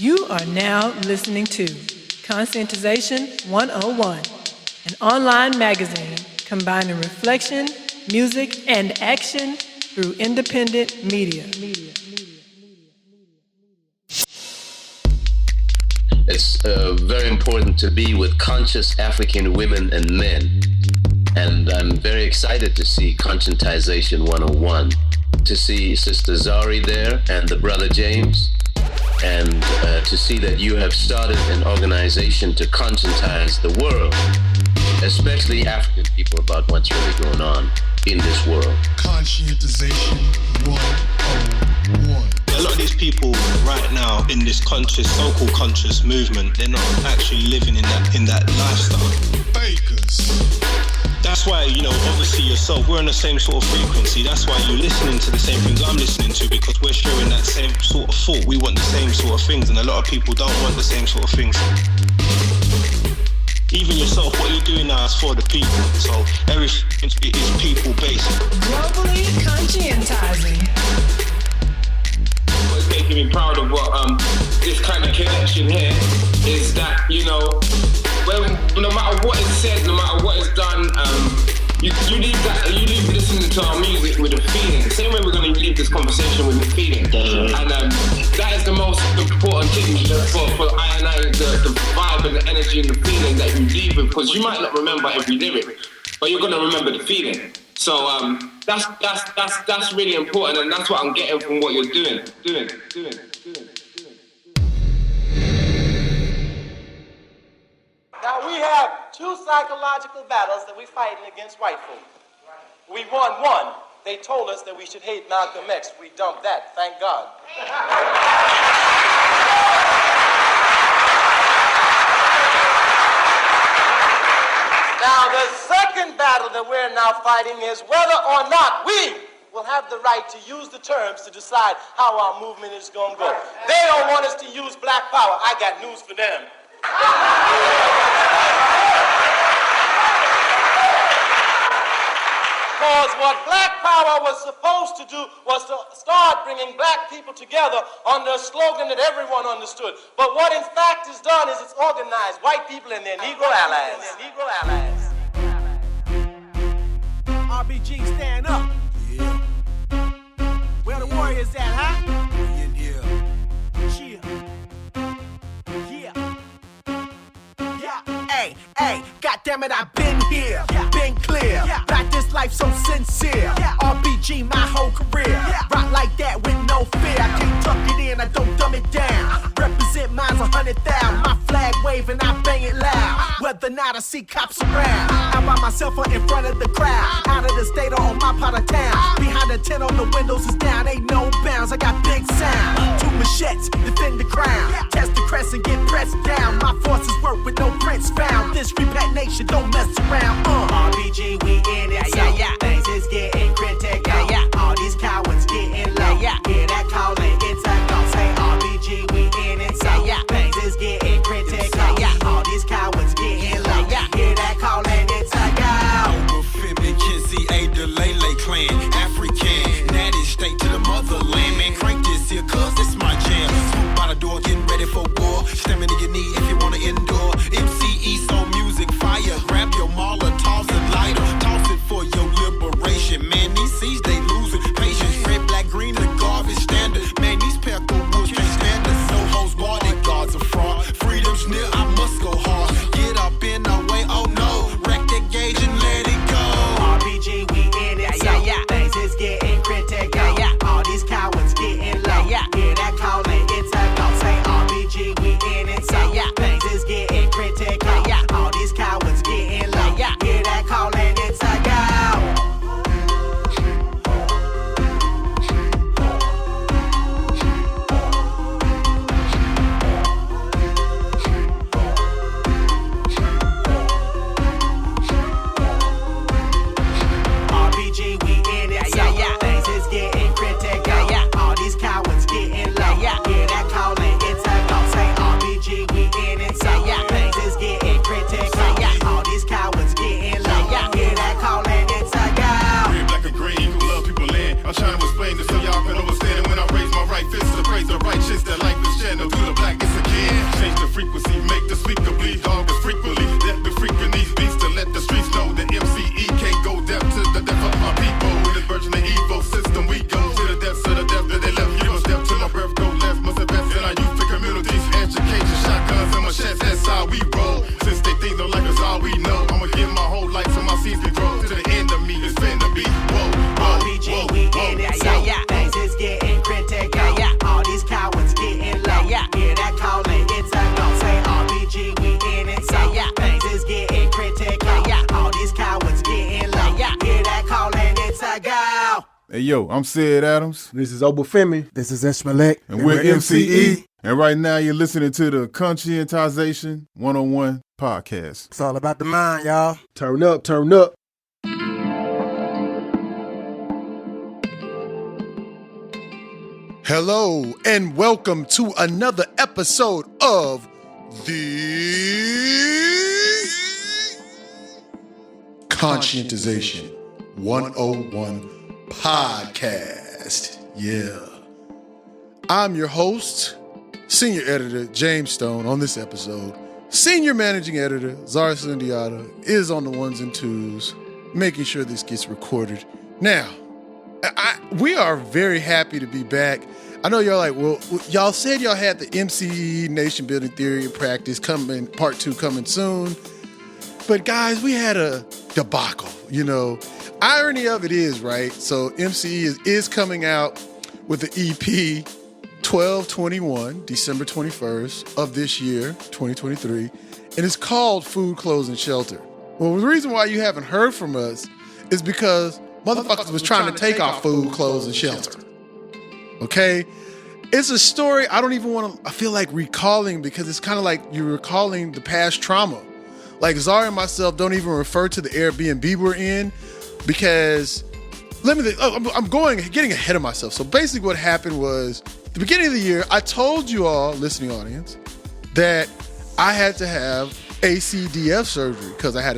You are now listening to Conscientization 101, an online magazine combining reflection, music, and action through independent media. It's very important to be with conscious African women and men. And I'm very excited to see Conscientization 101, to see Sister Zari there and the brother James, and to see that you have started an organization to conscientize the world, especially African people, about what's really going on in this world. Conscientization 101. A lot of these people right now in this conscious, so-called conscious movement, they're not actually living in that lifestyle. Fakers. That's why, obviously yourself, we're on the same sort of frequency. That's why you're listening to the same things I'm listening to, because we're sharing that same sort of thought. We want the same sort of things, and a lot of people don't want the same sort of things. Even yourself, what you're doing now is for the people. So everything is people-based. Globally conscientizing. What's making me proud of what this kind of connection here is that, no matter what is said, no matter what is done, you leave listening to our music with a feeling. Same way we're going to leave this conversation with a feeling. And that is the most important thing for I and I, the vibe and the energy and the feeling that you leave with, because you might not remember every lyric, but you're going to remember the feeling. So that's really important, and that's what I'm getting from what you're doing. Now we have two psychological battles that we're fighting against white folk. We won one. They told us that we should hate Malcolm X. We dumped that, thank God. Now the second battle that we're now fighting is whether or not we will have the right to use the terms to decide how our movement is going to go. They don't want us to use black power. I got news for them. Because what black power was supposed to do was to start bringing black people together under a slogan that everyone understood. But what in fact is done is it's organized white people and their Negro allies. RBG, stand up. Yeah. Where the warriors at, huh? Yeah. Cheer. Yeah. Hey, goddammit, I've been here, been clear. Back this life so sincere. RBG, my whole career. Rock like that with no fear. I can't tuck it in, I don't dumb it down. Represent mine's 100,000. My flag waving, I bang it loud. Whether or not I see cops around, I'm by myself or in front of the crowd. Out of the state or on my part of town. Behind the tent on the windows is down, ain't no bounds. I got big sound. Two machetes, defend the crown. Test the crest and get pressed down. My forces work with no prints found. This repat nation don't mess around. RBG, we in it, so things is getting critical. All these cowards getting low. Hear that calling, it's a go. Say RBG, we in it, so things is getting critical. All these cowards getting low. Hear that calling, it's a go. Overfemi, Kinsey, A, the Lele clan, African, natty, straight to the motherland. Man, crank this here, cause it's my jam. Swoop by the door, getting ready for war. Stamming to your knee if you wanna endure. MCE, soul music, fire. Grab your Molotov frequency, make the speaker bleed dog as frequently. That be freaking these beats to let the streets know that MCE can't go deaf to the death of my people. With this version of Evo system, we go to the depths of the depth that they left. You don't step to my breath, go left. Must invest in our youth and communities. Education, shotguns, and machetes, that's how we roll. Since they think don't like us, all we know. I'ma give my whole life so my seeds can grow. To the end of me, it's finna be whoa, whoa, RBG, whoa, we whoa, in it, whoa. yeah. Things is getting critical. All these cowards getting low. Hear that calling, it's a no. Say RBG, we in it, so things is getting critical. All these cowards getting low. Hear that calling, it's a go. Hey, yo, I'm Sid Adams. This is Obafemi. This is Ishmaelek. And we're MCE. And right now you're listening to the Conscientization 101 podcast. It's all about the mind, y'all. Turn up, turn up. Hello, and welcome to another episode of the Conscientization 101 podcast. Yeah. I'm your host, Senior Editor James Stone on this episode. Senior Managing Editor Zara Sundiata is on the ones and twos, making sure this gets recorded. Now, we are very happy to be back. I know y'all like, well, y'all said y'all had the MCE Nationbuilding Theory and Practice coming, part 2 coming soon. But guys, we had a debacle, you know. Irony of it is, right? So MCE is coming out with the EP.058, December 21st of this year, 2023. And it's called Food, Clothes, and Shelter. Well, the reason why you haven't heard from us is because motherfuckers was trying to take our food, clothes, and shelter. Okay? It's a story I don't even want to, I feel like recalling because it's kind of like you're recalling the past trauma. Like Zara and myself don't even refer to the Airbnb we're in because, I'm getting ahead of myself. So basically what happened was, at the beginning of the year, I told you all, listening audience, that I had to have ACDF surgery because I had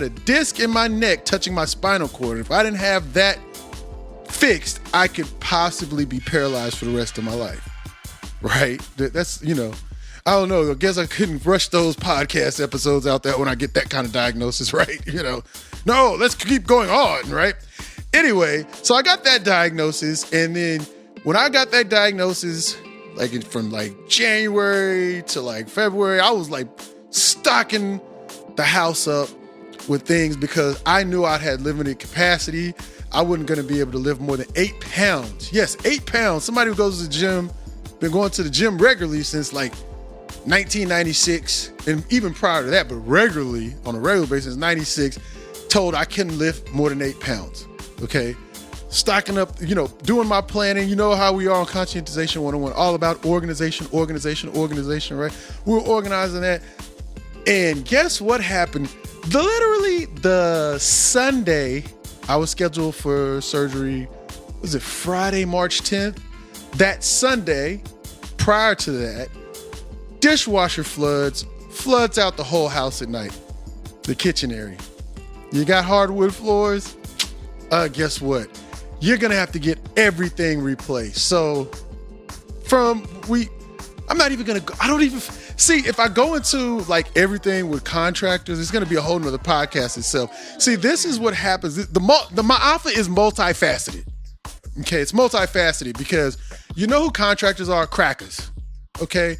a disc in my neck touching my spinal cord. If I didn't have that fixed, I could possibly be paralyzed for the rest of my life. Right? That's, you know, I don't know. I guess I couldn't rush those podcast episodes out there when I get that kind of diagnosis, right? You know, no, let's keep going on, right? Anyway, so I got that diagnosis, and then when I got that diagnosis, from January to February, I was stocking the house up with things because I knew I had limited capacity. I wasn't going to be able to lift more than 8 pounds. Yes, 8 pounds. Somebody who goes to the gym, been going to the gym regularly since 1996, and even prior to that, but regularly, on a regular basis, 96, told I couldn't lift more than 8 pounds. Okay? Stocking up, you know, doing my planning. You know how we are on Conscientization 101, all about organization, right? We were organizing that. And guess what happened? Literally the Sunday I was scheduled for surgery, was it Friday, March 10th? That Sunday, prior to that, dishwasher floods out the whole house at night, the kitchen area. You got hardwood floors? Guess what? You're gonna have to get everything replaced. So I'm not even gonna go, I don't even, see, if I go into everything with contractors, it's gonna be a whole nother podcast itself. See, this is what happens. The Ma'afa is multifaceted. Okay, it's multifaceted because you know who contractors are? Crackers. Okay?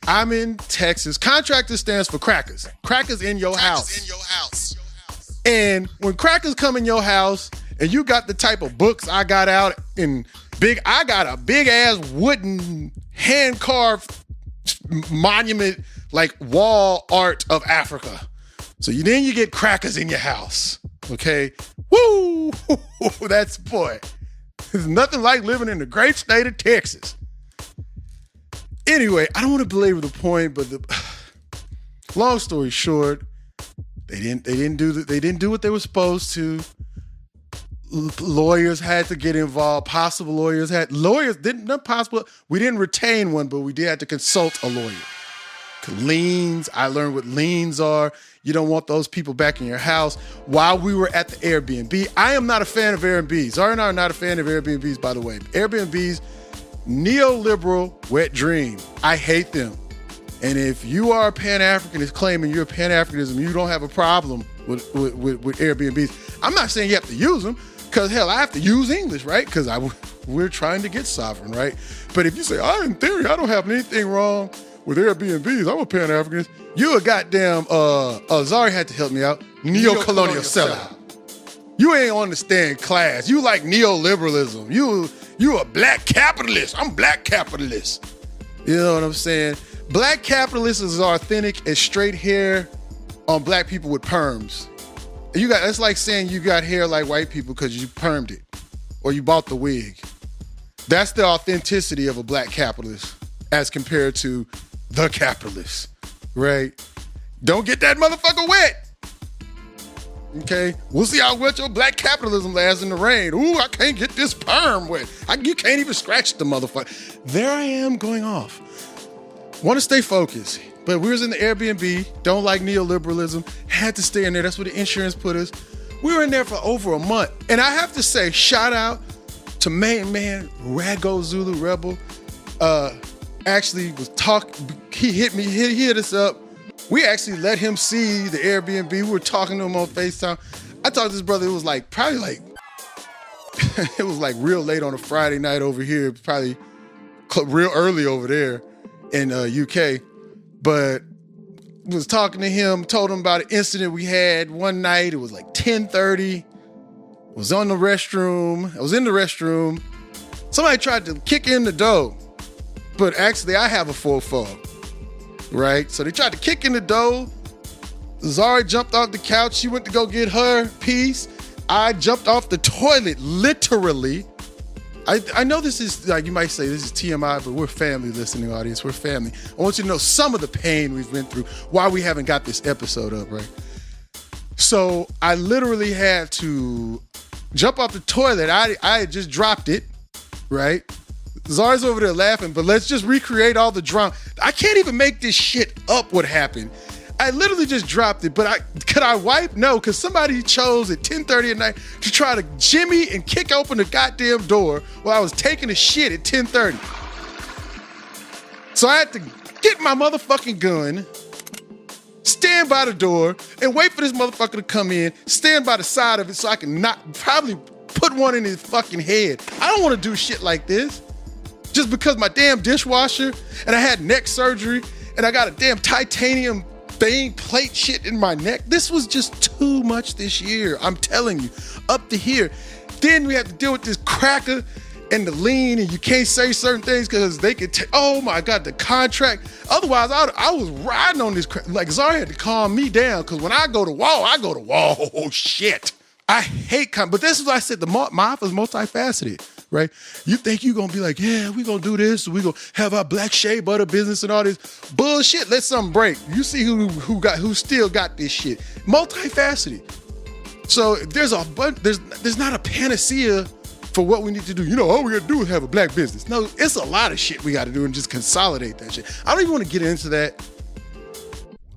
I'm in Texas. Contractor stands for crackers. Crackers in your house. And when crackers come in your house and you got the type of books I got out I got a big ass wooden hand-carved monument, wall art of Africa. So then you get crackers in your house, okay? Woo! That's, boy, there's nothing like living in the great state of Texas. Anyway, I don't want to belabor the point, but long story short, they didn't do what they were supposed to. Lawyers had to get involved. We didn't retain one, but we did have to consult a lawyer. Liens, I learned what liens are. You don't want those people back in your house. While we were at the Airbnb, I am not a fan of Airbnbs. Zara and I are not a fan of Airbnbs, by the way. Airbnbs, neoliberal wet dream. I hate them. And if you are a Pan-Africanist claiming you're Pan-Africanism, you don't have a problem with Airbnbs. I'm not saying you have to use them, because hell, I have to use English, right? Because we're trying to get sovereign, right? But if you say, in theory, I don't have anything wrong with Airbnbs, I'm a Pan-Africanist, you a goddamn, Zari had to help me out, neo-colonial sellout. You ain't understand class. You like neoliberalism. You a black capitalist. I'm black capitalist. You know what I'm saying? Black capitalists is authentic as straight hair on black people with perms. It's like saying you got hair like white people because you permed it or you bought the wig. That's the authenticity of a black capitalist as compared to the capitalist, right? Don't get that motherfucker wet. Okay, we'll see how wet your black capitalism lasts in the rain. Ooh, I can't get this perm wet. You can't even scratch the motherfucker. There I am going off. Want to stay focused, but we was in the Airbnb, don't like neoliberalism, had to stay in there. That's where the insurance put us. We were in there for over a month. And I have to say, shout out to main man, Rago Zulu Rebel. Actually was he hit us up. We actually let him see the Airbnb. We were talking to him on FaceTime. I talked to this brother, it was probably it was real late on a Friday night over here, probably real early over there in UK. But was talking to him, told him about an incident we had one night. It was 10:30. I was in the restroom. Somebody tried to kick in the door, but actually I have a faux, right? So they tried to kick in the door. Zari jumped off the couch. She went to go get her piece. I jumped off the toilet, literally. I know this is, you might say this is TMI, but we're family listening audience. We're family. I want you to know some of the pain we've been through, why we haven't got this episode up, right? So I literally had to jump off the toilet. I had just dropped it, right? Zari's over there laughing, but let's just recreate all the drama. I can't even make this shit up what happened. I literally just dropped it, but could I wipe? No, because somebody chose at 10:30 at night to try to jimmy and kick open the goddamn door while I was taking a shit at 10:30. So I had to get my motherfucking gun, stand by the door, and wait for this motherfucker to come in, stand by the side of it so I can probably put one in his fucking head. I don't want to do shit like this. Just because my damn dishwasher and I had neck surgery and I got a damn titanium plate shit in my neck. This was just too much this year. I'm telling you, up to here. Then we have to deal with this cracker and the lean, and you can't say certain things because they could take, oh my God, the contract. Otherwise, I was riding on this, Zari had to calm me down because when I go to wall, oh shit. I hate, but this is what I said, my office is multifaceted, right? You think you're gonna be like, yeah, we gonna do this, we gonna have our black shea butter business and all this bullshit. Let something break. You see who still got this shit. Multifaceted. So there's not a panacea for what we need to do. You know, all we gotta do is have a black business. No, it's a lot of shit we gotta do and just consolidate that shit. I don't even want to get into that.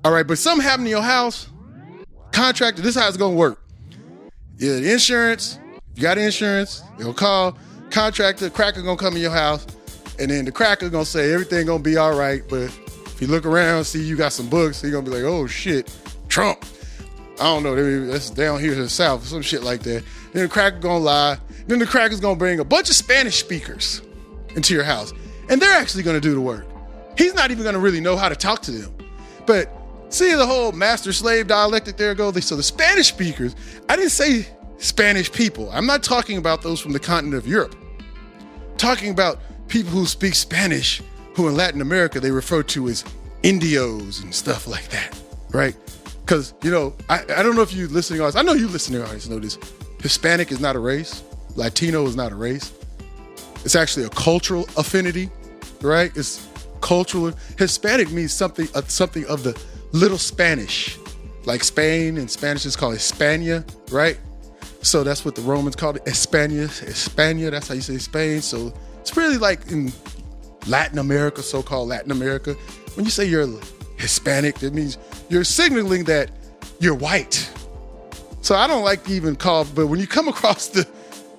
All right, but something happened to your house, contractor, this is how it's gonna work. Yeah, the insurance, you got insurance, they'll call, contractor, cracker gonna come in your house, and then the cracker gonna say everything gonna be all right, but if you look around, see you got some books, you're gonna be like, oh shit, Trump. I don't know, that's down here to the south, some shit like that. Then the cracker gonna lie, then the cracker's gonna bring a bunch of Spanish speakers into your house, and they're actually gonna do the work. He's not even gonna really know how to talk to them. But see the whole master-slave dialectic there go? So the Spanish speakers, I didn't say Spanish people. I'm not talking about those from the continent of Europe. I'm talking about people who speak Spanish, who in Latin America they refer to as Indios and stuff like that, right? Because, you know, I don't know if you listening audience, I know you listening audience know this. Hispanic is not a race. Latino is not a race. It's actually a cultural affinity, right? It's cultural. Hispanic means something of the Little Spanish, like Spain, and Spanish is called España, right? So that's what the Romans called it, España, that's how you say Spain. So it's really like in Latin America, so-called Latin America. When you say you're Hispanic, that means you're signaling that you're white. So I don't like to even call, but when you come across the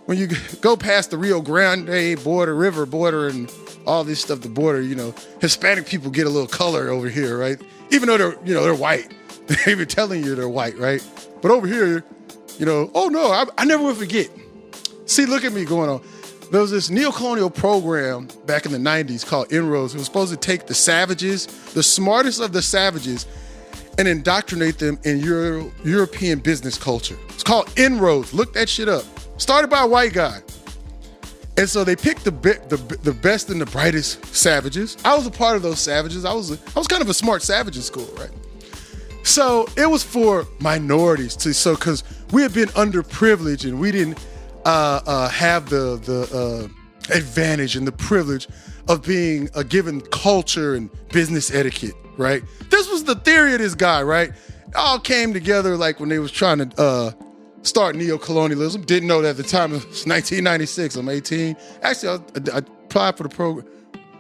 when you go past the Rio Grande border, river border, and all this stuff, the border, Hispanic people get a little color over here, right? Even though they're white. They're even telling you they're white, right? But over here, oh no, I never will forget. See, look at me going on. There was this neocolonial program back in the 90s called Inroads. It was supposed to take the savages, the smartest of the savages, and indoctrinate them in European business culture. It's called Inroads. Look that shit up. Started by a white guy. And so they picked the best and the brightest savages. I was a part of those savages. I was kind of a smart savage in school, right? So it was for minorities because we had been underprivileged and we didn't have the advantage and the privilege of being given culture and business etiquette, right? This was the theory of this guy, right? It all came together like when they was trying to start neocolonialism. Didn't know that at the time. It was 1996. I'm 18. Actually, I applied for the program.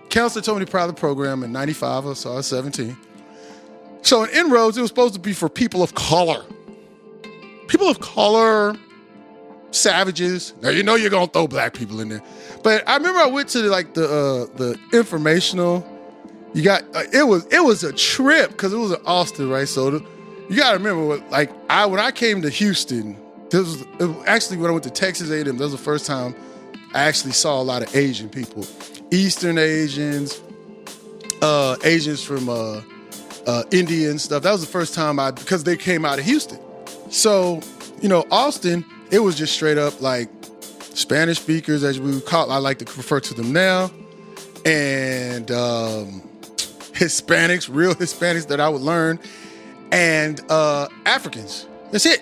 Counselor told me to apply for the program in 95, so I was 17. So in Inroads, it was supposed to be for people of color. People of color, savages. Now you're gonna throw black people in there. But I remember I went to the informational. You got it was a trip because it was in Austin, right? So you gotta remember when I came to Houston. Actually when I went to Texas A&M. That was the first time I actually saw a lot of Asian people, Eastern Asians, Asians from India and stuff. That was the first time because they came out of Houston. So Austin, it was just straight up like Spanish speakers, as we would call. I like to refer to them now, and Hispanics, real Hispanics that I would learn, and Africans. That's it.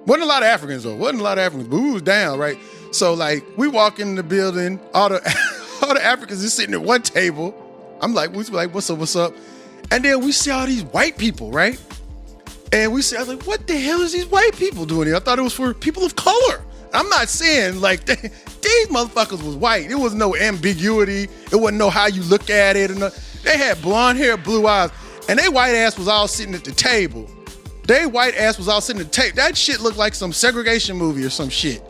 Wasn't a lot of Africans though. Wasn't a lot of Africans, but we was down, right? So we walk in the building, all the Africans is sitting at one table. I'm like, what's up? And then we see all these white people, right? And I was like, what the hell is these white people doing here? I thought it was for people of color. I'm not saying these motherfuckers was white. There was no ambiguity. It wasn't no how you look at it. They had blonde hair, blue eyes, and they white ass was all sitting at the table. That shit looked like some segregation movie or some shit.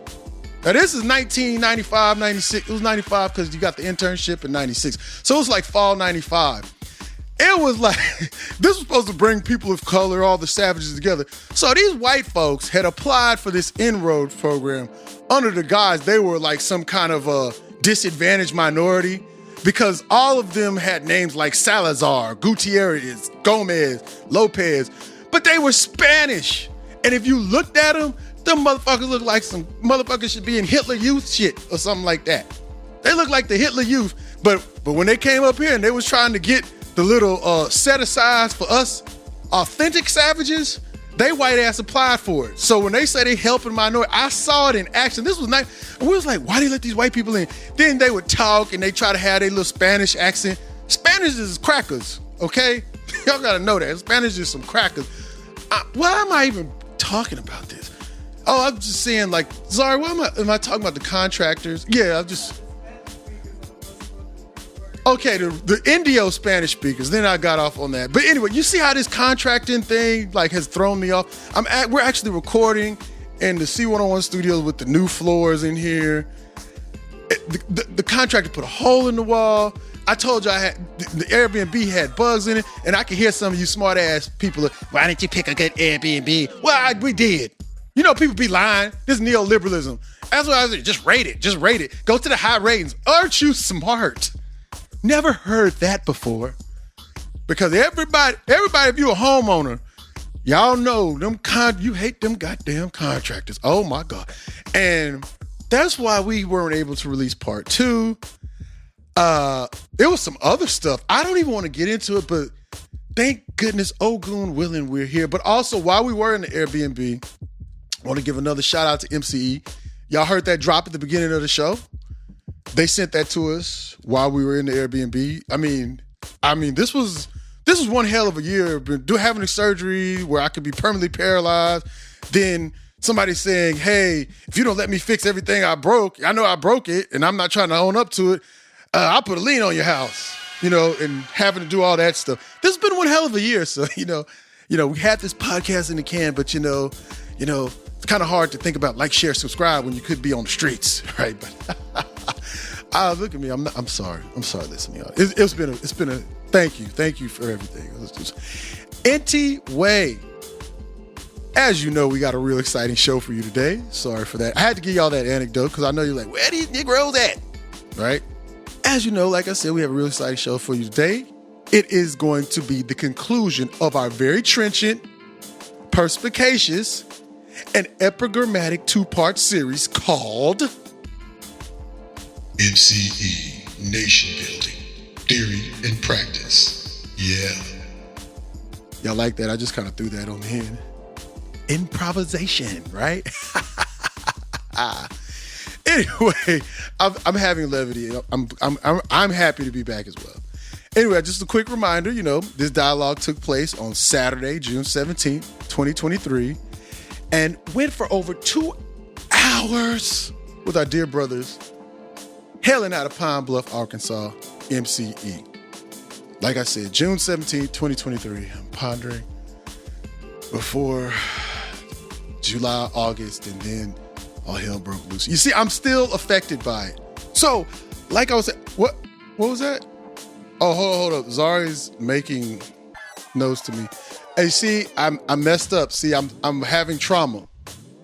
Now this is 1995, 96. It was 95 because you got the internship in 96. So it was like fall 95. It was like, this was supposed to bring people of color, all the savages together. So these white folks had applied for this Inroad program under the guise they were like some kind of a disadvantaged minority because all of them had names like Salazar, Gutierrez, Gomez, Lopez, but they were Spanish. And if you looked at them motherfuckers looked like some motherfuckers should be in Hitler Youth shit or something like that. They looked like the Hitler Youth, but when they came up here and they was trying to get the little set asides for us authentic savages, they white ass applied for it. So when they say they helping minority, I saw it in action. This was nice. And we was like, why do you let these white people in? Then they would talk and they try to have their little Spanish accent. Spanish is crackers, okay? Y'all gotta know that. Spanish is some crackers. Why am I even talking about this? Oh, I'm just saying sorry, why am I talking about the contractors? Yeah, I'm just... Okay, the Indio Spanish speakers, then I got off on that. But anyway, you see how this contracting thing has thrown me off? We're actually recording in the C101 studios with the new floors in here. The contractor put a hole in the wall. I told you the Airbnb had bugs in it, and I could hear some of you smart ass people, why didn't you pick a good Airbnb? Well, we did. People be lying. This neoliberalism. That's what I was saying. Just rate it. Go to the high ratings. Aren't you smart? Never heard that before. Because everybody, if you're a homeowner, y'all know you hate them goddamn contractors. Oh my God. And that's why we weren't able to release part 2. There was some other stuff. I don't even want to get into it, but thank goodness, Ogun willing, we're here. But also, while we were in the Airbnb, I want to give another shout out to MCE. Y'all heard that drop at the beginning of the show? They sent that to us while we were in the Airbnb. I mean, this was one hell of a year. Having a surgery where I could be permanently paralyzed. Then somebody saying, "Hey, if you don't let me fix everything I broke, I know I broke it, and I'm not trying to own up to it. I'll put a lien on your house." And having to do all that stuff. This has been one hell of a year. So we had this podcast in the can, but you know, it's kind of hard to think about like, share, subscribe when you could be on the streets, right? But look at me. I'm sorry. I'm sorry, listening. It's been a thank you for everything. Anyway, as you know, we got a real exciting show for you today. Sorry for that. I had to give y'all that anecdote because I know you're like, where these Negroes at? Right? As you know, like I said, we have a real exciting show for you today. It is going to be the conclusion of our very trenchant, perspicacious, and epigrammatic two-part series called MCE, Nation Building, Theory and Practice. Yeah. Y'all like that? I just kind of threw that on the end. Improvisation, right? Anyway, I'm having levity. I'm happy to be back as well. Anyway, just a quick reminder, you know, this dialogue took place on Saturday, June 17th, 2023, and went for over 2 hours with our dear brothers hailing out of Pine Bluff, Arkansas, MCE. Like I said, June 17th, 2023, I'm pondering before July, August, and then all hell broke loose. You see, I'm still affected by it. So, like I was saying, what was that? Oh, hold up. Zari's making notes to me. Hey, see, I messed up. See, I'm having trauma.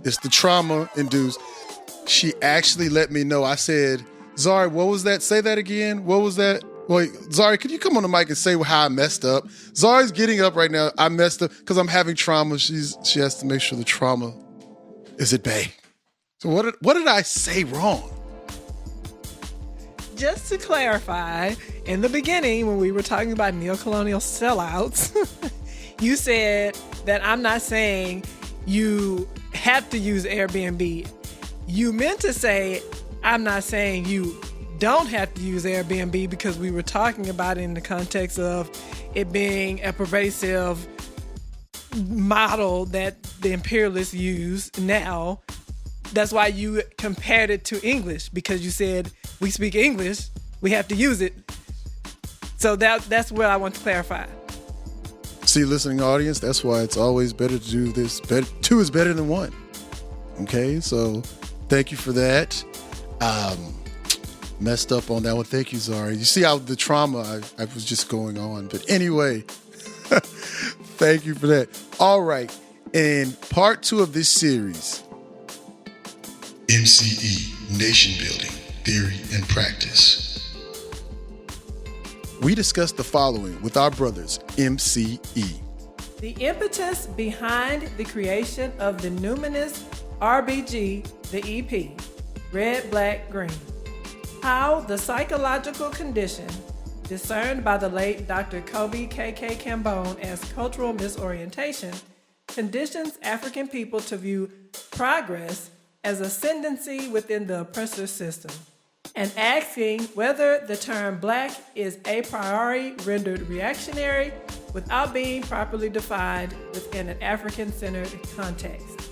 It's the trauma induced. She actually let me know. I said, Zari, what was that? Say that again. What was that? Wait, Zari, could you come on the mic and say how I messed up? Zari's getting up right now. I messed up because I'm having trauma. She has to make sure the trauma is at bay. So what did I say wrong? Just to clarify, in the beginning, when we were talking about neocolonial sellouts, you said that I'm not saying you have to use Airbnb. You meant to say, I'm not saying you don't have to use Airbnb, because we were talking about it in the context of it being a pervasive model that the imperialists use now. That's why you compared it to English, because you said we speak English, we have to use it. So that's what I want to clarify. See, listening audience, that's why it's always better to do this. Two is better than one. Okay, so thank you for that. Messed up on that one. Thank you, Zari. You see how the trauma I was just going on. But anyway, thank you for that. All right, in part 2 of this series, MCE, Nation Building, Theory and Practice. We discussed the following with our brothers, MCE. The impetus behind the creation of the numinous RBG, the EP, red, black, green. How the psychological condition, discerned by the late Dr. Kobi K.K. Kambon as cultural misorientation, conditions African people to view progress as ascendency within the oppressor system, and asking whether the term black is a priori rendered reactionary without being properly defined within an African-centered context.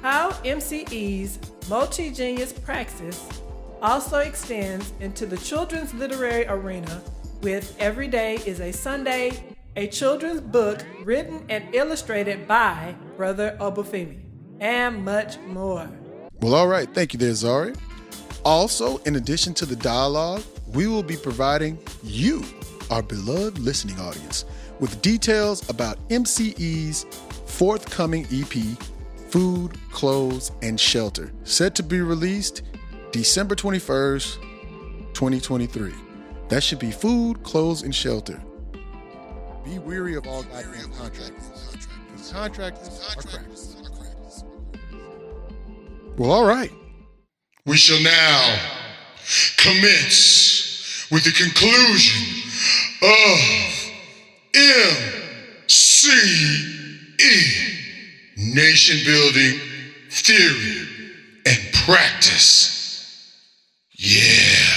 How MCE's multi-genius praxis also extends into the children's literary arena with Every Day is a Sunday, a children's book written and illustrated by Brother Obafemi, and much more. Well, all right. Thank you there, Zari. Also, in addition to the dialogue, we will be providing you, our beloved listening audience, with details about MCE's forthcoming EP, Food, Clothes, and Shelter, set to be released December 21st, 2023. That should be Food, Clothes, and Shelter. Be weary of all goddamn contractors. Because contractors are crackers. Well, all right. We shall now commence with the conclusion of MCE, Nation Building, Theory and Practice. Yeah.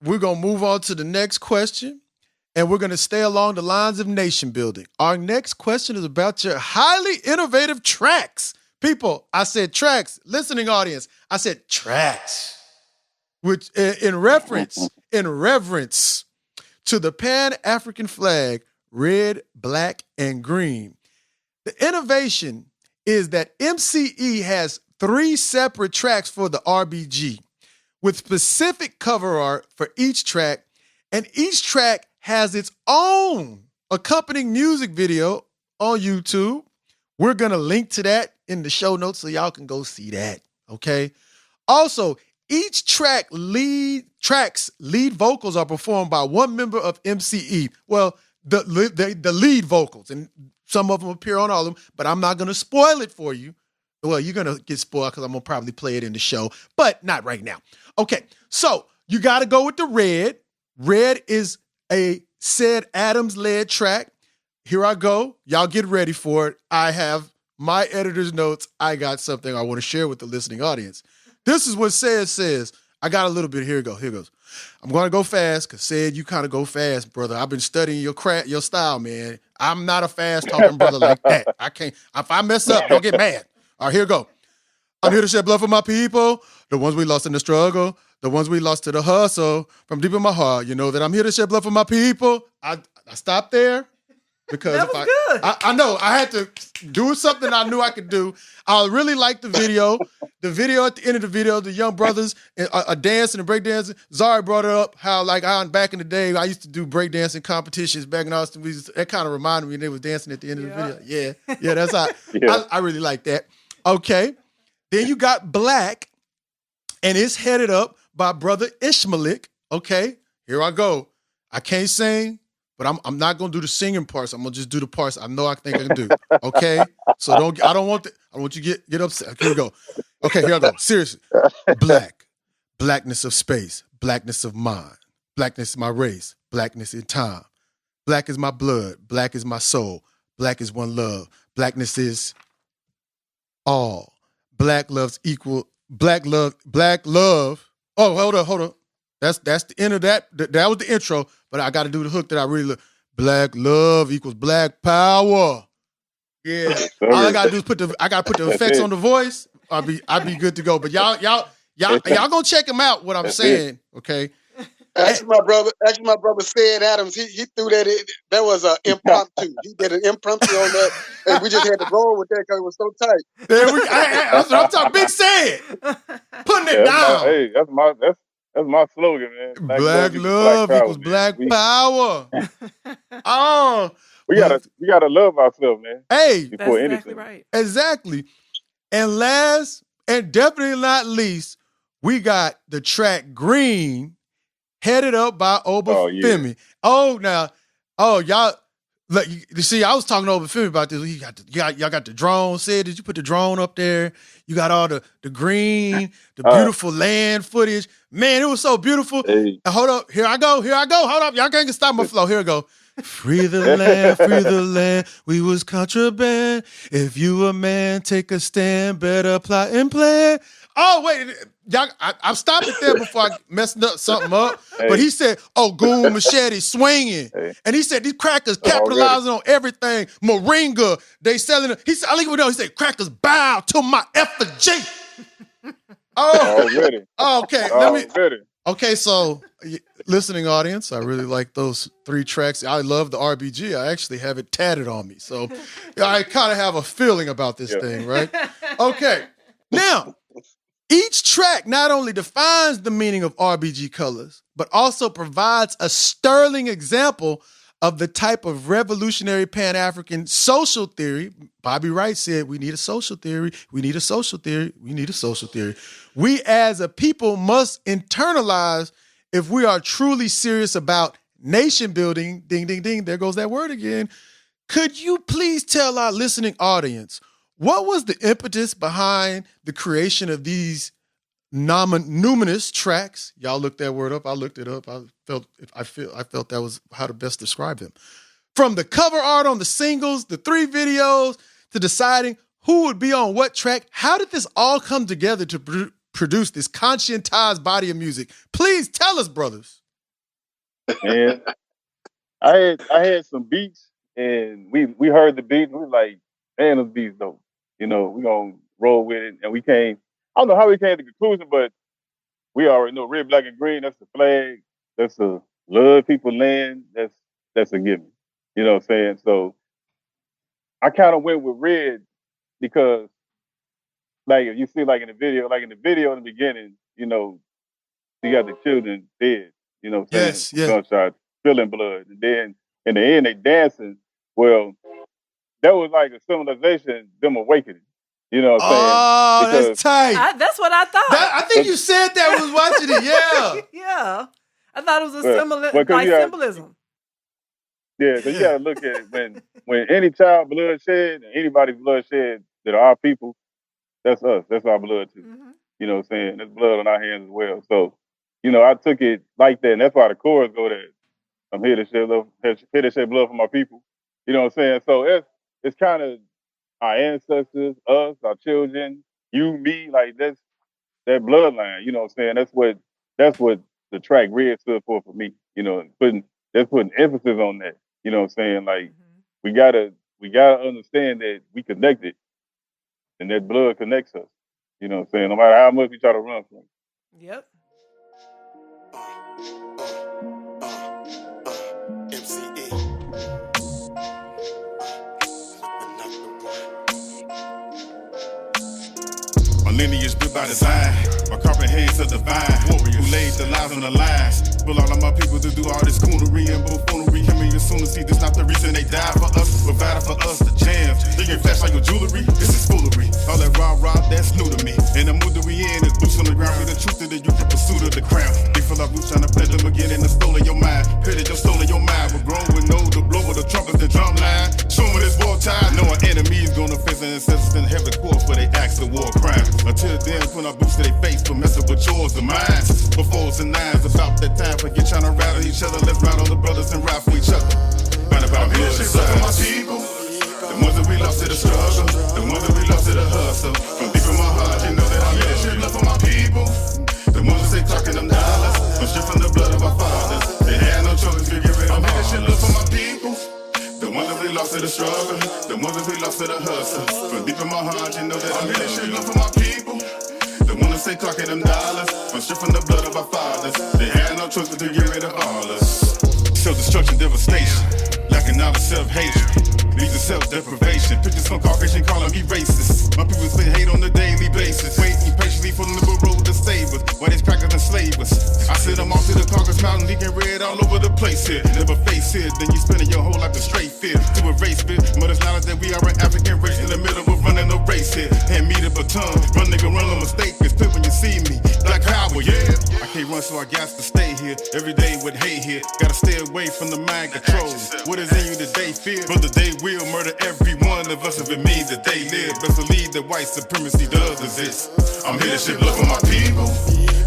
We're going to move on to the next question, and we're going to stay along the lines of nation building. Our next question is about your highly innovative tracks. People, I said tracks. Listening audience, I said tracks. Which in reverence to the Pan-African flag, red, black, and green. The innovation is that MCE has 3 separate tracks for the RBG with specific cover art for each track, and each track has its own accompanying music video on YouTube. We're going to link to that in the show notes so y'all can go see that, okay? Also, each track's lead vocals are performed by one member of MCE. Well, the lead vocals, and some of them appear on all of them, but I'm not going to spoil it for you. Well, you're going to get spoiled because I'm going to probably play it in the show, but not right now. Okay, so you got to go with the red. Red is a Said Adams-led track. Here I go. Y'all get ready for it. I have my editor's notes. I got something I want to share with the listening audience. This is what Said says. I got a little bit. Here it goes. Here it goes. I'm going to go fast because Said, you kind of go fast, brother. I've been studying your style, man. I'm not a fast-talking brother like that. I can't. If I mess up, don't get mad. All right, here we go. I'm here to shed blood for my people, the ones we lost in the struggle, the ones we lost to the hustle. From deep in my heart, you know that I'm here to shed blood for my people. I stopped there because That was good. I know I had to do something I knew I could do. I really liked the video. The video at the end of the video, the young brothers are dancing and breakdancing. Zari brought it up how back in the day I used to do breakdancing competitions back in Austin. That kind of reminded me they was dancing at the end of the video. Yeah, that's how I really like that. Okay. Then you got Black, and it's headed up by Brother Ishmaelic. Okay, here I go. I can't sing, but I'm not gonna do the singing parts. I'm gonna just do the parts I know I think I can do. Okay, so I don't want you to get upset. Here we go. Okay, here I go. Seriously, Black, blackness of space, blackness of mind, blackness is my race, blackness in time. Black is my blood, black is my soul, black is one love. Blackness is all. Black love's equal. Black love. Oh, hold on. That's the end of that. That was the intro, but I got to do the hook that I really love. Black love equals black power. Yeah. All I gotta do is put the effects on the voice. I'll be good to go. But y'all gonna check him out. What I'm saying, okay? Actually, my brother Said Adams, he threw that in. That was an impromptu. He did an impromptu on that, and we just had to roll with that because it was so tight. That's what I'm talking. Big Said, putting it down. That's my slogan, man. Black love equals black power. Oh, we gotta love ourselves, man. Hey, before that's anything. exactly right. Exactly. And last and definitely not least, we got the track Green, headed up by Obafemi. Y'all. Look, you see, I was talking to Obafemi about this. Y'all got the drone. Said, did you put the drone up there? You got all the green, the beautiful land footage. Man, it was so beautiful. Hey. Hold up, here I go. Hold up, y'all can't stop my flow. Here we go. Free the land, we was contraband. If you a man, take a stand, better plot and plan. Oh, wait, y'all, I stopped it there before I messed up something up. Hey. But he said, goon machete swinging. Hey. And he said, these crackers capitalizing on everything. Moringa, they selling it. He said, I think he said, crackers bow to my effigy. Already. Okay, Okay, so listening audience, I really like those 3 tracks. I love the RBG. I actually have it tatted on me. So I kind of have a feeling about this thing, right? Okay. Now, each track not only defines the meaning of RBG colors, but also provides a sterling example of the type of revolutionary Pan-African social theory. Bobby Wright said, we need a social theory. We need a social theory. We need a social theory. We as a people must internalize if we are truly serious about nation building. Ding, ding, ding. There goes that word again. Could you please tell our listening audience, what was the impetus behind the creation of these numinous tracks? Y'all looked that word up. I looked it up. I felt that was how to best describe them. From the cover art on the singles, the 3 videos, to deciding who would be on what track. How did this all come together to produce this conscientized body of music? Please tell us, brothers. And I had some beats, and we heard the beats. We were like, man, those beats dope. You know, we gonna roll with it, and we came. I don't know how we came to the conclusion, but we already know red, black, and green. That's the flag. That's a love people land. That's a given. You know what I'm saying? So I kind of went with red because, like, if you see, like in the video in the beginning, you know, you got the children dead, you know what I'm saying? Gunshots, spilling blood. And then in the end, they dancing. Well, that was like a symbolization, them awakening. You know what I'm saying? Oh, Because that's tight. That's what I thought. I think you said that when I was watching it. Yeah. Yeah. I thought it was a symbolism. Yeah, because you got to look at it when any child blood shed, and anybody's blood shed that are our people, that's us. That's our blood too. Mm-hmm. You know what I'm saying? There's blood on our hands as well. So, you know, I took it like that, and that's why the chorus go there. I'm here to shed love, here to shed blood for my people. You know what I'm saying? So it's kind of our ancestors, us, our children, you, me, like that's that bloodline. You know what I'm saying? That's what the track Red stood for me. You know, putting emphasis on that. You know what I'm saying? Like we gotta understand that we connected, and that blood connects us. You know what I'm saying? No matter how much we try to run from it. Yep. MCE. My lineage built by design. My carpet hands are divine. Warriors who laid their lives on the lines. But all of my people to do all this coonery and buffoonery. Coming as soon as see this not the reason they died for us. Provided for us the jams. They can flash like your jewelry. This is foolery. All that rah-rah, that's new to me. And the mood that we in is boots on the ground. With the truth that you can pursuit of the crown. They feel like loose trying to play them again in the stole of your mind. Petted your soul in your mind. We're grown with no the blow of the trumpets, the drum line. Show me this war time. No one enemy is gonna face an ancestors in heaven court for their acts of war crimes. Until then, put our boots to their face for messing with yours and mine. For fours and nines, about that time for get trying to rattle each other. Let's ride on the brothers and ride for each other. Find about blood for my people. The ones that we lost to the struggle. The ones that we lost to the hustle. From deep in my heart, you know that I'm here to share love for my people. The ones that say clocking them dollars. I'm stripping the blood of our fathers. They had no choice to give it up. I'm here to share love for my people. The ones that we lost to the struggle. The ones that we lost to the hustle. From deep in my heart, you know that I'm here to share love for my people. The ones that say clocking them dollars. I'm stripping the blood of our fathers. They had no choice but to get rid of all us. Self-destruction, devastation. Lacking all the self-hatred. Leads to self-deprivation. Pictures some Caucasian calling me racist. My people spit hate on a daily basis. Waiting patiently for the liberal road to save us. While these crackers enslave us. I send them off to the Caucasus Mountain, leaking red all over the place here. Never face it, then you spending your whole life a straight fear. To erase fear, mother's knowledge that we are an African race in the middle of running a race here. Hand me the baton, run nigga, run no mistake. It's clear when you see me. Black power, yeah. I can't run, so I got to stay here. Every day with hate here. Gotta stay away from the mind control. What is in you today? Fear, brother, they will murder every one of us if it means that they live. Best believe that white supremacy does exist. I'm here to ship love for my people.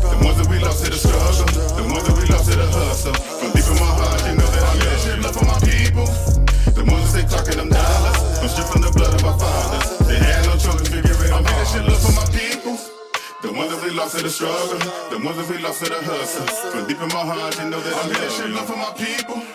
The ones that we lost to the struggle. The ones that we lost to the hustle. From deep in my heart, you know that I'm here to ship love for my people. The ones that say clocking them dollars. I'm stripping the blood of our fathers. They had no choice to give it. I'm here to ship love for my people. The ones that we lost to the struggle. The ones that we lost to the hustle. From deep in my heart, you know that I'm here to ship love for my people.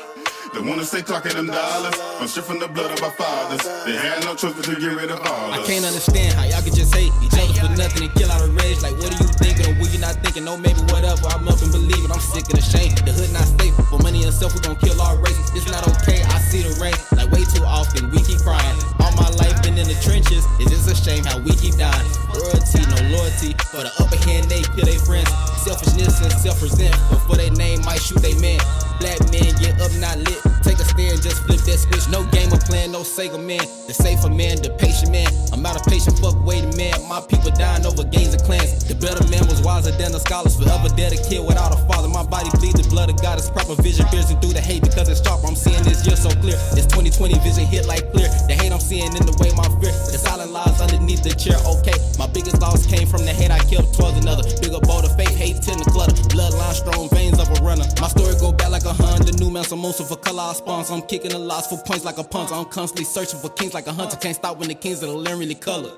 The one that say clocking them dollars. I'm stripping the blood of our fathers. They had no choice but to get rid of all us. I can't understand how y'all could just hate each other for nothing and kill out of rage. Like, what are you thinking or what you not thinking? No, maybe whatever. I'm up and believe it. I'm sick of the shame. The hood not safe. For money and self, we gon' kill our races. It's not okay. I see the rain. Like, way too often. We keep crying. All my life been in the trenches. It is a shame how we keep dying. Royalty, no loyalty. For the upper hand, they kill their friends. Selfishness and self-resent. But for their name, might shoot they man. Black men get up, not lit. Take a stand, just flip that switch. No game of plan, no Sega man. The safer man, the patient man. I'm out of patient, fuck waiting man. My people dying over gains of clans. The better man was wiser than the scholars. Forever dead, a kid without a father. My body bleeds the blood of God. It's proper vision, piercing through the hate because it's sharper. I'm seeing this year so clear. It's 2020 vision hit like clear. The hate I'm seeing in the way my fear. The silent lies underneath the chair, okay. My biggest loss came from the hate I killed towards another. Bigger bold of faith, hate in the clutter. Bloodline strong, veins of a runner. My story go back like a Honda. New man, some for color I sponsor. I'm kicking the loss for points like a punter. I'm constantly searching for kings like a hunter. Can't stop when the kings of the land really color.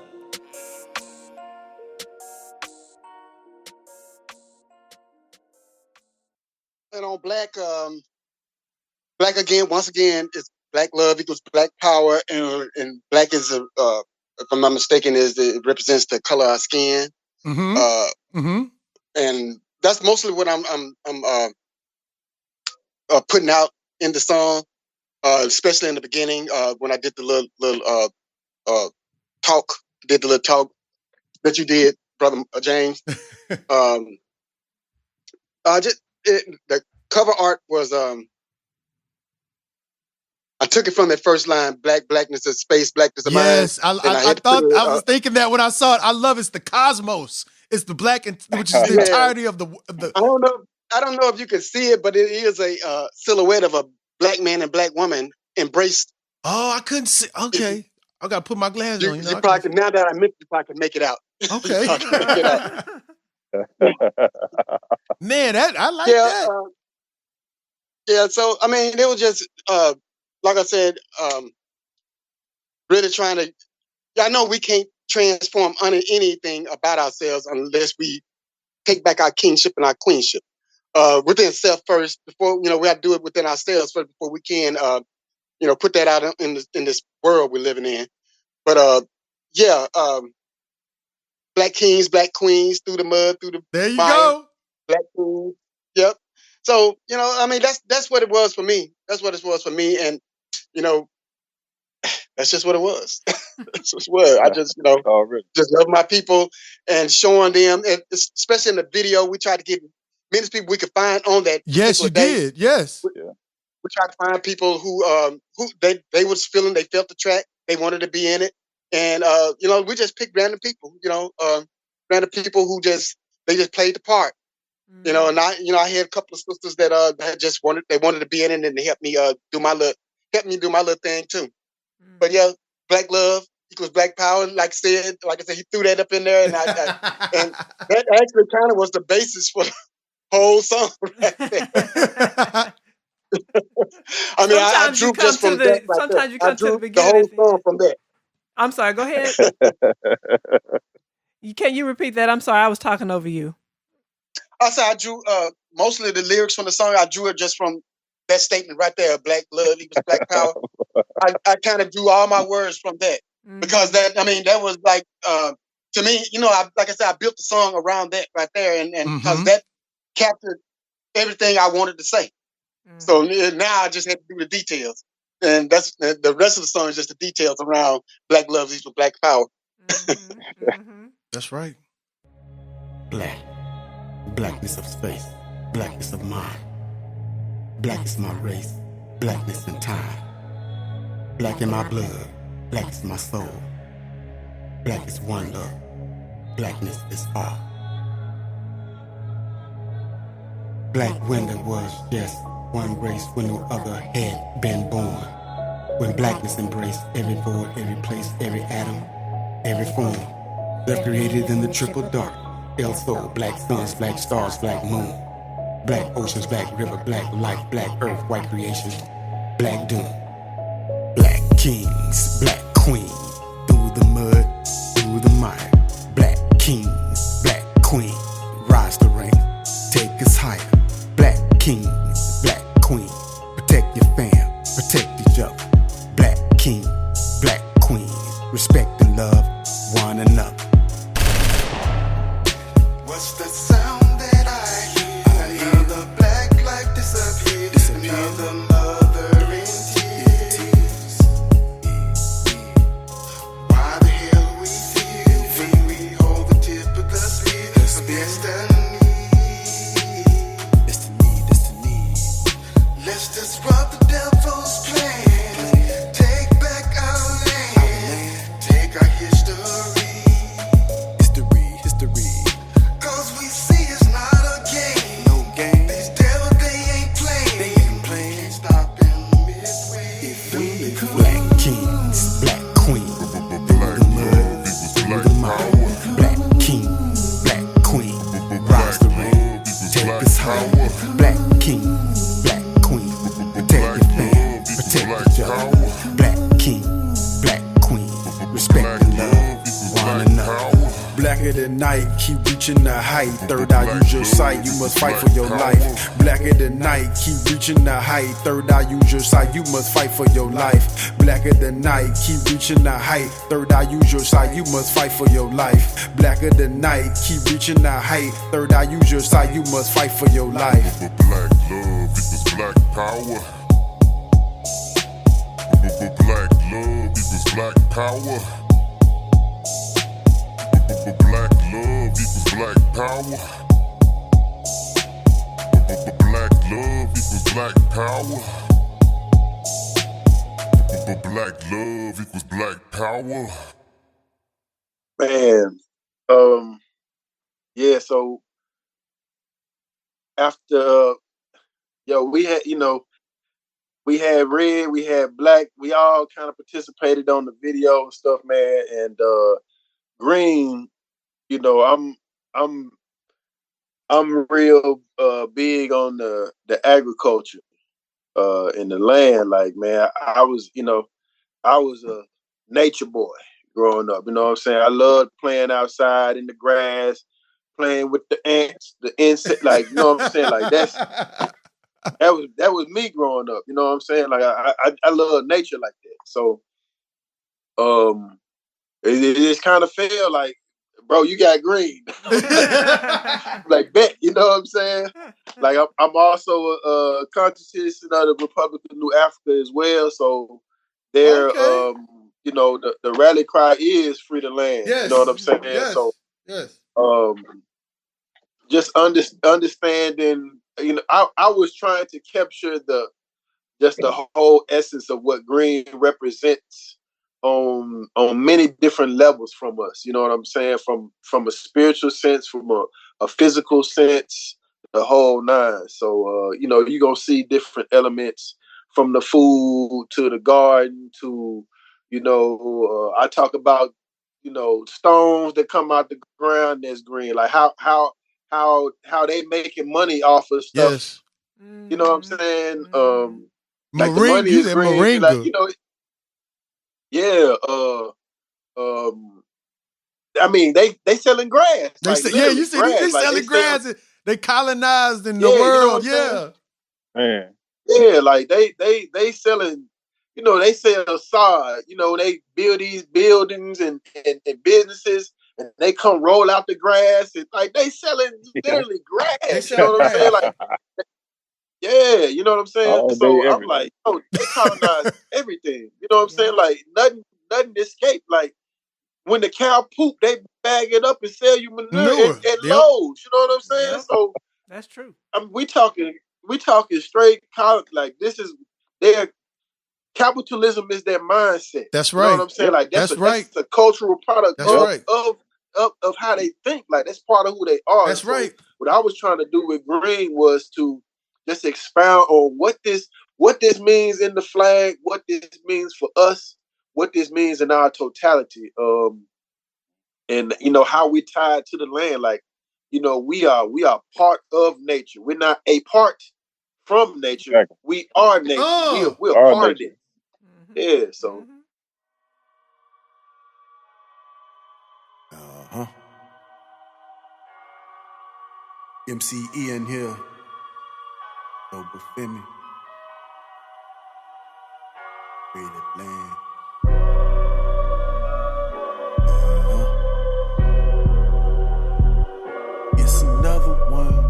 And on black again, once again, it's black love equals black power, and black is if I'm not mistaken, it represents the color of our skin. And that's mostly what I'm putting out in the song. especially in the beginning when I did the little talk that you did, Brother James. The cover art was I took it from that first line, blackness of space, blackness of mind. Yes, I was thinking that when I saw it. I love it's the cosmos. It's the black, which is the entirety of the. I don't know if you can see it, but it is a silhouette of a black man and black woman embraced. Oh, I couldn't see. Okay, I gotta put my glasses on. You probably now that I mentioned, you probably can make it out. Okay. Man, I like that. So I mean, it was just like I said, really trying to. I know we can't transform anything about ourselves unless we take back our kingship and our queenship within self first. Before we have to do it within ourselves first before we can put that out in this world we're living in. But black kings, black queens, through the mud, through the there you fire, go, black queens. Yep. So I mean, that's what it was for me. That's what it was for me, and that's just what it was. That's just what I just just love my people and showing them, and especially in the video, we tried to get many people we could find on that. Yes, you did. Yes. We tried to find people who they was feeling, they felt the track, they wanted to be in it, and we just picked random people, random people who just played the part, and I had a couple of sisters that just wanted to be in it, and they helped me do my little thing too. But yeah, black love equals black power. Like I said, he threw that up in there, and and that actually kind of was the basis for the whole song. Right there. I mean, I drew just from that. Sometimes you come to the beginning. The whole song from that. I'm sorry. Go ahead. Can you repeat that? I'm sorry. I was talking over you. I said I drew mostly the lyrics from the song. I drew it just from that statement right there. Black love equals black power. I kind of drew all my words from that because that was like to me, like I said, I built the song around that right there, and because that captured everything I wanted to say. So now I just had to do the details, and that's the rest of the song is just the details around black love equals black power. That's right. Blackness of space, blackness of mind. Black is my race, blackness in time. Black in my blood, black is my soul. Black is one love, blackness is all. Black when there was just one race when no other had been born. When blackness embraced every void, every place, every atom, every form. They're created in the triple dark. El Sol, black suns, black stars, black moon. Black oceans, black river, black life, black earth, white creation, black doom. Black kings, black queen, through the mud, through the mire. Black kings, black queen, rise to rank, take us higher. Black kings, black queen, protect your fam, protect each other. Black king, black queen, respect and love one another. What's the sound that I hear? I hear the black light disappear. Another mother in tears. Why the hell we fear when we hold the tip of the spear of destiny? Let's disrupt the devil's plan. Take back our land. Take our history. Cause we see it's not a game. No game. These devils, they ain't playing. Can't stop in midway. Black kings, black queen, through the mud, through the mire. Black king, black queen, rise to rank, take us higher. Black king, black queen, protect your fam, protect each other. Black king, black queen, respect and love one another. Blacker than night, keep reaching the height. Third eye, use your sight, you must fight for your life. Blacker than night, keep reaching the height. Third eye, use your sight, you must fight for your life. Blacker than night, keep reaching the height. Third eye, use your sight, you must fight for your life. Blacker than night, keep reaching the height. Third eye, use your sight, you must fight for your life. Black love equals black power. Black love equals black power. Black love equals black power. Black love equals black power. Black love equals black power. Man, yeah. So after, we had, we had red, we had black. We all kind of participated on the video and stuff, man. And green, I'm real big on the agriculture in the land. Like, man, I was a nature boy growing up. You know what I'm saying? I loved playing outside in the grass, playing with the ants, the insect. Like, you know what I'm saying? Like that was me growing up. You know what I'm saying? Like I love nature like that. So it just kind of felt like, bro, you got green. Like, bet, you know what I'm saying? Like, I'm also a conscious citizen of the Republic of New Africa as well. So there, the rally cry is free the land. Yes. You know what I'm saying? Yes. So, yes. Just understanding, I was trying to capture the whole essence of what green represents on many different levels from us. You know what I'm saying? From a spiritual sense, from a physical sense, the whole nine. So you're gonna see different elements from the food to the garden to, I talk about, stones that come out the ground that's green, like how they making money off of stuff. Yes. You know what I'm saying? Like the Moringa, money is green. moringa. Like, I mean, they selling grass. You see, they selling grass. They colonized in the world. Man. Yeah, like they selling. They sell sod. They build these buildings and businesses, and they come roll out the grass, and like they selling literally grass. You know what I'm saying? Like, yeah, you know what I'm saying? All day, So I'm every like, they colonize everything. You know what I'm saying? Like nothing escape. Like when the cow poop, they bag it up and sell you manure at Lowe's. You know what I'm saying? Yep. So that's true. I mean, we talking straight like this is their capitalism is their mindset. That's You right. know what I'm saying? Like that's a cultural product of how they think. Like that's part of who they are. That's right. What I was trying to do with green was to just expound on what this means in the flag, what this means for us, what this means in our totality, and how we tie to the land. Like, we are part of nature. We're not a part from nature. Exactly. We are nature. We're part of it. Yeah. So. MCE in here. No Femi. Free the land. It's another one.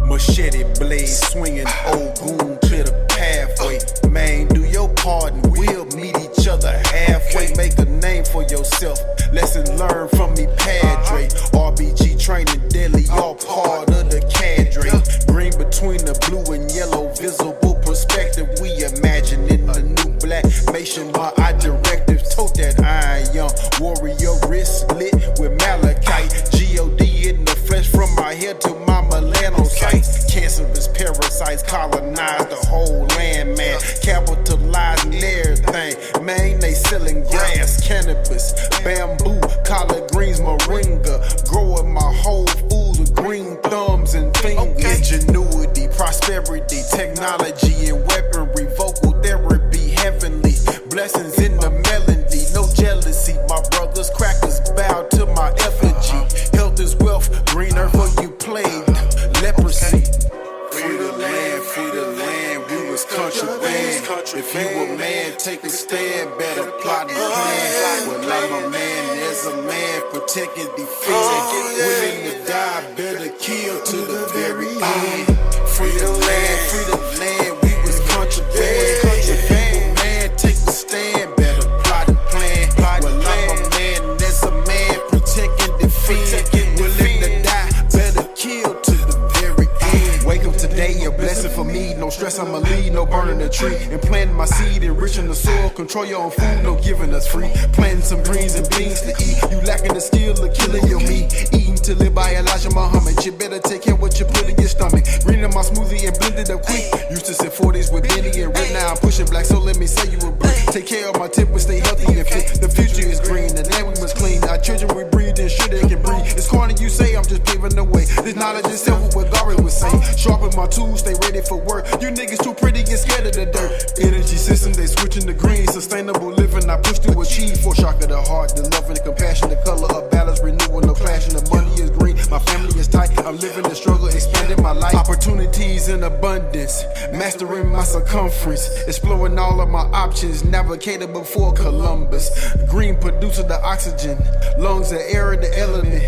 Machete blade swinging, old goon to the pathway. Man, do your part and we'll meet each other halfway. Make a name for yourself. Lesson learned from me, Padre. RBG training daily, all part of the cadre. Green between the blue and yellow, visible perspective. We imagine in the new black nation. My I directives told that iron young warrior wrist lit with malachite. G.O.D. in the flesh from my head to my melanocytes. Cancerous parasites colonize the whole land, man. Capitalizing everything. Man, they selling grass, cannabis, bamboo, collard greens, moringa. Growing my whole foods with green thumbs and fingers. Ingenuity, prosperity, technology, and weaponry. Vocal therapy, heavenly. Blessings in the melody, no jealousy. My brothers, crackers, bow to my effigy. Health is wealth, green earth for you played. Leprosy. Free the land, we was country band. If you a man, take a stand, better plot and plan. Well, I'm a man, as a man, protect and defend. Willing to die, better kill to the tree and planting my seed, enriching the soil. Control your own food, no giving us free. Planting some greens and beans to eat. You lacking the skill of killing your meat. Eating to live by Elijah Muhammad. You better take care what you put in your stomach. Greening my smoothie and blend it up quick. Used to sit 40s with Benny and Rick. Now I'm pushing black, so let me say you a brick. Take care of my tip, but stay healthy and fit. The future is green, the land we must clean. Our children we breathe, ensure they can breathe. It's corny you say, I'm just paving the way. This knowledge is simple, what Gary was saying. Sharpen my tools, stay ready for work. You niggas too pretty, get scared of the dirt. Energy system, they switching to green. Sustainable living, I push to achieve. For shock of the heart, the love and the compassion, the color of balance, renewal, no clashing. The money is green, my family is tight. I'm living the struggle, expanding my life. Opportunities in abundance, mastering my circumference. Exploring all of my options, navigator before Columbus. Green producer the oxygen, lungs the air and the element.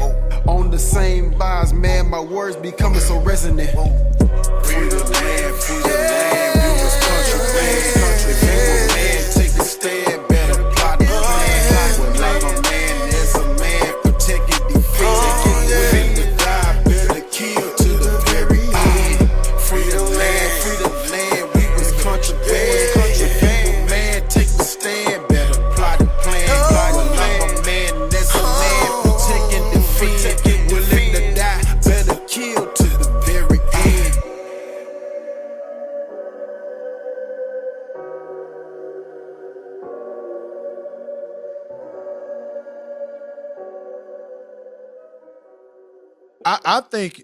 On the same vibes, man, my words becoming so resonant. Free the land, free the land, we was country man. If you a man, take a stand, better plot the plan. When like a man, there's a man, protect and defend. Willing to die, better kill to the very end. Free the land, we was country man. If you a man, take a stand, better plot the plan. When like a man, there's a man, protect and defend. Willing to die, better kill to the very end. I think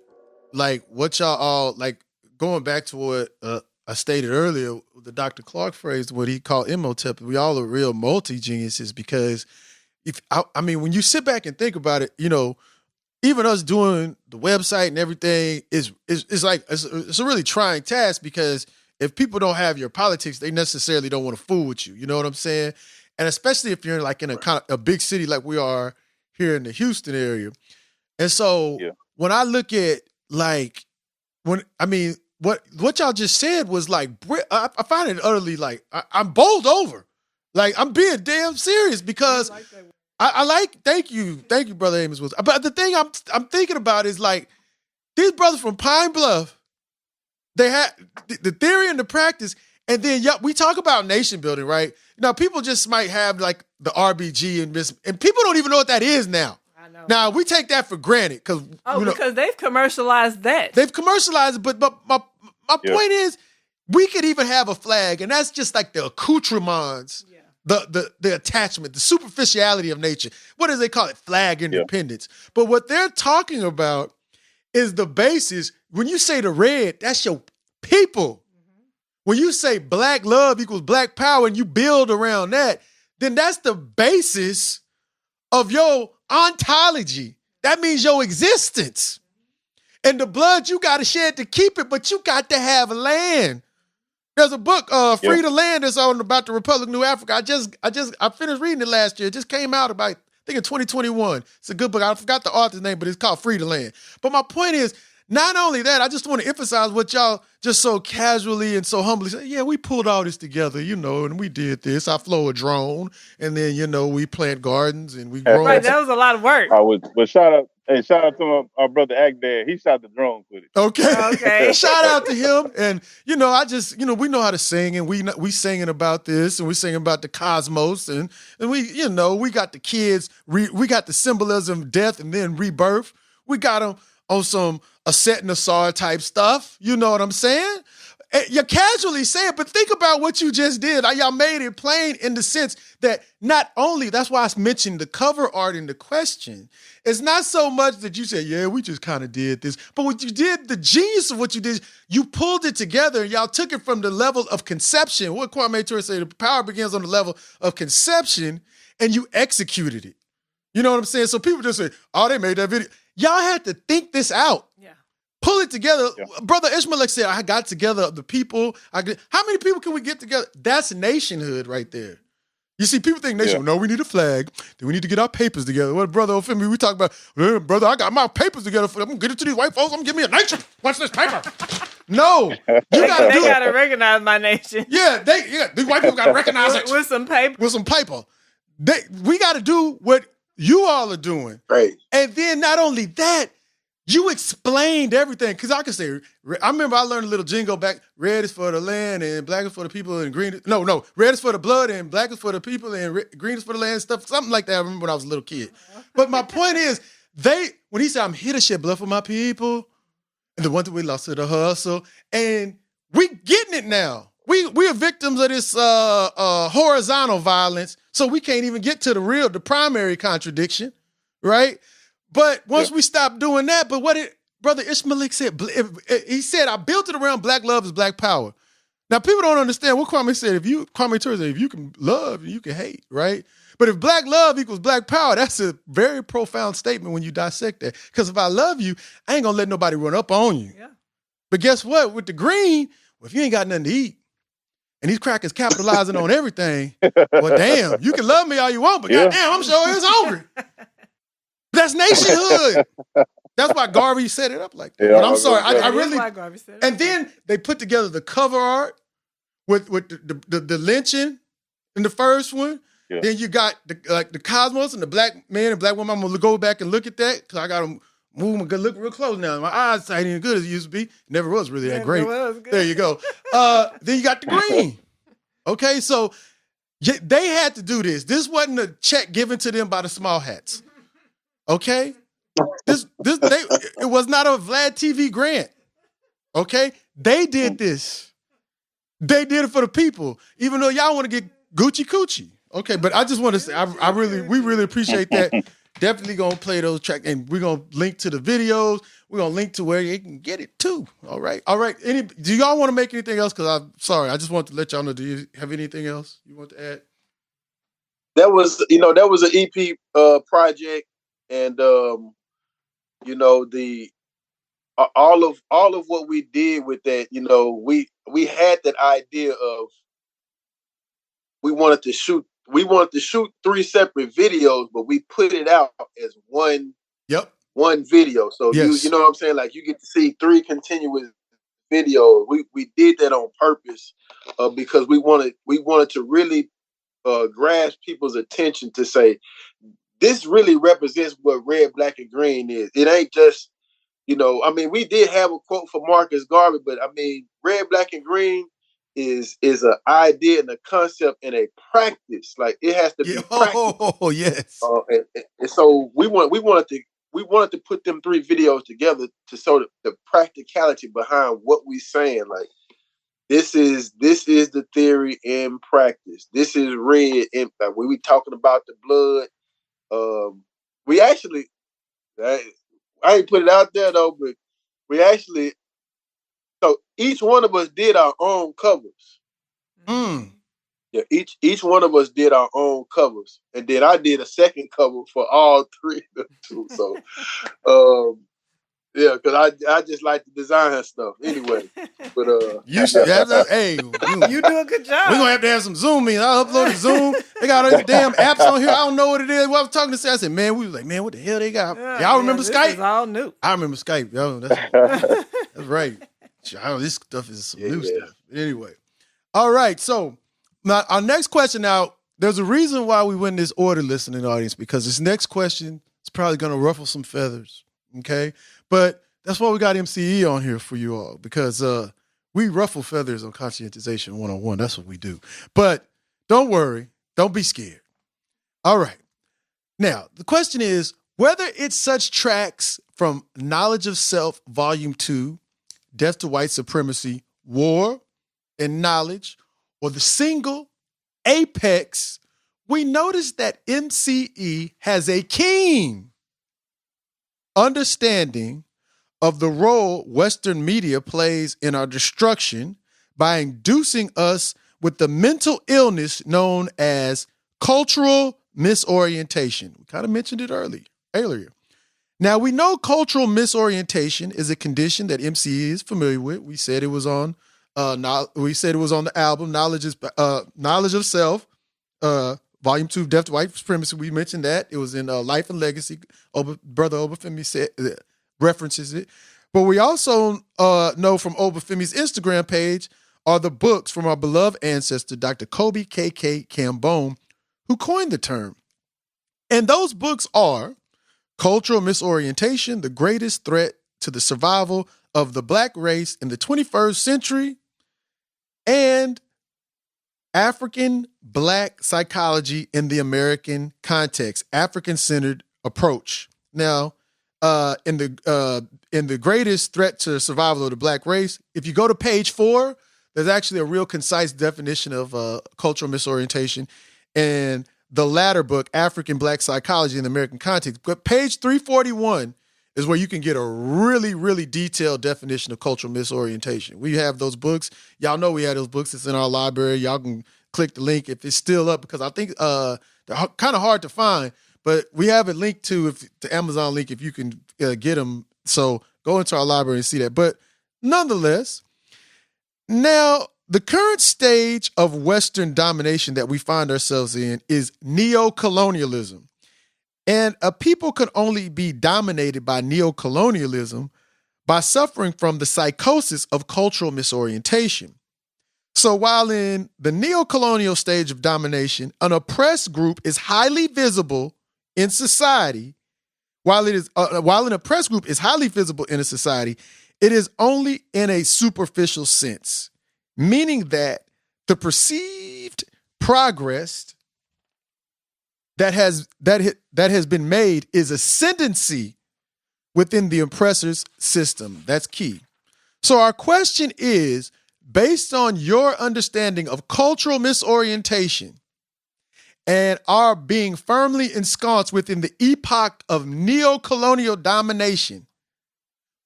like what y'all all like going back to what I stated earlier, the Dr. Clark phrase, what he called Imhotep, we all are real multi-geniuses because if I mean, when you sit back and think about it, you know, even us doing the website and everything is like, it's a really trying task because if people don't have your politics, they necessarily don't want to fool with you. You know what I'm saying? And especially if you're like in a kind of a big city like we are here in the Houston area. And so when I look at like, what y'all just said was like, I find it utterly like, I'm bowled over. Like I'm being damn serious because I like, thank you, Brother Amos Wilson. But the thing I'm thinking about is like, these brothers from Pine Bluff, they had the theory and the practice, and then we talk about nation building, right? Now people just might have like the RBG and people don't even know what that is now. I know. Now we take that for granted because because they've commercialized that. They've commercialized it, but my point is, we could even have a flag, and that's just like the accoutrements, the attachment, the superficiality of nature. What do they call it? Flag independence. But what they're talking about is the basis. When you say the red, that's your people. When you say black love equals black power and you build around that, then that's the basis of your ontology. That means your existence. And the blood you got to shed to keep it, but you got to have land. There's a book, Free the Land, that's on about the Republic of New Africa. I finished reading it last year. It just came out about, I think in 2021. It's a good book. I forgot the author's name, but it's called Free the Land. But my point is, not only that, I just want to emphasize what y'all just so casually and so humbly say, yeah, we pulled all this together, and we did this. I flew a drone, and then, we plant gardens and we grow. Right, that was a lot of work. But shout out to our brother Agdad. He shot the drone footage. Okay. Shout out to him. And, we know how to sing, and we singing about this, and we singing about the cosmos, and we got the kids, we got the symbolism of death and then rebirth. We got them on some Ascendency type stuff. You know what I'm saying? You casually say it, but think about what you just did. Y'all made it plain in the sense that not only, that's why I mentioned the cover art in the question. It's not so much that you say, yeah, we just kind of did this. But what you did, the genius of what you did, you pulled it together and y'all took it from the level of conception. What Kwame Ture said, the power begins on the level of conception, and you executed it. You know what I'm saying? So people just say, oh, they made that video. Y'all had to think this out. Yeah. Pull it together. Yeah. Brother Ishmael said, I got together the people. How many people can we get together? That's nationhood right there. You see, people think nation, no, we need a flag. Then we need to get our papers together. What Brother Ofemi, we talk about, brother, I got my papers together. I'm going to get it to these white folks. I'm going to give me a nation. Watch this paper. No. They got to recognize my nation. Yeah, these white people got to recognize it. With some paper. With some paper. We got to do what you all are doing. Right. And then not only that, You explained everything. Because I can say, I remember I learned a little jingle back, red is for the land and black is for the people and green. No, red is for the blood and black is for the people and green is for the land, stuff, something like that. I remember when I was a little kid. But my point is, when he said, I'm here to shed blood for my people, and the ones that we lost to the hustle, and we getting it now. We are victims of this horizontal violence, so we can't even get to the primary contradiction, right? But once we stop doing that, but what Brother Ishmael said, he said, I built it around black love is black power. Now, people don't understand what Kwame said. Kwame Ture said, if you can love, you can hate, right? But if black love equals black power, that's a very profound statement when you dissect that. Because if I love you, I ain't going to let nobody run up on you. Yeah. But guess what? With the green, if you ain't got nothing to eat, and these crackers capitalizing on everything, well, damn, you can love me all you want, but goddamn, I'm sure it's hungry. That's nationhood. That's why Garvey set it up like that. But I'm sorry, I really. Why Garvey set it and then they put together the cover art with the lynching in the first one. Yeah. Then you got the cosmos and the black man and black woman. I'm gonna go back and look at that because I got to move and look real close now. My eyes ain't as good as it used to be. It never was really that great. There you go. Then you got the green. Okay, so they had to do this. This wasn't a check given to them by the small hats. Okay, it was not a Vlad TV grant. Okay, they did this. They did it for the people, even though y'all want to get Gucci coochie. Okay, but I just want to say, we really appreciate that. Definitely gonna play those tracks, and we're gonna link to the videos. We're gonna link to where you can get it too. All right. Do y'all want to make anything else? Because I'm sorry, I just want to let y'all know. Do you have anything else you want to add? That was an EP project. And all of what we did with that, we had that idea of we wanted to shoot 3 separate videos, but we put it out as one video. So you know what I'm saying? Like you get to see 3 continuous videos. We did that on purpose because we wanted to really grasp people's attention to say, this really represents what red, black, and green is. It ain't just, we did have a quote for Marcus Garvey, but red, black, and green is an idea and a concept and a practice. Like it has to be practical. Oh yes. And so we wanted to put them 3 videos together to show the practicality behind what we saying. Like this is the theory in practice. This is red. Like when we talking about the blood. We actually, I ain't put it out there though, but we actually, so each one of us did our own covers. Yeah, each one of us did our own covers, and then I did a second cover for all 3 of them too. So, yeah, because I just like to design stuff anyway. But you should have you do a good job. We're gonna have some Zoom meetings. I uploaded Zoom. They got all these damn apps on here. I don't know what it is. Well, I was talking to Seth. I said, man, we was like, man, what the hell they got? Y'all remember Skype? Is all new. I remember Skype, yo. That's right. This stuff is some new stuff. Anyway. All right. So now our next question now, there's a reason why we went in this order, listening audience, because this next question is probably gonna ruffle some feathers. Okay. But that's why we got MCE on here for you all, because we ruffle feathers on Conscientization 101. That's what we do. But don't worry. Don't be scared. All right. Now, the question is whether it's such tracks from Knowledge of Self, Volume 2, Death to White Supremacy, War and Knowledge, or the single Apex, we notice that MCE has a keen understanding of the role Western media plays in our destruction by inducing us with the mental illness known as cultural misorientation. We kind of mentioned it earlier. Now, we know cultural misorientation is a condition that MCE is familiar with. We said it was on the album Knowledge of Self, Volume 2, Death to White Supremacy. We mentioned that. It was in Life and Legacy. Brother Obafemi references it. But we also know from Obafemi's Instagram page are the books from our beloved ancestor, Dr. Kobi K.K. Kambon, who coined the term. And those books are Cultural Misorientation, The Greatest Threat to the survival of the black race in the 21st century and African black psychology in the American context, African-centered approach. Now, in the greatest threat to survival of the black race, if you go to page 4, there's actually a real concise definition of cultural misorientation. And the latter book, African Black Psychology in the American Context. But page 341 is where you can get a really, really detailed definition of cultural misorientation. We have those books. Y'all know we have those books. It's in our library. Y'all can click the link if it's still up, because I think they're kind of hard to find. But we have it linked to the Amazon link if you can get them. So go into our library and see that. But nonetheless, now the current stage of Western domination that we find ourselves in is neocolonialism. And a people can only be dominated by neocolonialism by suffering from the psychosis of cultural misorientation. So while in the neocolonial stage of domination, an oppressed group is highly visible in society, while an oppressed group is highly visible in a society, it is only in a superficial sense, meaning that the perceived progress that has been made is ascendency within the oppressor's system. That's key. So our question is, based on your understanding of cultural misorientation and our being firmly ensconced within the epoch of neocolonial domination,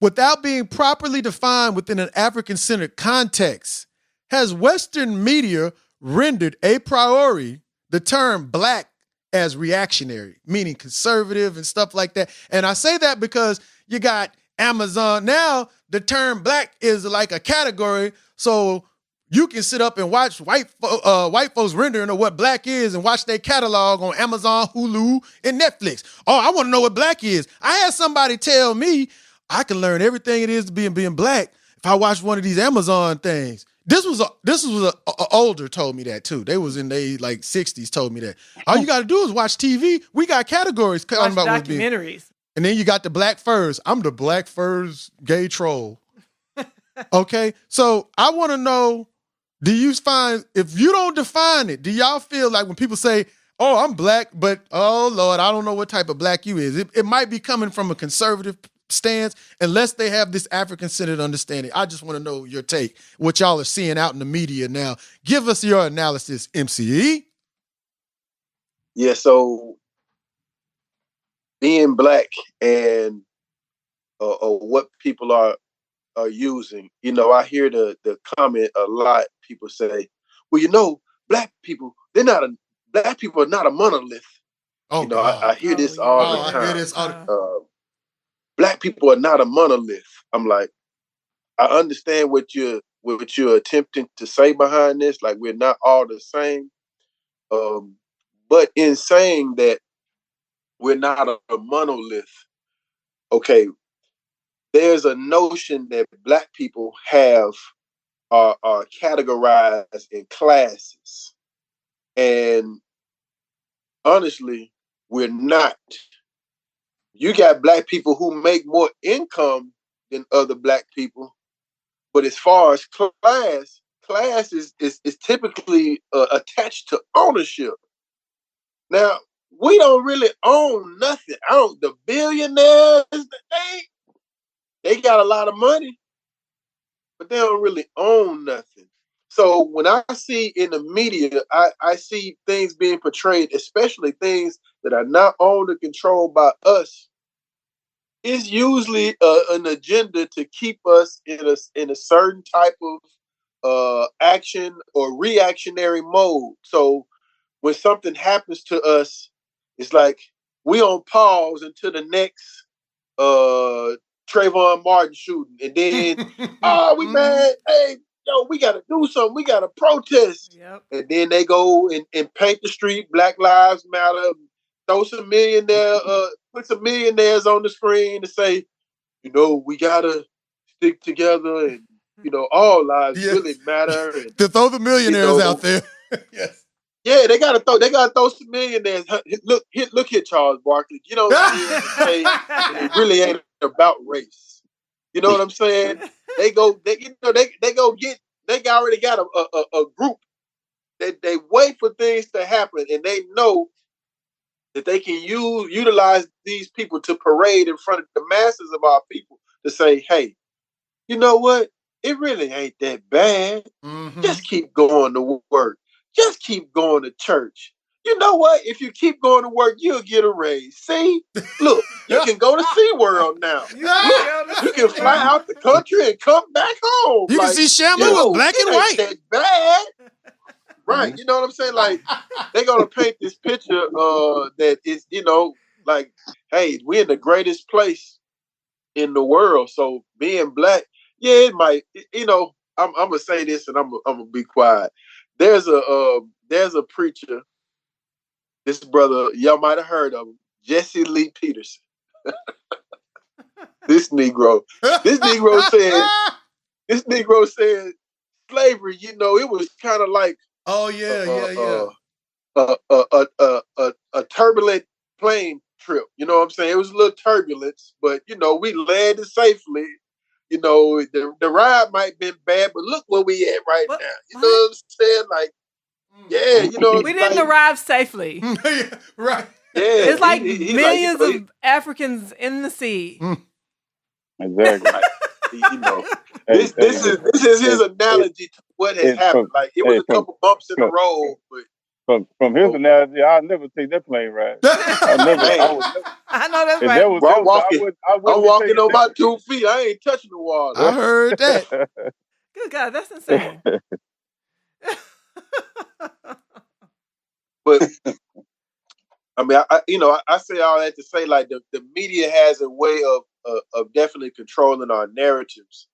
without being properly defined within an African-centered context, has Western media rendered a priori the term black as reactionary, meaning conservative and stuff like that? And I say that because you got Amazon. Now the term black is like a category, so you can sit up and watch white folks rendering of what black is and watch their catalog on Amazon, Hulu, and Netflix. Oh, I want to know what black is. I had somebody tell me I can learn everything it is to being black if I watch one of these Amazon things. This was a older told me that too. They was in their like 60s told me that. All you got to do is watch TV. We got categories talking about what's documentaries. And then you got the black furs. I'm the black furs gay troll. Okay, so I want to know, do you find, if you don't define it, do y'all feel like when people say, oh, I'm black, but oh Lord, I don't know what type of black you is. It might be coming from a conservative stance unless they have this African-centered understanding. I just want to know your take, what y'all are seeing out in the media now. Give us your analysis, MCE. Yeah, so being black and what people are using, I hear the comment a lot. People say, well, black people are not a monolith. Oh, I hear this all the time. I hear this all black people are not a monolith. I'm like, I understand what you're attempting to say behind this. Like, we're not all the same. But in saying that we're not a monolith, okay, there's a notion that black people are categorized in classes. And honestly, we're not. You got black people who make more income than other black people. But as far as class is typically attached to ownership. Now, we don't really own nothing. The billionaires, they got a lot of money, but they don't really own nothing. So when I see in the media, I see things being portrayed, especially things that are not owned or controlled by us. It's usually an agenda to keep us in a certain type of action or reactionary mode. So when something happens to us, it's like we on pause until the next Trayvon Martin shooting, and then we mad. Hey, we got to do something. We got to protest. Yep. And then they go and paint the street Black Lives Matter. Throw some put some millionaires on the screen to say, we gotta stick together, and all lives really matter. And, to throw the millionaires out there. Yes. Yeah, they gotta throw some millionaires. Look here, Charles Barkley. It really ain't about race. You know what I'm saying? They go get. They already got a group that they wait for things to happen, and they know that they can utilize these people to parade in front of the masses of our people to say, hey, you know what? It really ain't that bad. Just keep going to work. Just keep going to church. You know what? If you keep going to work, you'll get a raise. See? Look, you can go to SeaWorld now. Look, you can fly out the country and come back home. You can see Shamu was black and white. That bad. Right. You know what I'm saying? Like, they're going to paint this picture that is, like, hey, we're in the greatest place in the world. So being black, yeah, it might, I'm going to say this and I'm going to be quiet. There's a preacher, this brother, y'all might have heard of him, Jesse Lee Peterson. This Negro said slavery, it was kind of like, a turbulent plane trip. You know what I'm saying? It was a little turbulence, but we landed safely. The ride might have been bad, but look where we at right now. You know what I'm saying? Like, yeah, we didn't arrive safely. Right. Yeah. It's like millions of Africans in the sea. Exactly. This is his analogy to what has happened. Like, it was a couple bumps in the road, but from his analogy, I'll never take that plane ride. I know that's right. I'm walking on my 2 feet. I ain't touching the water. I heard that. Good God, that's insane. But I mean, I say all that to say, like, the media has a way of definitely controlling our narratives,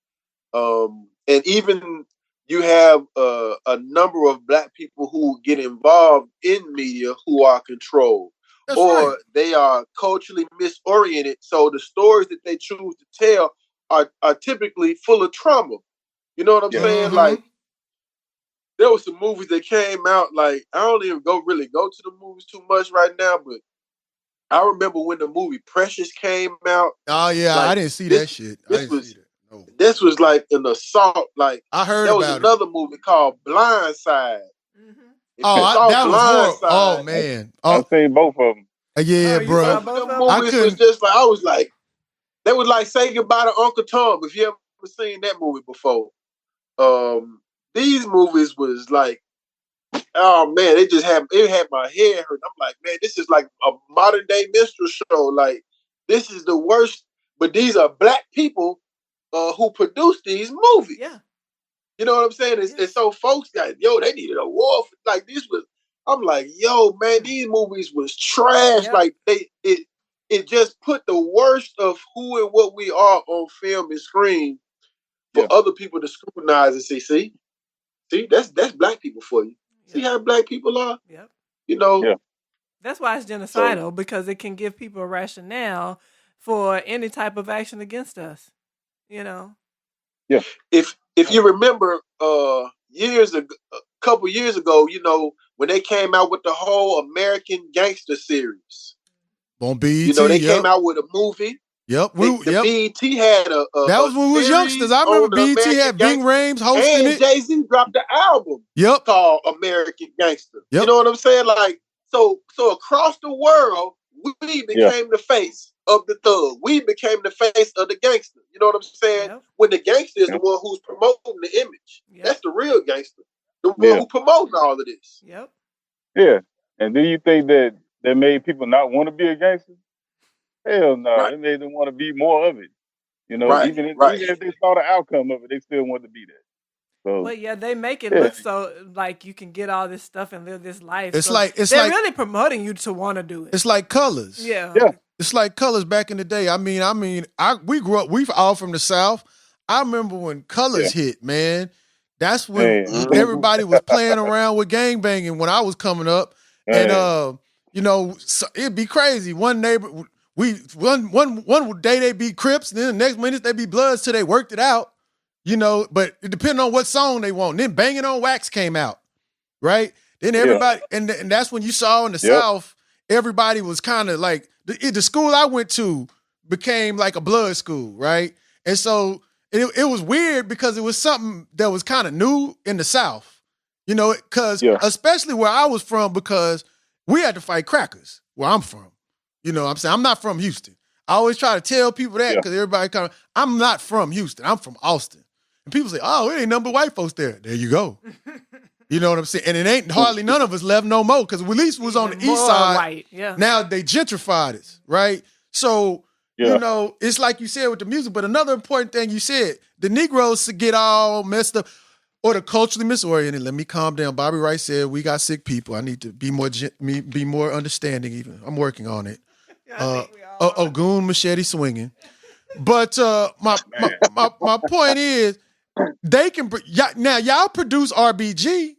and even you have a number of black people who get involved in media who are controlled. That's or right. They are culturally misoriented. So the stories that they choose to tell are typically full of trauma. You know what I'm saying? Like, there was some movies that came out, like, I don't even go to the movies too much right now, but I remember when the movie Precious came out. Oh yeah, like, I didn't see that shit. This was like an assault. Like, I heard there was another movie called Blindside. That was horrible. Oh man, I've seen both of them. Yeah, bro. I was like, they was like Say Goodbye to Uncle Tom. If you ever seen that movie before, these movies was like, oh man, it had my head hurt. I'm like, man, this is like a modern day minstrel show. Like, this is the worst. But these are black people who produced these movies. Yeah. You know what I'm saying? And so folks got, they needed a war. Like, this was, I'm like, yo, man, these movies was trash. Yep. Like, it just put the worst of who and what we are on film and screen for other people to scrutinize and see, that's black people for you. Yep. See how black people are? Yep. Yeah. That's why it's genocidal, because it can give people a rationale for any type of action against us. Yeah. If you remember, a couple years ago, when they came out with the whole American Gangster series. On BET, they came out with a movie. Yep. BET had a that was when we was youngsters. I remember BET had Bing Rames hosting it. Jay-Z dropped the album. Yep. Called American Gangster. Yep. You know what I'm saying? Like, so across the world, we became the face of the thug. We became the face of the gangster. You know what I'm saying? Yep. When the gangster is the one who's promoting the image. Yep. That's the real gangster. The one who promoting all of this. Yep. Yeah. And do you think that made people not want to be a gangster? Hell no. Right. It made them want to be more of it. Even if they saw the outcome of it, they still want to be there. So, well, yeah, they make it look so like you can get all this stuff and live this life. It's they're really promoting you to want to do it. It's like Colors. Yeah. It's like Colors back in the day. I mean, we grew up. We've all from the South. I remember when Colors hit, man. That's when everybody was playing around with gangbanging when I was coming up, and so it'd be crazy. One neighbor, one day they'd be Crips, and then the next minute they'd be Bloods till they worked it out. But it depended on what song they want. And then Banging on Wax came out, right? Then everybody, and that's when you saw in the South, everybody was kind of like, the school I went to became like a blood school, right? And so it was weird because it was something that was kind of new in the South, you know, because especially where I was from, because we had to fight crackers where I'm from. You know what I'm saying? I'm not from Houston. I always try to tell people that because everybody kind of, I'm not from Houston. I'm from Austin. And people say, oh, it ain't nothing but white folks there. There you go. You know what I'm saying? And it ain't hardly none of us left no more because at least was on the east side. White. Yeah. Now they gentrified it, right? So, you know, it's like you said with the music, but another important thing you said, the Negroes to get all messed up or the culturally misoriented. Let me calm down. Bobby Wright said, we got sick people. I need to be more understanding even. I'm working on it. Goon machete swinging. But my point is, they can now y'all produce RBG,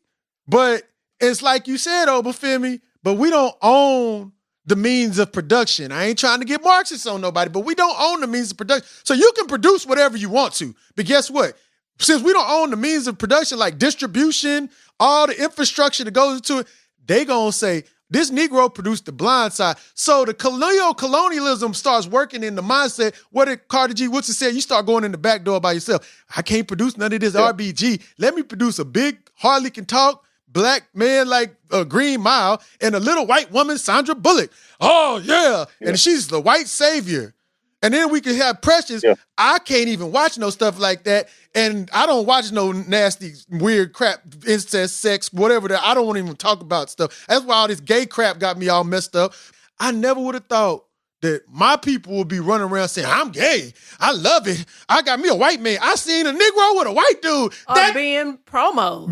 but it's like you said, Obafemi, but we don't own the means of production. I ain't trying to get Marxists on nobody, but we don't own the means of production. So you can produce whatever you want to, but guess what? Since we don't own the means of production, like distribution, all the infrastructure that goes into it, they gonna say, this Negro produced the blind side. So the colonialism starts working in the mindset. What did Carter G. Woodson say? You start going in the back door by yourself. I can't produce none of this RBG. Let me produce a big, hardly can talk, black man like a Green Mile and a little white woman, Sandra Bullock. Oh, yeah. And she's the white savior. And then we can have Precious. I can't even watch no stuff like that. And I don't watch no nasty, weird crap, incest, sex, whatever that. I don't want to even talk about stuff. That's why all this gay crap got me all messed up. I never would have thought that my people would be running around saying, I'm gay. I love it. I got me a white man. I seen a Negro with a white dude. That being promos.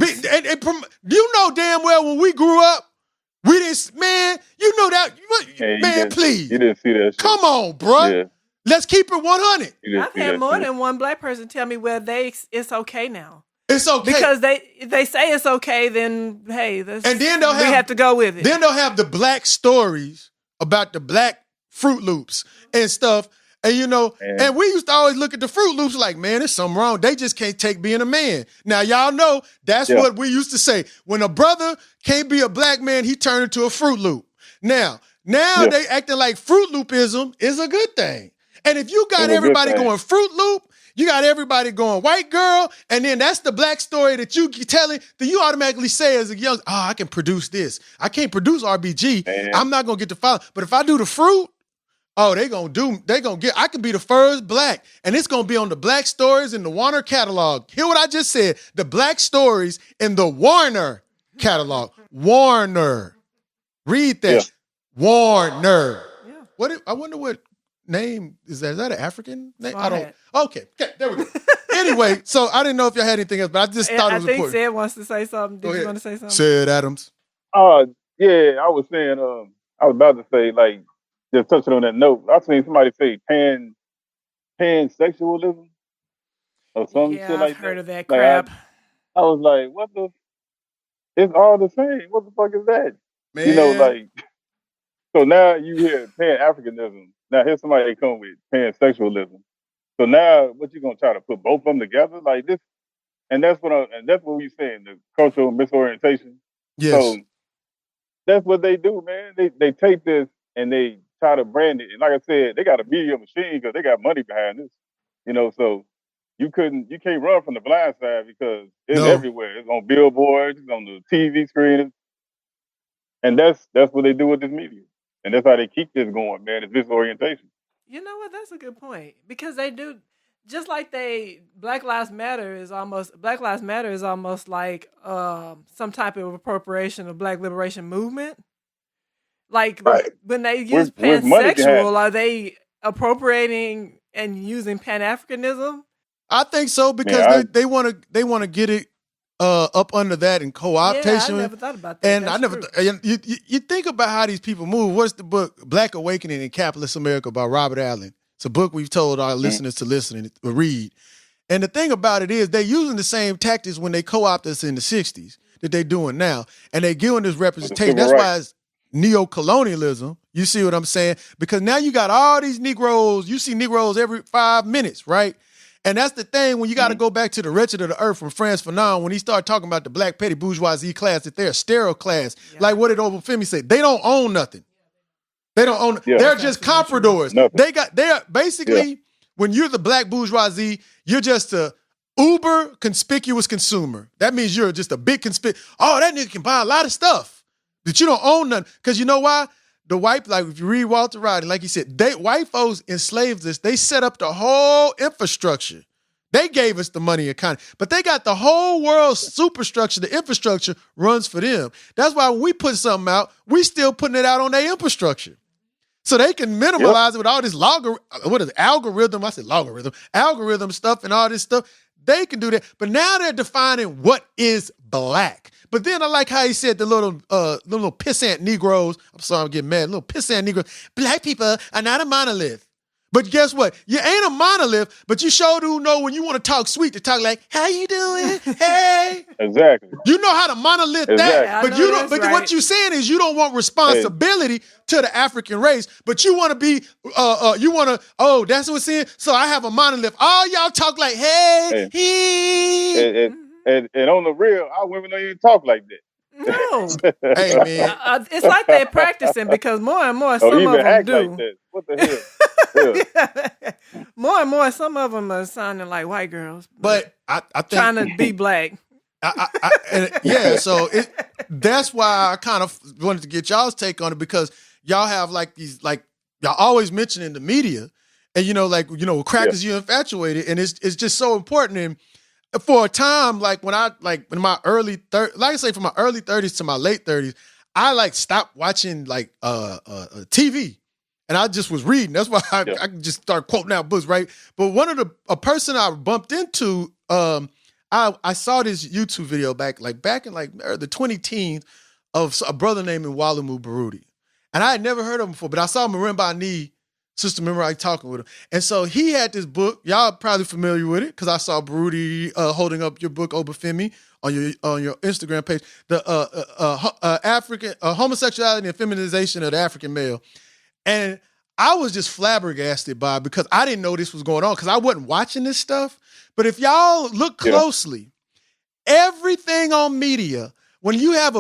You know damn well when we grew up, we didn't, man, you know that, man, please. You didn't see that shit. Come on, bro. Yeah. Let's keep it 100. I've had more than one black person tell me, well, it's okay now. It's okay. Because they say it's okay, then, hey, and then we have to go with it. Then they'll have the black stories about the black Fruit Loops and stuff. And, you know, and we used to always look at the Fruit Loops like, man, there's something wrong. They just can't take being a man. Now, y'all know that's what we used to say. When a brother can't be a black man, he turned into a Fruit Loop. Now they acting like Fruit Loopism is a good thing. And if you got everybody going Fruit Loop, you got everybody going white girl, and then that's the black story that you telling, then you automatically say as a young, I can produce this. I can't produce RBG. Man. I'm not going to get the follow. But if I do the fruit, I can be the first black. And it's going to be on the Black Stories in the Warner catalog. Hear what I just said. The Black Stories in the Warner catalog. Warner. Read that. Yeah. Warner. Yeah. I wonder what name is that? Is that an African name? I don't. Okay, there we go. Anyway, so I didn't know if y'all had anything else, but I just thought it was important. I think Sid wants to say something. Did you want to say something? Sid Adams. Yeah, I was saying, I was about to say, like, just touching on that note, I seen somebody say pansexualism or some shit like that. I've heard of that crap. I was like, what the? It's all the same. What the fuck is that? Man. You know, like, so now you hear Pan-Africanism. Now here's somebody that come with pansexualism. So now what you gonna try to put both of them together like this? And that's what we're saying, the cultural misorientation. Yes. So that's what they do, man. They take this and they try to brand it. And like I said, they got a media machine because they got money behind this. You know, so you can't run from the blind side because it's everywhere. It's on billboards, it's on the TV screen. And that's what they do with this media. And that's how they keep this going, man, is disorientation. You know what? That's a good point. Because they do, just like Black Lives Matter is almost like some type of appropriation of Black liberation movement. Like when they use pansexual, are they appropriating and using Pan-Africanism? I think so because they want to get it up under that and co-optation. Yeah, I never thought about that. And you think about how these people move. What's the book Black Awakening in Capitalist America by Robert Allen? It's a book we've told our listeners to listen and read. And the thing about it is they're using the same tactics when they co-opted us in the 60s that they're doing now. And they're giving this representation. That's why it's neo-colonialism. You see what I'm saying? Because now you got all these Negroes. You see Negroes every 5 minutes, right? And that's the thing when you got to go back to the Wretched of the Earth from Frantz Fanon when he started talking about the black petty bourgeoisie class, that they're a sterile class. Yeah. Like what did Obafemi say? They don't own nothing. They don't own. Yeah. They're just compradors. They're basically when you're the black bourgeoisie, you're just a uber conspicuous consumer. That means you're just a big oh, that nigga can buy a lot of stuff, that you don't own none. Because you know why? The white, like if you read Walter Roddy, like he said, white folks enslaved us. They set up the whole infrastructure. They gave us the money economy, but they got the whole world's superstructure. The infrastructure runs for them. That's why when we put something out, we still putting it out on their infrastructure. So they can minimalize it with all this algorithm? I said logarithm. Algorithm stuff and all this stuff. They can do that. But now they're defining what is black. But then I like how he said the little pissant Negroes, I'm sorry, I'm getting mad, little pissant Negroes, black people are not a monolith. But guess what? You ain't a monolith, but you sure do know when you want to talk sweet to talk like, how you doing? Hey. Exactly. You know how to monolith that, but you don't. But what you're saying is you don't want responsibility to the African race, but you want to be, oh, that's what's saying. So I have a monolith. All y'all talk like, hey, he. And on the real, our women don't even talk like that. No. Hey, man. It's like they're practicing because more and more some of them do. Like that. What the hell? Yeah. More and more, some of them are sounding like white girls. But I think trying to be black. So that's why I kind of wanted to get y'all's take on it, because y'all have like these, like y'all always mention in the media, and crackers, you infatuated, and it's just so important. And for a time, like when in my early 30s, from my early 30s to my late 30s, I stopped watching TV. And I just was reading. That's why I could just start quoting out books, right? But a person I bumped into, I saw this YouTube video back in the 2010s of a brother named Wallamu Baruti. And I had never heard of him before, but I saw Marimba Ni, Sister Memorize, talking with him. And so he had this book. Y'all probably familiar with it because I saw Baruti holding up your book, Obafemi, on your Instagram page, the African homosexuality and feminization of the African male. And I was just flabbergasted by it because I didn't know this was going on because I wasn't watching this stuff. But if y'all look closely, everything on media, when you have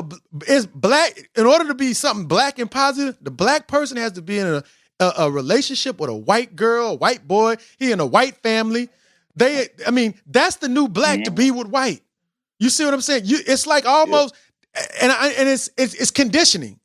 it's black, in order to be something black and positive, the black person has to be in a relationship with a white girl, a white boy, he in a white family. That's the new black, to be with white. You see what I'm saying? It's like almost, and it's conditioning.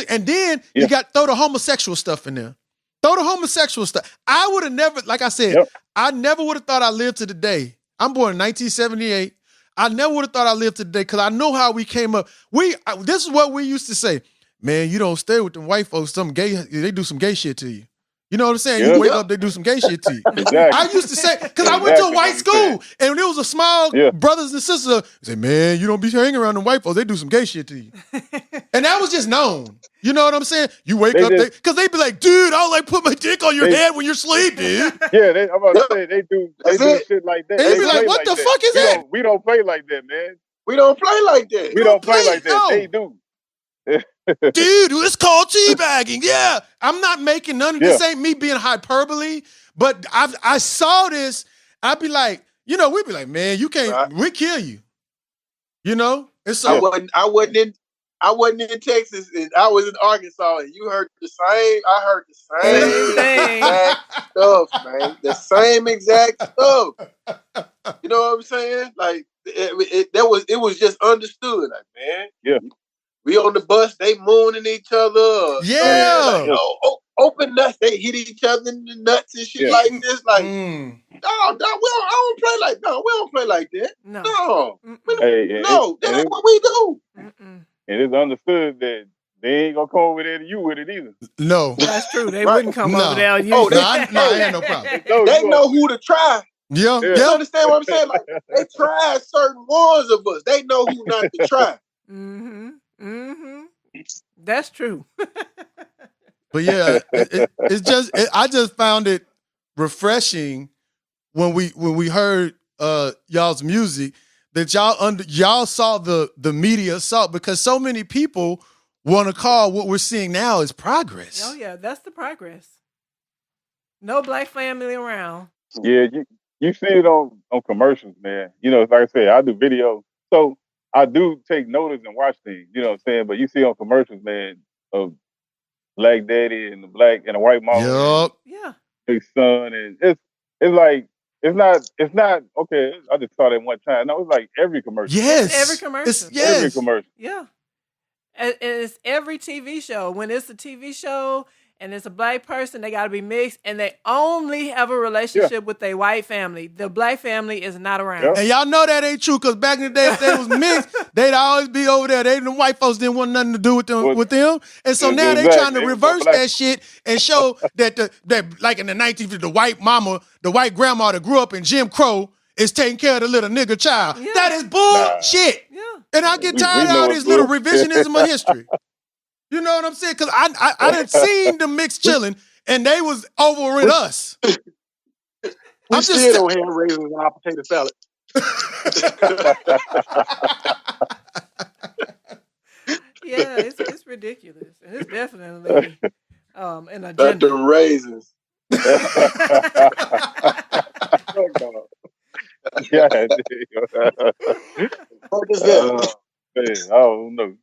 And then you got throw the homosexual stuff in there. Throw the homosexual stuff. I would have never, like I said, I never would have thought I lived to the day. I'm born in 1978. I never would have thought I lived to the day because I know how we came up. This is what we used to say. Man, you don't stay with them white folks. They do some gay shit to you. You know what I'm saying? You wake up, they do some gay shit to you. Exactly. I used to say, because I went to a white school, and there was a small brothers and sisters. I say, man, you don't be hanging around them white folks. They do some gay shit to you. And that was just known. You know what I'm saying? You wake up, because they be like, dude, I'll put my dick on your head when you're asleep, dude. Yeah, I'm about to say, they do shit like that. And you be like, what the fuck is that? We don't play like that, man. We don't play like that. We don't play like that. No. They do. Dude, it's called teabagging. Yeah, I'm not making none of this. Ain't me being hyperbole, but I saw this. I'd be like, we'd be like, man, you can't. We kill you. And so I wasn't in Texas, and I was in Arkansas, and you heard the same. I heard the same exact stuff, man. The same exact stuff. You know what I'm saying? Like it was just understood, like, man. We on the bus, they mooning each other. Yeah. Open nuts, they hit each other in the nuts and shit like this. Like, no, we don't play like that. No. That's what we do. And it's understood that they ain't gonna come over there to you with it either. No. That's true. They wouldn't come over there. I had no problem. They know who to try. Yeah. You understand what I'm saying? Like, they tried certain ones of us. They know who not to try. That's true. But yeah, I just found it refreshing when we heard y'all's music that y'all saw the media assault, because so many people want to call what we're seeing now as progress. Oh yeah, that's the progress. No black family around. Yeah, you see it on commercials, man. Like I said, I do video, so I do take notice and watch things, you know what I'm saying? But you see on commercials, man, of black daddy and the black and a white mom, Yeah, big son, and it's not okay. I just saw that one time. No, it's like every commercial. Yes. Every commercial. Every commercial. Yeah. And it's every TV show. When it's a TV show and it's a black person, they got to be mixed, and they only have a relationship with their white family. The black family is not around. And y'all know that ain't true, because back in the day, if they was mixed, they'd always be over there. The white folks didn't want nothing to do with them. And so now they trying to reverse that shit and show that like in the 1950s, the white grandma that grew up in Jim Crow is taking care of the little nigger child. Yeah. That is bullshit. Yeah. And I get tired of all this little revisionism of history. You know what I'm saying? Because I done seen the mixed chilling, and they was over with us. We still don't have raisins in our potato salad. Yeah, it's ridiculous. And it's definitely an agenda. Not the raisins. Yeah. What is that? Man, I don't know.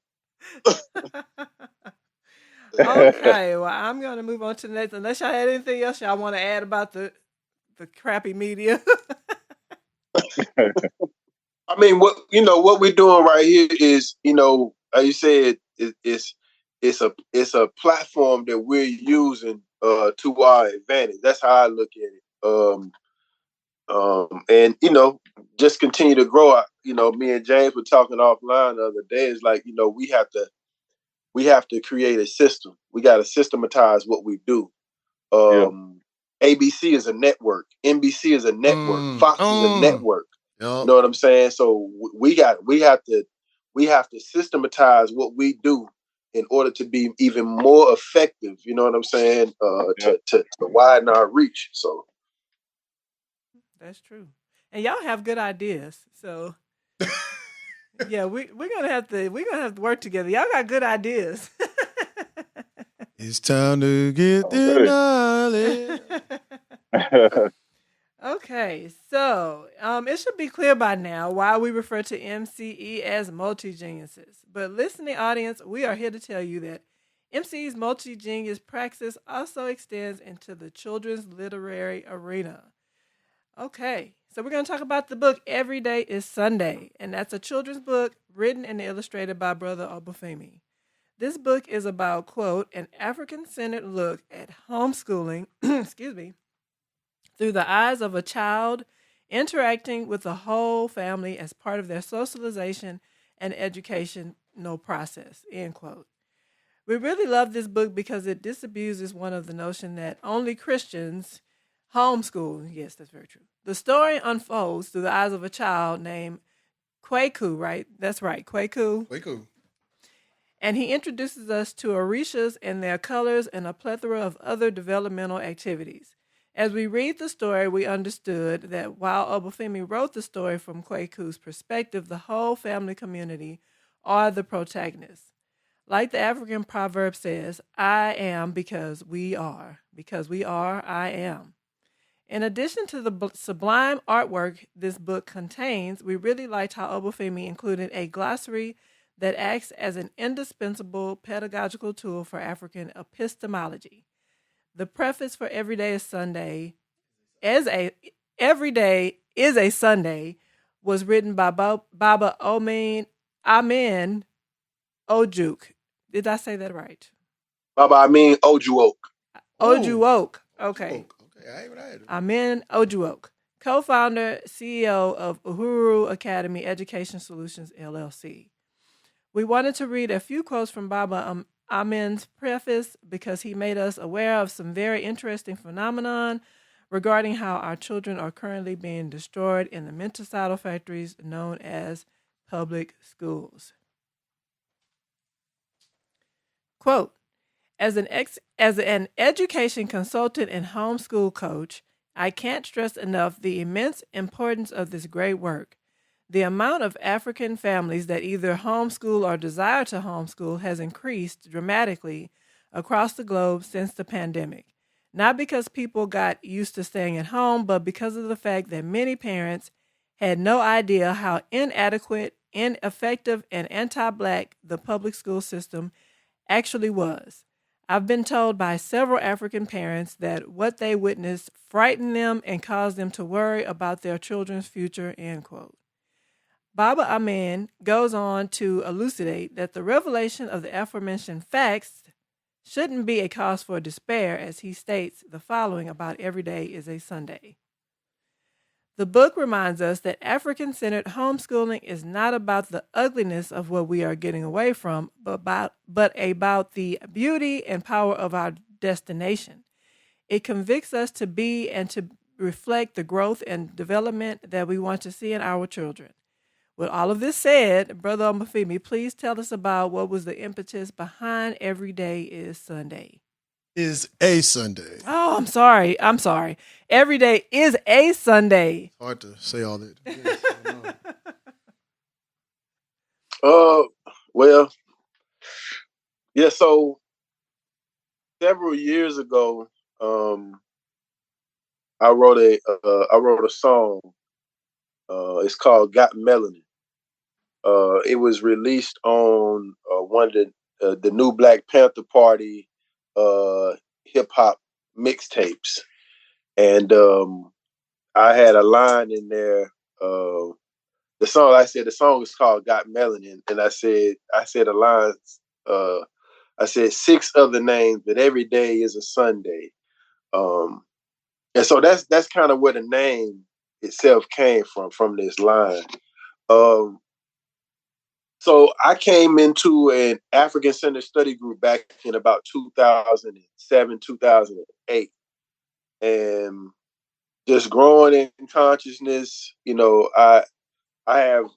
Okay, well, I'm going to move on to the next. Unless y'all had anything else y'all want to add about the crappy media. I mean, what we're doing right here is, like you said, it's a platform that we're using to our advantage. That's how I look at it. And just continue to grow. Me and James were talking offline the other day. It's like, we have to create a system. We got to systematize what we do. ABC is a network. NBC is a network. Fox is a network. You know what I'm saying? So we have to systematize what we do in order to be even more effective. You know what I'm saying? To widen our reach. So that's true. And y'all have good ideas. So yeah, we're gonna have to work together. Y'all got good ideas. It's time to get the knowledge. Okay, so it should be clear by now why we refer to MCE as multi-geniuses. But listening audience, we are here to tell you that MCE's multi-genius praxis also extends into the children's literary arena. Okay, so we're going to talk about the book Every Day is Sunday, and that's a children's book written and illustrated by Brother Obafemi. This book is about, quote, an African-centered look at homeschooling, through the eyes of a child interacting with the whole family as part of their socialization and educational process, end quote. We really love this book because it disabuses one of the notion that only Christians homeschool. Yes, that's very true. The story unfolds through the eyes of a child named Kwaku, right? That's right, Kwaku. Kwaku. And he introduces us to orishas and their colors and a plethora of other developmental activities. As we read the story, we understood that while Obafemi wrote the story from Kwaku's perspective, the whole family community are the protagonists. Like the African proverb says, I am because we are. Because we are, I am. In addition to the sublime artwork this book contains, we really liked how Obafemi included a glossary that acts as an indispensable pedagogical tool for African epistemology. The preface for Every Day is Sunday, Every Day is a Sunday, was written by Baba Amen Ojuk. Did I say that right? Baba Amen Ojuok. Ojuok. Okay. Amen Ojuok, co-founder, CEO of Uhuru Academy Education Solutions, LLC. We wanted to read a few quotes from Baba Amen's preface because he made us aware of some very interesting phenomenon regarding how our children are currently being destroyed in the mental factories known as public schools. Quote, as an education consultant and homeschool coach, I can't stress enough the immense importance of this great work. The amount of African families that either homeschool or desire to homeschool has increased dramatically across the globe since the pandemic. Not because people got used to staying at home, but because of the fact that many parents had no idea how inadequate, ineffective, and anti-Black the public school system actually was. I've been told by several African parents that what they witnessed frightened them and caused them to worry about their children's future, end quote. Baba Amin goes on to elucidate that the revelation of the aforementioned facts shouldn't be a cause for despair, as he states the following about Every Day is a Sunday. The book reminds us that African-centered homeschooling is not about the ugliness of what we are getting away from, but about the beauty and power of our destination. It convicts us to be and to reflect the growth and development that we want to see in our children. With all of this said, Brother Omafemi, please tell us about what was the impetus behind Every Day is Sunday. Is a Sunday. Oh, I'm sorry. Every day is a Sunday. Hard to say all that. Well, yeah. So several years ago, I wrote a song. It's called "Got Melanin." It was released on one of the new Black Panther Party hip hop mixtapes, and I had a line in there. The song is called "Got Melanin," and I said a line. I said 6 other names, but every day is a Sunday, and so that's kind of where the name itself came from this line. So I came into an African Center study group back in about 2007, 2008. And just growing in consciousness, I have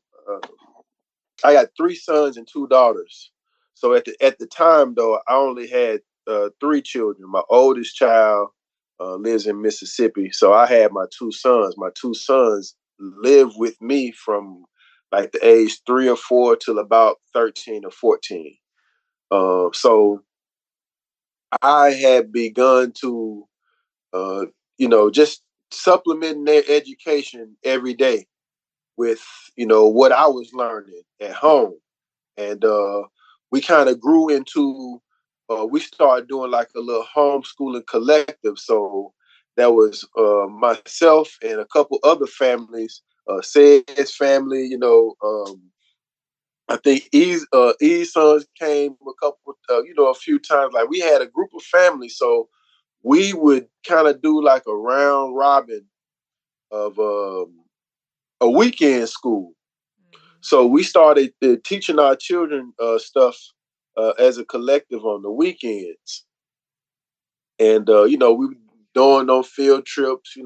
I got 3 sons and 2 daughters. So at the time though, I only had 3 children. My oldest child lives in Mississippi. So I had my 2 sons. My 2 sons lived with me from like the age 3 or 4 till about 13 or 14. So I had begun to, just supplement their education every day with, what I was learning at home. And we kind of grew into, we started doing like a little homeschooling collective. So that was myself and a couple other families, Said's family, I think E's sons came a few times. Like we had a group of families, so we would kind of do like a round robin of a weekend school. So we started teaching our children stuff as a collective on the weekends, and we were doing on field trips,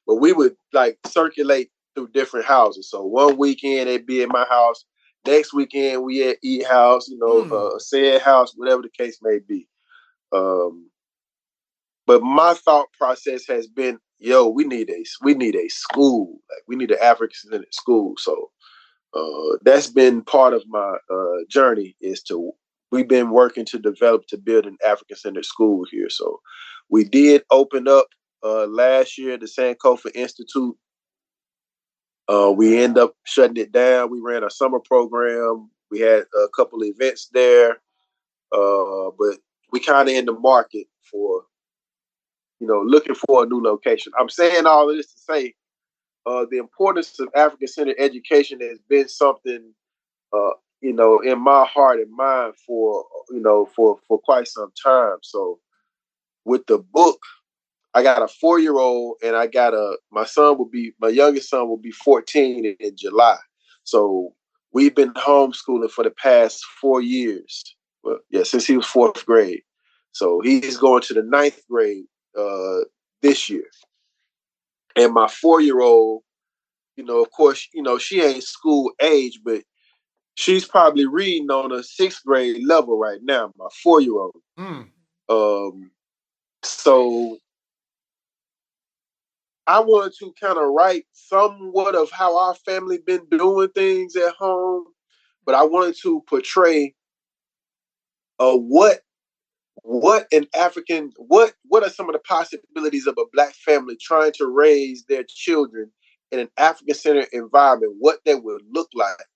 but we would like circulate through different houses. So one weekend they'd be at my house. Next weekend we at E house, said house, whatever the case may be. But my thought process has been, we need a school. Like we need an African-centered school. So that's been part of my journey. We've been working to build an African-centered school here. So we did open up last year the Sankofa Institute. We ended up shutting it down. We ran a summer program. We had a couple of events there, but we kind of in the market for, looking for a new location. I'm saying all of this to say the importance of African-centered education has been something, in my heart and mind for quite some time. So with the book, I got a 4-year-old and my youngest son will be 14 in July. So we've been homeschooling for the past 4 years. Well, yeah, since he was 4th grade. So he's going to the 9th grade this year. And my 4-year-old, of course, she ain't school age, but she's probably reading on a 6th grade level right now, my 4-year-old. So I wanted to kind of write somewhat of how our family been doing things at home, but I wanted to portray what are some of the possibilities of a Black family trying to raise their children in an African-centered environment, what that would look like.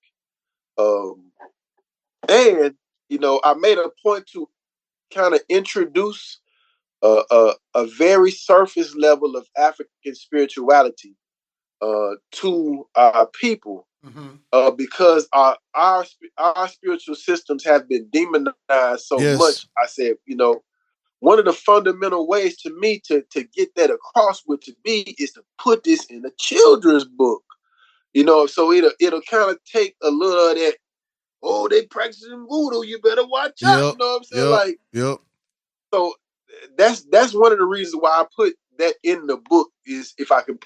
And, I made a point to kind of introduce a very surface level of African spirituality to our people, because our spiritual systems have been demonized so much. I said, one of the fundamental ways to me to get that across with to be is to put this in a children's book, so it'll kind of take a little of that. Oh, they practicing voodoo. You better watch out. You know what I'm saying? So that's one of the reasons why I put that in the book, is if I can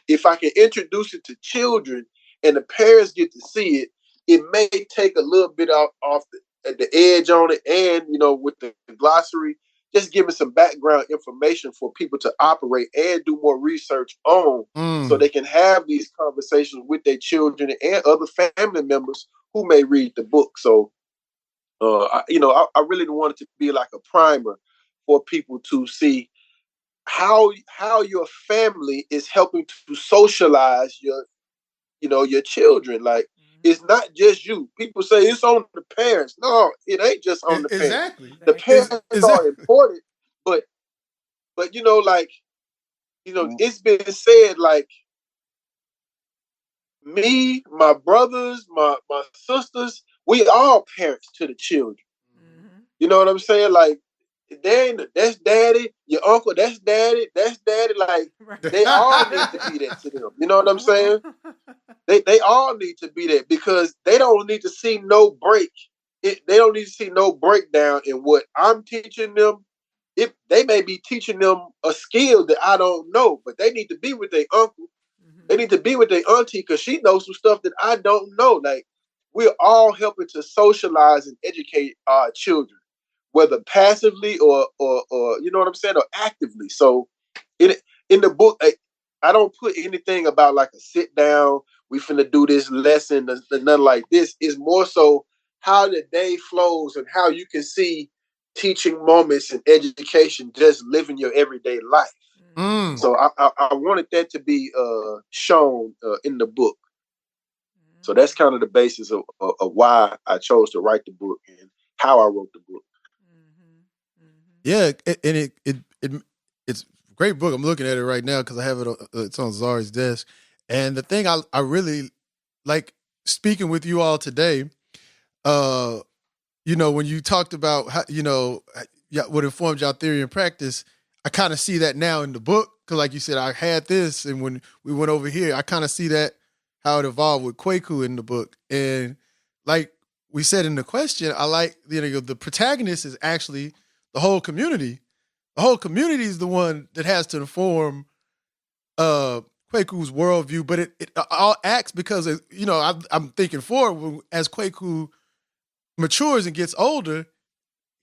introduce it to children and the parents get to see it, it may take a little bit off the edge on it, and with the glossary, just giving some background information for people to operate and do more research on, so they can have these conversations with their children and other family members who may read the book. So, I really want it to be like a primer for people to see how your family is helping to socialize your children. Like, it's not just you. People say it's on the parents. No, it ain't just on the parents. The parents are important, but it's been said, like, me, my brothers, my sisters, we all parents to the children. You know what I'm saying? Like, that's daddy, your uncle, that's daddy. Like, they all need to be that to them. You know what I'm saying? They all need to be that, because they don't need to see no break. They don't need to see no breakdown in what I'm teaching them. If they may be teaching them a skill that I don't know, but they need to be with their uncle. They need to be with their auntie, because she knows some stuff that I don't know. Like, we're all helping to socialize and educate our children, whether passively or you know what I'm saying, or actively. So in the book, I don't put anything about like a sit down, we finna do this lesson, nothing like this. It's more so how the day flows and how you can see teaching moments and education just living your everyday life. So I wanted that to be shown in the book. So that's kind of the basis of why I chose to write the book and how I wrote the book. Yeah, and it's a great book. I'm looking at it right now because I have it. It's on Zari's desk. And the thing I really like speaking with you all today, when you talked about how, what informed your theory and practice, I kind of see that now in the book. Because like you said, I had this, and when we went over here, I kind of see that, how it evolved with Kwaku in the book. And like we said in the question, I like, the protagonist is actually the whole community. The whole community is the one that has to inform Kwaku's worldview, but it all acts because, I'm thinking forward, as Kwaku matures and gets older,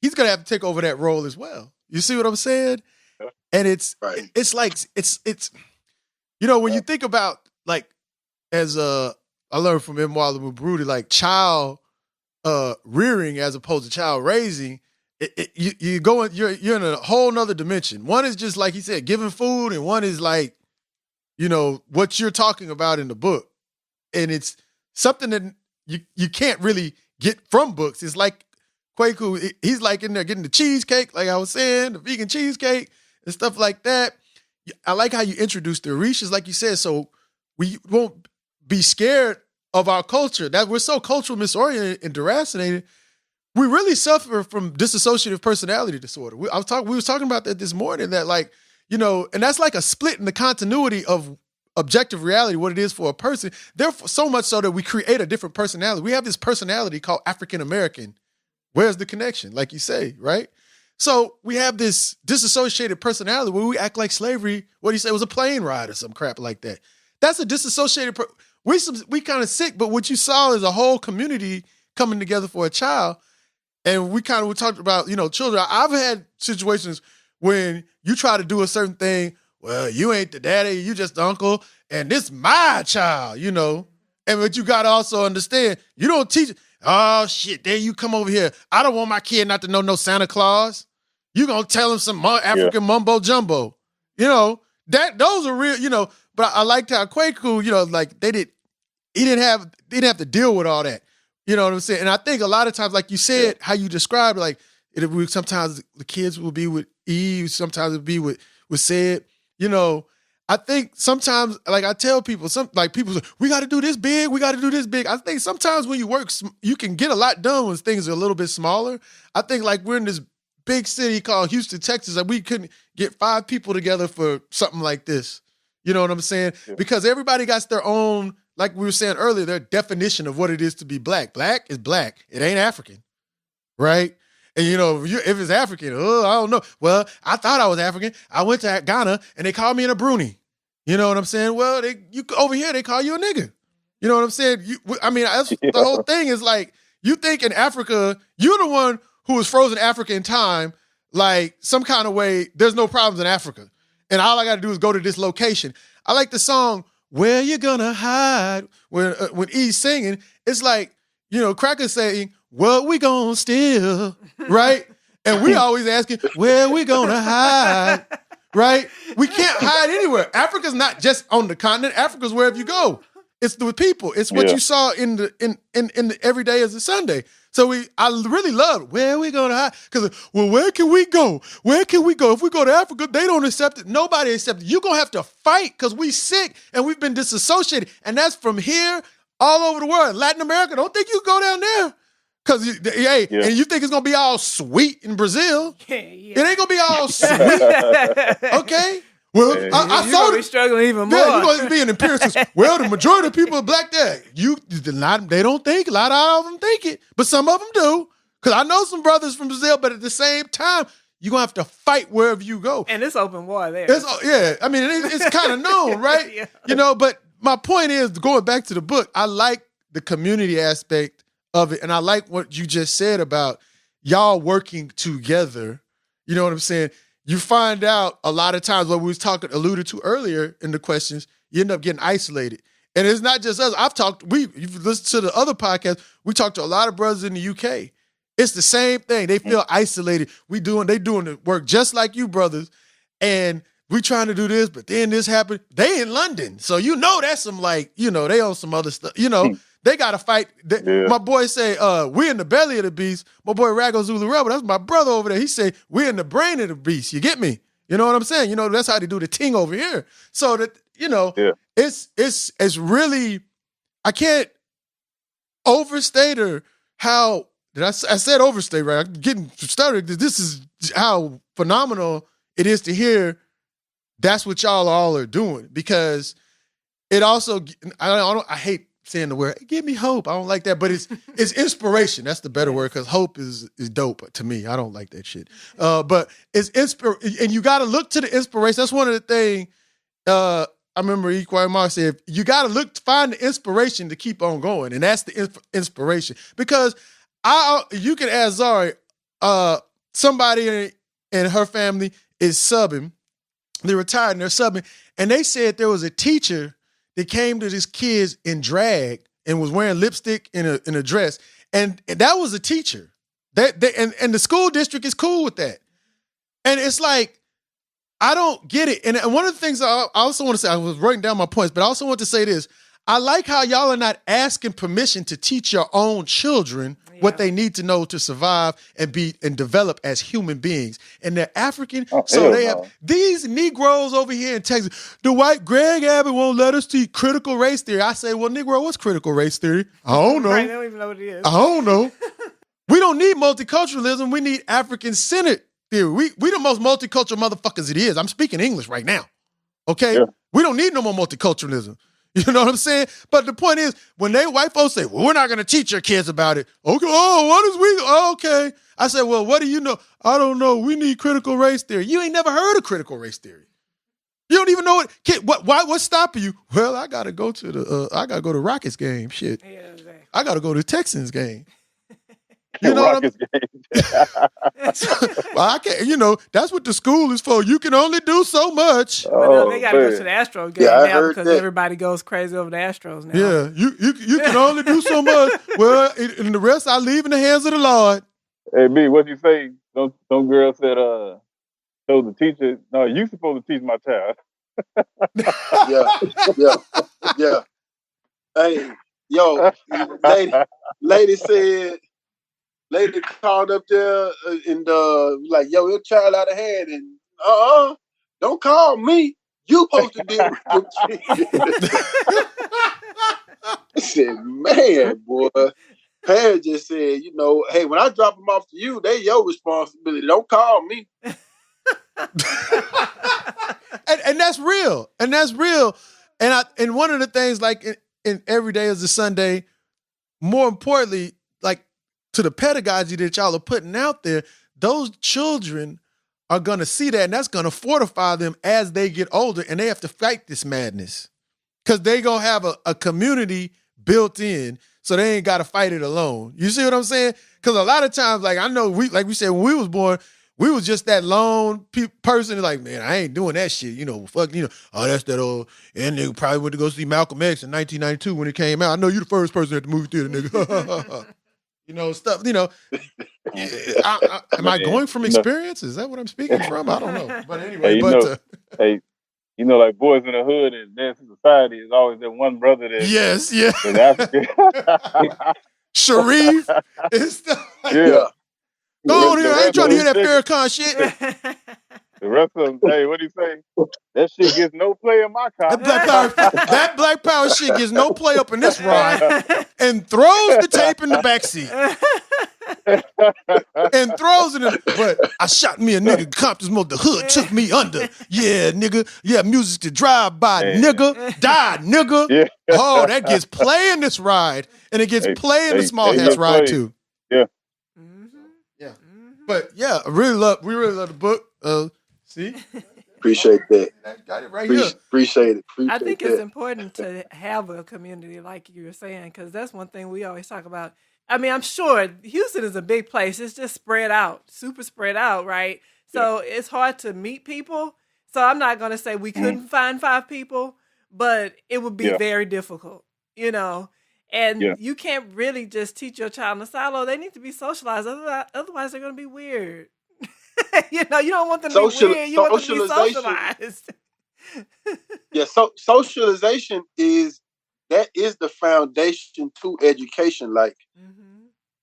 he's going to have to take over that role as well. You see what I'm saying? And it's like, when you think about, like, as I learned from M. Wallen Brudy, like child rearing as opposed to child raising, you're in a whole nother dimension. One is just like he said, giving food, and one is like, what you're talking about in the book. And it's something that you can't really get from books. It's like Kwaku, he's like in there getting the cheesecake, like I was saying, the vegan cheesecake and stuff like that. I like how you introduced the Orishas, like you said, so we won't be scared of our culture. That we're so cultural misoriented and deracinated. We really suffer from dissociative personality disorder. We was talking about that this morning, that like, and that's like a split in the continuity of objective reality, what it is for a person. Therefore, so much so that we create a different personality. We have this personality called African American. Where's the connection? Like you say, right? So we have this disassociated personality where we act like slavery, what do you say, was a plane ride or some crap like that. That's a disassociated, we kind of sick, but what you saw is a whole community coming together for a child. And we talked about, children. I've had situations when you try to do a certain thing, well, you ain't the daddy, you just the uncle, and this my child, And what you got to also understand, you don't teach, oh shit, there you come over here. I don't want my kid not to know no Santa Claus. You gonna tell him some African mumbo jumbo. Those are real, but I liked how Kwaku, like he didn't have to deal with all that. You know what I'm saying? And I think a lot of times, like you said, how you described, like Sometimes the kids will be with Eve, sometimes it'll be with Sid. You know, I think sometimes, like I tell people, people say, we got to do this big, we got to do this big. I think sometimes when you work, you can get a lot done when things are a little bit smaller. I think like we're in this big city called Houston, Texas, and we couldn't get 5 people together for something like this. You know what I'm saying? Yeah. Because everybody got their own, like we were saying earlier, their definition of what it is to be black. Black is black. It ain't African, right? And, you know, if it's African, I don't know. Well, I thought I was African. I went to Ghana, and they called me an Bruni. You know what I'm saying? Well, over here, they call you a nigga. You know what I'm saying? That's the whole thing is like, you think in Africa, you're the one who was frozen Africa in time, like some kind of way, there's no problems in Africa. And all I got to do is go to this location. I like the song, Where You Gonna Hide? When E's singing, it's like, you know, Cracker saying, what we gonna steal, right? And we always asking, where we gonna hide, right? We can't hide anywhere. Africa's not just on the continent. Africa's wherever you go. It's the people. It's what you saw in the every day as a Sunday. So I really love where we gonna hide. Because, well, where can we go? Where can we go? If we go to Africa, they don't accept it. Nobody accepts it. You're gonna have to fight because we sick and we've been disassociated. And that's from here all over the world. Latin America, don't think you can go down there. Because, and you think it's going to be all sweet in Brazil. Yeah. It ain't going to be all sweet. Okay? Well, I saw it. You're struggling even more. Yeah, you're going to be an empiricist. Well, the majority of people are black there. They don't think. A lot of them think it. But some of them do. Because I know some brothers from Brazil, but at the same time, you're going to have to fight wherever you go. And it's open war there. It's kind of known, right? Yeah. You know, but my point is, going back to the book, I like the community aspect of it. And I like what you just said about y'all working together. You know what I'm saying? You find out a lot of times what we was alluded to earlier in the questions, you end up getting isolated. And it's not just us. You've listened to the other podcast, we talked to a lot of brothers in the UK. It's the same thing. They feel isolated. They doing the work just like you brothers. And we trying to do this, but then this happened. They in London. So you know that's some they on some other stuff. You know, they got to fight. My boy say, we in the belly of the beast. My boy Rago Zulu Rebel, that's my brother over there. He say, we in the brain of the beast. You get me? You know what I'm saying? You know, that's how they do the ting over here. So that, it's really, I can't overstate how, I said overstate, right? I'm getting started. This is how phenomenal it is to hear that's what y'all all are doing, because it also, I hate saying the word, give me hope. I don't like that, but it's inspiration. That's the better word, because hope is dope to me. I don't like that shit. But it's and you got to look to the inspiration. That's one of the things I remember E. Mark said, you got to find the inspiration to keep on going. And that's the inspiration. Because you can ask Zari, somebody in her family is subbing. They're retired and they're subbing. And they said there was a teacher that came to these kids in drag and was wearing lipstick in a dress. And that was a teacher. And the school district is cool with that. And it's like, I don't get it. And one of the things I also want to say, I was writing down my points, but I also want to say this. I like how y'all are not asking permission to teach your own children what they need to know to survive and be and develop as human beings. And they're African, so they have these Negroes over here in Texas. The white Greg Abbott won't let us teach critical race theory. I say, well, Negro, what's critical race theory? I don't know. Right, they don't even know what it is. I don't know. We don't need multiculturalism. We need African-centered theory. We the most multicultural motherfuckers it is. I'm speaking English right now. Okay? Yeah. We don't need no more multiculturalism. You know what I'm saying? But the point is, when white folks say, well, we're not going to teach your kids about it. Okay, okay. I said, well, what do you know? I don't know. We need critical race theory. You ain't never heard of critical race theory. You don't even know it. What's stopping you? Well, I got to go to I got to go to Rockets game. Shit. Yeah, exactly. I got to go to Texans game. You know what I mean? Well, I can't, that's what the school is for. You can only do so much. But they got to go to the Astros game now because everybody goes crazy over the Astros now. Yeah, you can only do so much. Well, and the rest I leave in the hands of the Lord. Hey, B, what you say? Some girl said, told the teacher, no, you supposed to teach my child. Yeah. Hey, yo, lady lady called up there and like, yo, your child out of hand, and don't call me. You supposed to deal with them kids. I said, man, boy. Parents just said, you know, hey, when I drop them off to you, they your responsibility. Don't call me. and that's real. And that's real. And one of the things, like in every day is a Sunday, more importantly, like to the pedagogy that y'all are putting out there, those children are gonna see that, and that's gonna fortify them as they get older, and they have to fight this madness. Cause they gonna have a community built in, so they ain't gotta fight it alone. You see what I'm saying? Cause a lot of times, like I know like we said, when we was born, we was just that lone person like, man, I ain't doing that shit. You know, fuck, you know, oh, that's that old, and they probably went to go see Malcolm X in 1992 when it came out. I know you the first person at the movie theater, nigga. You know, stuff, you know. Am I going from experience? Is that what I'm speaking from? I don't know. But anyway, hey, you know, like Boys in the Hood and Dancing Society is always that one brother that yes, yeah. Is African. Sharif and stuff like that. Go on here. I ain't trying to hear that Farrakhan shit. The rest of them, hey, what do you say? That shit gets no play in my car. That Black Power shit gets no play up in this ride and throws the tape in the backseat. And throws it in. But I shot me a nigga, Compton's Mode, the hood took me under. Yeah, nigga. Yeah, music to drive by, nigga. Die, nigga. Yeah. Oh, that gets play in this ride. And it gets play in the Small Hats ride, too. Yeah. Yeah. But yeah, we really love the book. See? Appreciate that. Got it right here. Appreciate it. I think it's important to have a community like you were saying, because that's one thing we always talk about. I mean, I'm sure Houston is a big place. It's just spread out, super spread out, right? So it's hard to meet people. So I'm not going to say we couldn't find 5 people, but it would be very difficult, you know? And you can't really just teach your child in a silo. They need to be socialized. Otherwise they're going to be weird. You know, you don't want them to be weird. You want them to be socialized. So socialization is the foundation to education. Like,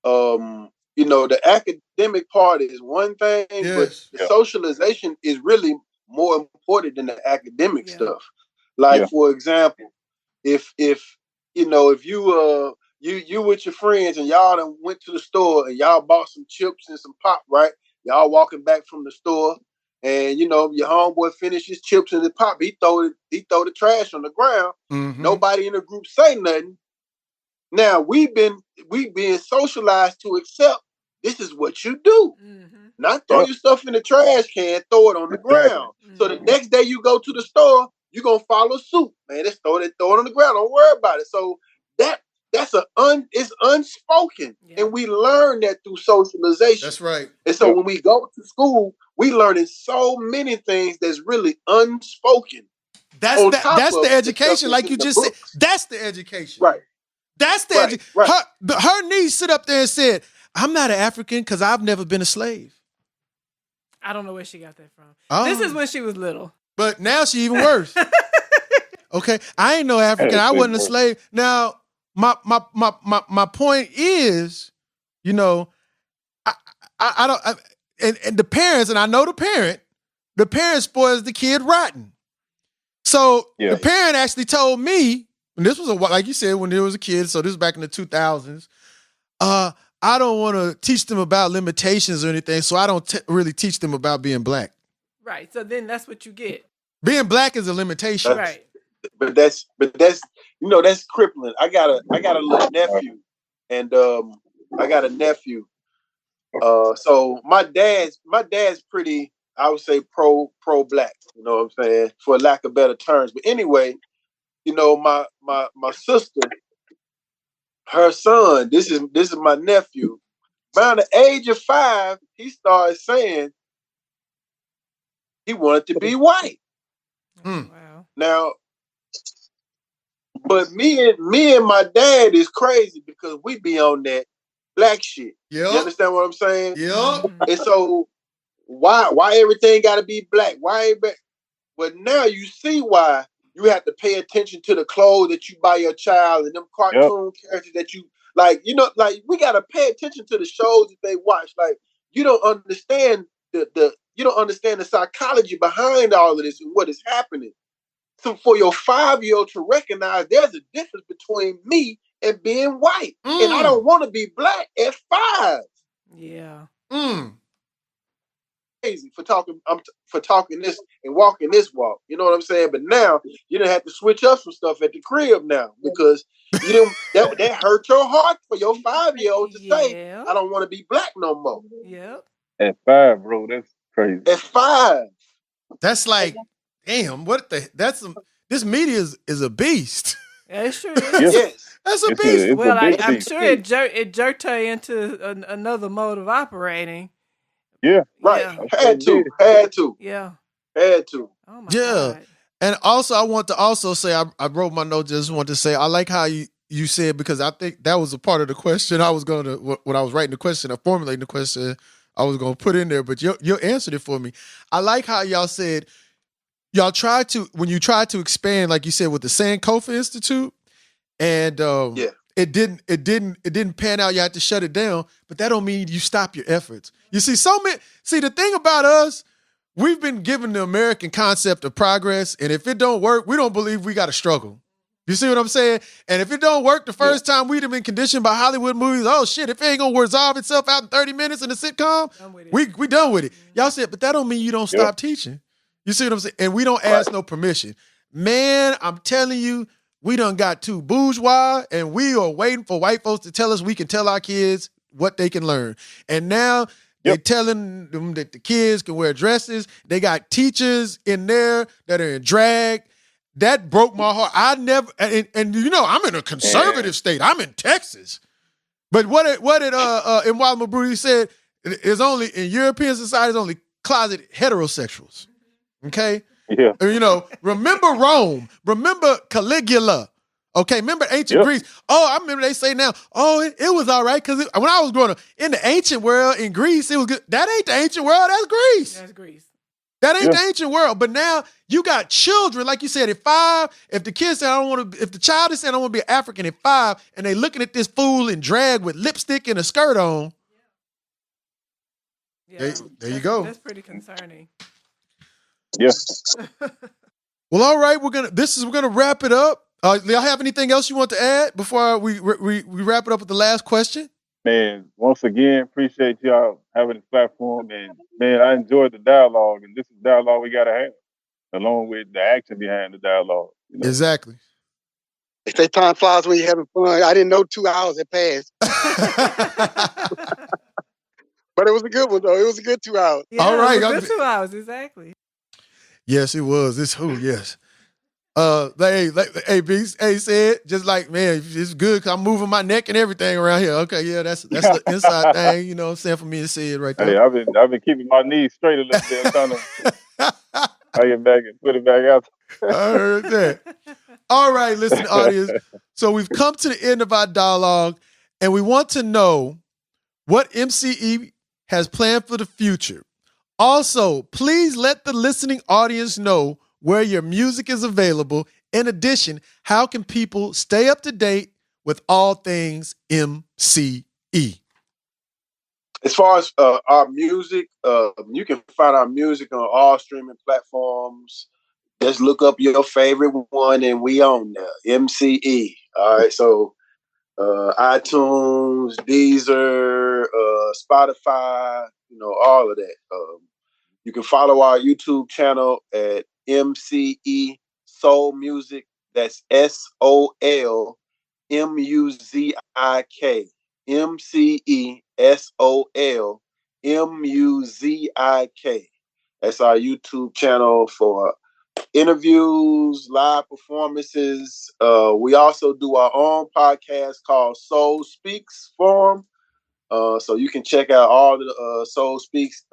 you know, the academic part is one thing, but the socialization is really more important than the academic stuff. Like, for example, if you know, if you you with your friends and y'all done went to the store and y'all bought some chips and some pop, right? Y'all walking back from the store, and you know your homeboy finished his chips and his pop. He throw the trash on the ground. Nobody in the group say nothing. Now we being socialized to accept this is what you do. Not throw your stuff in the trash can, throw it on the ground. So the next day you go to the store, you're gonna follow suit. Man, just throw it on the ground. Don't worry about it. So that's it's unspoken. And we learn that through socialization. That's right. And so when we go to school, we learning so many things that's really unspoken. That's the education, like you just said. That's the education. Right. That's the education. Her niece sit up there and said, I'm not an African because I've never been a slave. I don't know where she got that from. Oh. This is when she was little. But now she even worse. Okay. I ain't no African. I wasn't a slave. Now, my point is, you know, I don't, and the parents, and I know the parent spoils the kid rotten. So the parent actually told me, and this was like you said, when there was a kid, so this was back in the 2000s, I don't want to teach them about limitations or anything, so I don't really teach them about being black. Right, so then that's what you get. Being black is a limitation. Right. But that's you know, that's crippling. I got a little nephew, and I got a nephew. So my dad's pretty, I would say pro black. You know what I'm saying, for lack of better terms. But anyway, you know, my sister, her son. This is my nephew. Around the age of 5, he started saying he wanted to be white. Wow. Now, but me and my dad is crazy because we be on that black shit. You understand what I'm saying? Yeah. And so why everything got to be black? But now you see why you have to pay attention to the clothes that you buy your child and them cartoon characters that you Like, like we gotta pay attention to the shows that they watch. Like, you don't understand you don't understand the psychology behind all of this and what is happening. So for your 5-year-old to recognize there's a difference between me and being white. And I don't want to be black at 5. Yeah. Crazy for talking this and walking this walk. You know what I'm saying? But now you didn't have to switch up some stuff at the crib now because you didn't that hurt your heart for your 5-year-old to say, I don't want to be black no more. Yeah. At 5, bro, that's crazy. At 5. That's like, damn, this media is a beast. Yeah, it sure is. Yes. That's a beast. Well, I'm sure it jerked her into another mode of operating. Yeah. Right. Yeah. Had to. Yeah. Had to. Oh my God. And also, I want to also say, I wrote my note, just want to say, I like how you said, because I think that was a part of the question I was going to, when I was writing the question, or formulating the question, I was going to put in there, but you answered it for me. I like how y'all said, y'all tried to, when you tried to expand, like you said, with the Sankofa Institute, and it didn't pan out. You had to shut it down, but that don't mean you stop your efforts. You see, the thing about us, we've been given the American concept of progress, and if it don't work, we don't believe we got to struggle. You see what I'm saying? And if it don't work the first time, we'd have been conditioned by Hollywood movies. Oh shit, if it ain't gonna resolve itself out in 30 minutes in a sitcom, we done with it. Y'all said, but that don't mean you don't stop teaching. You see what I'm saying? And we don't ask no permission. Man, I'm telling you, we done got too bourgeois, and we are waiting for white folks to tell us we can tell our kids what they can learn. And now they're telling them that the kids can wear dresses. They got teachers in there that are in drag. That broke my heart. I never, and you know, I'm in a conservative state. I'm in Texas. But what did Mwala Mabudi said is only in European society is only closet heterosexuals. Okay? Yeah. You know, remember Rome. Remember Caligula. Okay, remember ancient Greece. Oh, I remember they say now, it was all right, because when I was growing up, in the ancient world, in Greece, it was good. That ain't the ancient world, that's Greece. That's Greece. That ain't the ancient world. But now you got children, like you said, at 5, if the kid said, if the child is saying I want to be African at 5, and they looking at this fool in drag with lipstick and a skirt on, there you go. That's pretty concerning. Yes. Well, all right, we're gonna wrap it up. Do y'all have anything else you want to add before we wrap it up with the last question? Man, once again, appreciate y'all having this platform, and man, I enjoyed the dialogue, and this is dialogue we gotta have, along with the action behind the dialogue. You know? Exactly. They say time flies when you're having fun. I didn't know 2 hours had passed. But it was a good one, though. It was a good 2 hours. Yeah, all right. It was a good 2 hours, exactly. Yes, it was. Yes. Hey, Beast, said, just like, man, it's good because I'm moving my neck and everything around here. Okay, yeah, that's the inside thing, you know what I'm saying, for me to say it right there. Hey, I've been keeping my knees straight a little bit, trying to I get back and put it back out. I heard that. All right, listen, audience. So we've come to the end of our dialogue, and we want to know what MCE has planned for the future. Also, please let the listening audience know where your music is available. In addition, how can people stay up to date with all things MCE? As far as our music, you can find our music on all streaming platforms. Just look up your favorite one, and we own there, MCE. All right, so iTunes, Deezer, Spotify, all of that. You can follow our YouTube channel at MCE Soul Music. That's SOLMUZIK. MCE SOLMUZIK. That's our YouTube channel for interviews, live performances. We also do our own podcast called Soul Speaks Forum. So you can check out all the Soul Speaks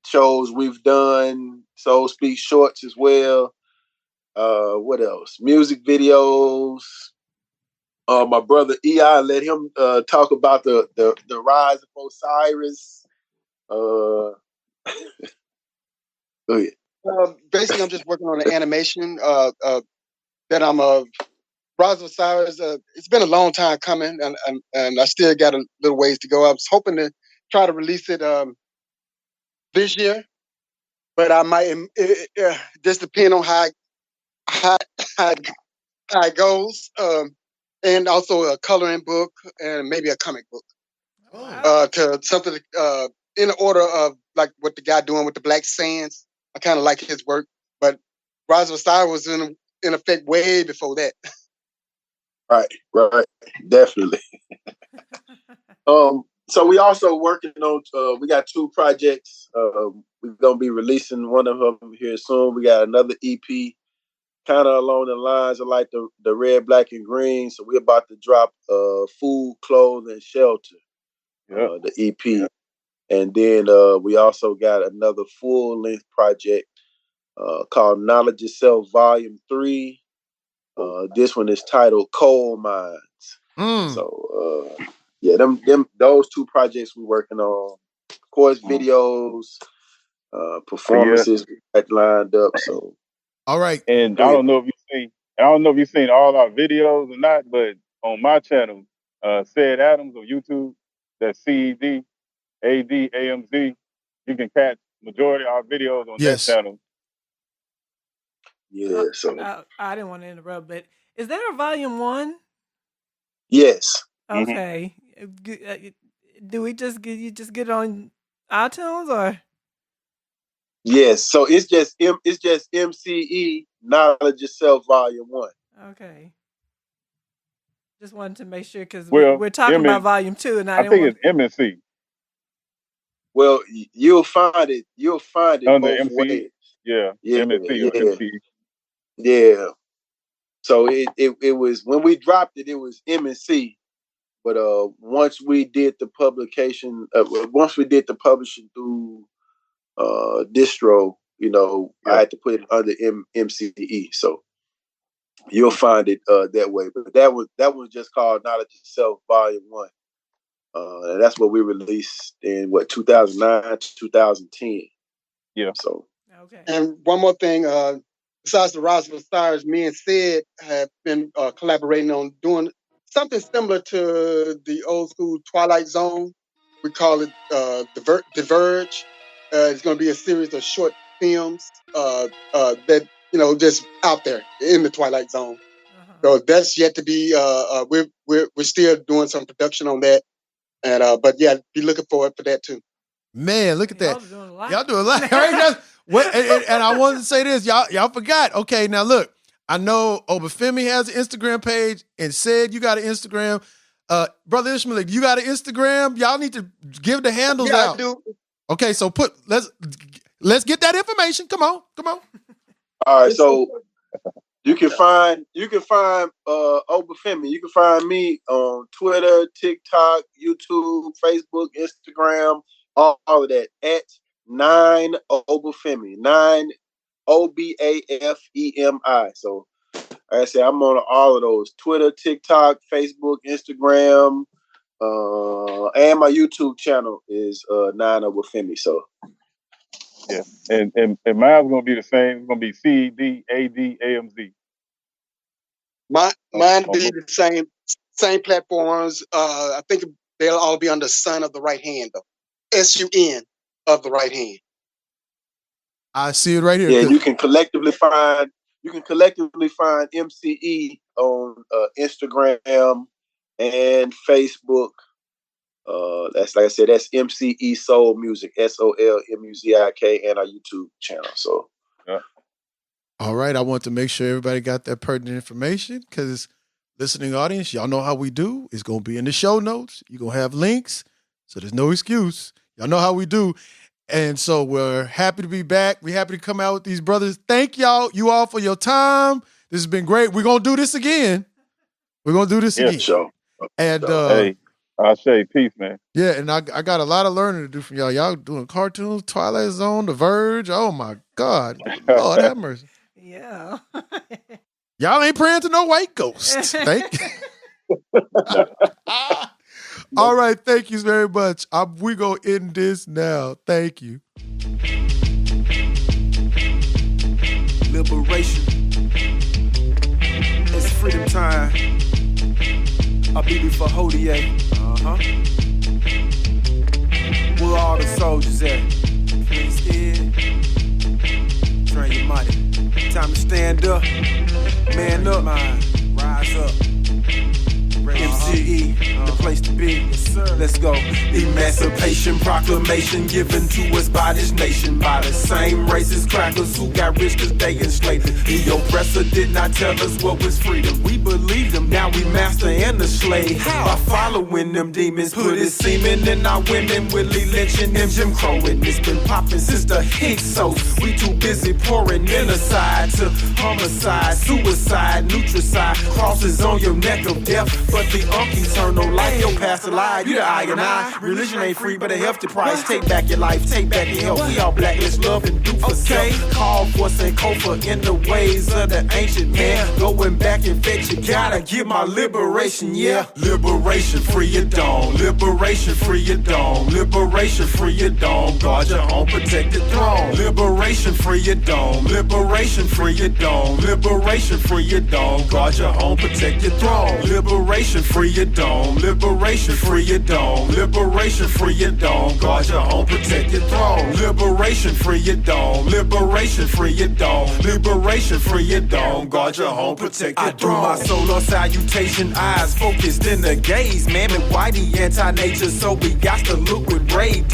shows we've done, Soul Speaks shorts as well. What else? Music videos. My brother E.I. let him talk about the rise of Osiris. Go ahead. Basically, I'm just working on an animation that I'm Rise of Osiris, it's been a long time coming, and I still got a little ways to go. I was hoping to try to release it this year, but I might just depend on how it goes, and also a coloring book and maybe a comic book. To something in the order of like what the guy doing with the Black Sands. I kind of like his work, but Rise of Osiris was in effect way before that. Right, definitely. So we also working on. We got 2 projects. We're gonna be releasing one of them here soon. We got another EP, kind of along the lines of like the red, black, and green. So we're about to drop Food, Clothes, and Shelter, the EP, and then we also got another full length project called Knowledge Itself Volume 3. This one is titled Coal Mines. So those 2 projects we're working on. Of course, videos, performances lined up. So all right. And I don't know if you've seen all our videos or not, but on my channel, Said Adams on YouTube, that's CED ADAMZ, you can catch majority of our videos on that channel. Yeah, so I didn't want to interrupt, but is there a volume 1? Yes. Okay. Do we just get it on iTunes or? Yes. So it's just MCE Knowledge Yourself Volume 1. Okay. Just wanted to make sure because Well, we're talking about volume 2, and I think it's MNC. Well, you'll find it Under both MCE. ways. Yeah. MNC or MCE. Yeah. So it was when we dropped it was MNC, but once we did the publication, once we did the publishing through distro, I had to put it under MCE. So you'll find it that way. But that was just called Knowledge Itself Volume 1. And that's what we released in 2009 to 2010. Yeah. So And one more thing, besides the Rise of Osiris, me and Sid have been collaborating on doing something similar to the old school Twilight Zone. We call it Diverge. It's going to be a series of short films that just out there in the Twilight Zone. So that's yet to be. We're still doing some production on that, and but yeah, be looking forward for that too. Man, look at that! Y'all do a lot. Right? And I wanted to say this, y'all forgot. Okay, now look, I know Obafemi has an Instagram page, and Said you got an Instagram. Brother Ishmael, you got an Instagram. Y'all need to give the handles out. I do. Okay, so let's get that information. Come on. All right, so you can find Obafemi. You can find me on Twitter, TikTok, YouTube, Facebook, Instagram, all of that at 9 Obafemi, 9 OBAFEMI. So like I said, I'm on all of those: Twitter, TikTok, Facebook, Instagram, and my YouTube channel is 9 Obafemi. So yeah, and mine's gonna be the same. It's gonna be CEDADAMZ. Mine be the same platforms. I think they'll all be under Son of the Right Hand, though. SUN of the Right Hand. I see it right here. Yeah, you can collectively find MCE on Instagram and Facebook. That's like I said, that's MCE Soul Music, SOLMUZIK, and our YouTube channel. So all right, I want to make sure everybody got that pertinent information because listening audience, y'all know how we do. It's gonna be in the show notes. You're gonna have links, so there's no excuse. Y'all know how we do. And so we're happy to be back. We're happy to come out with these brothers. Thank you all for your time. This has been great. We're going to do this again. again. Sure. And hey, I'll say peace, man. Yeah, and I got a lot of learning to do from y'all. Y'all doing cartoons, Twilight Zone, The Verge. Oh, my God. Lord have mercy. Yeah. Y'all ain't praying to no white ghosts. Thank you. All right, thank you very much. We're going to end this now. Thank you. Liberation is freedom. time. A BB for Hodier. Where all the soldiers at? You ain't scared? Train your money. Time to stand up. Man up. Rise up. MCE, the place to be. Let's go. Emancipation Proclamation given to us by this nation, by the same racist crackers who got rich cause they enslaved us. The oppressor did not tell us what was freedom. We believed them, now we master and the slave. By following them demons, put his semen in our women, Willie lynching them, Jim Crowing. It's been popping since the Hicks, we too busy pouring genocide to homicide, suicide, nutricide, crosses on your neck of death. But the eternal life, your past alive, you the I and I. Religion ain't free, but a hefty price. Take back your life, take back your health. We all black, let's love and do for self. Call for Sankofa in the ways of the ancient man. Going back and fetch, you gotta get my liberation, yeah. Liberation, free your dome. Liberation, free your dome. Liberation, free your dome. Guard your own protected throne. Liberation, free your dome. Liberation, free your dome. Liberation, free your dome. Guard your own protected throne. Liberation, free your dome. Liberation, free your dome. Liberation, free your dome. Guard your own protected throne. Liberation, free your dome. Liberation, free your dome. Liberation, free your dome. Guard your own protected throne. I do my solar salutation, eyes focused in the gaze. Man, and whitey anti-nature, so we got to look with rave.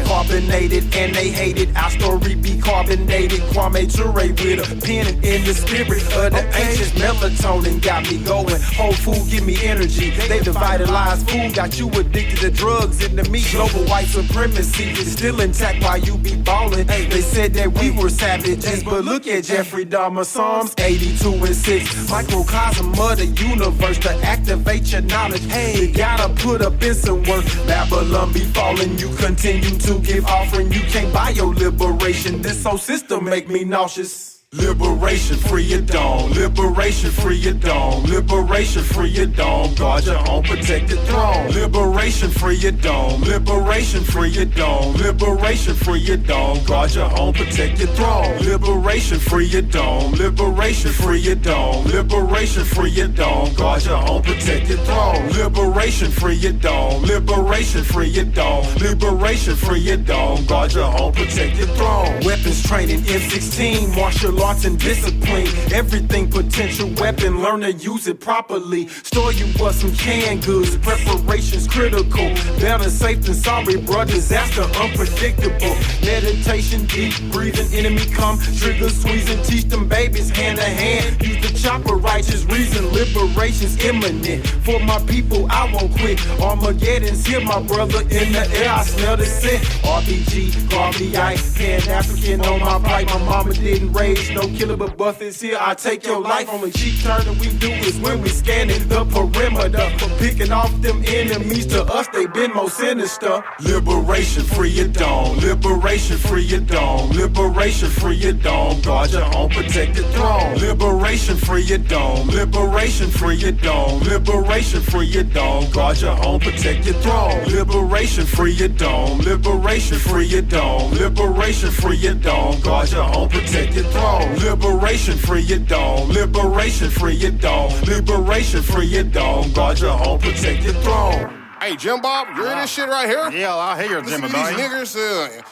Carbonated and they hated. Our story be carbonated. Kwame Ture with a pen in the spirit of the ancients. Melatonin got me going. Whole food give me energy. They devitalized food, got you addicted to drugs and the meat. Global white supremacy is still intact while you be ballin'. They said that we were savages, but look at Jeffrey Dahmer, Psalms 82 and 6. Microcosm of the universe to activate your knowledge. Hey, you gotta put up in some work. Babylon be falling, you continue to give offering. You can't buy your liberation. This whole system make me nauseous. Liberation, free your dome. Liberation, free your dome. Liberation, free your dome. Guard your own protected throne. Liberation, free your dome. Liberation, free your dome. Liberation, free your dome. Guard your own protected throne. Liberation, free your dome. Liberation, free your dome. Liberation, free your dome. Guard your own protected throne. Liberation, free your dome. Liberation, free your dome. Liberation, free your dome. Guard your own protected throne. Weapons training, M16, martial arts and discipline. Everything potential weapon, learn to use it properly. Store you up some canned goods, preparation's critical. Better safe than sorry, bro, disaster unpredictable. Meditation, deep breathing, enemy come, trigger squeezing, teach them babies hand to hand. Use the chopper, righteous reason, liberation's imminent. For my people, I won't quit. Armageddon's here, my brother, in the air, I smell the scent. RBG, Garvey Ice, Pan-African on my right, my mama didn't raise no killer, but Buffett's here. I take your life on a cheap turn, and we do is when we scanning the perimeter. For picking off them enemies, to us they been more sinister. Liberation, free your dome. Liberation, free your dome. Liberation, free your dome. Guard your own protected throne. Liberation, free your dome. Liberation, free your dome. Liberation, free your dome. Guard your own protected throne. Liberation, free your dome. Liberation, free your dome. Liberation, free your dome. Guard your own protected throne. Liberation, free your dome. Liberation, free your dome. Liberation, free your dome. Guard your own protected throne. Hey, Jim Bob, you hear this shit right here? Yeah, I hear Jim Bob. These niggers,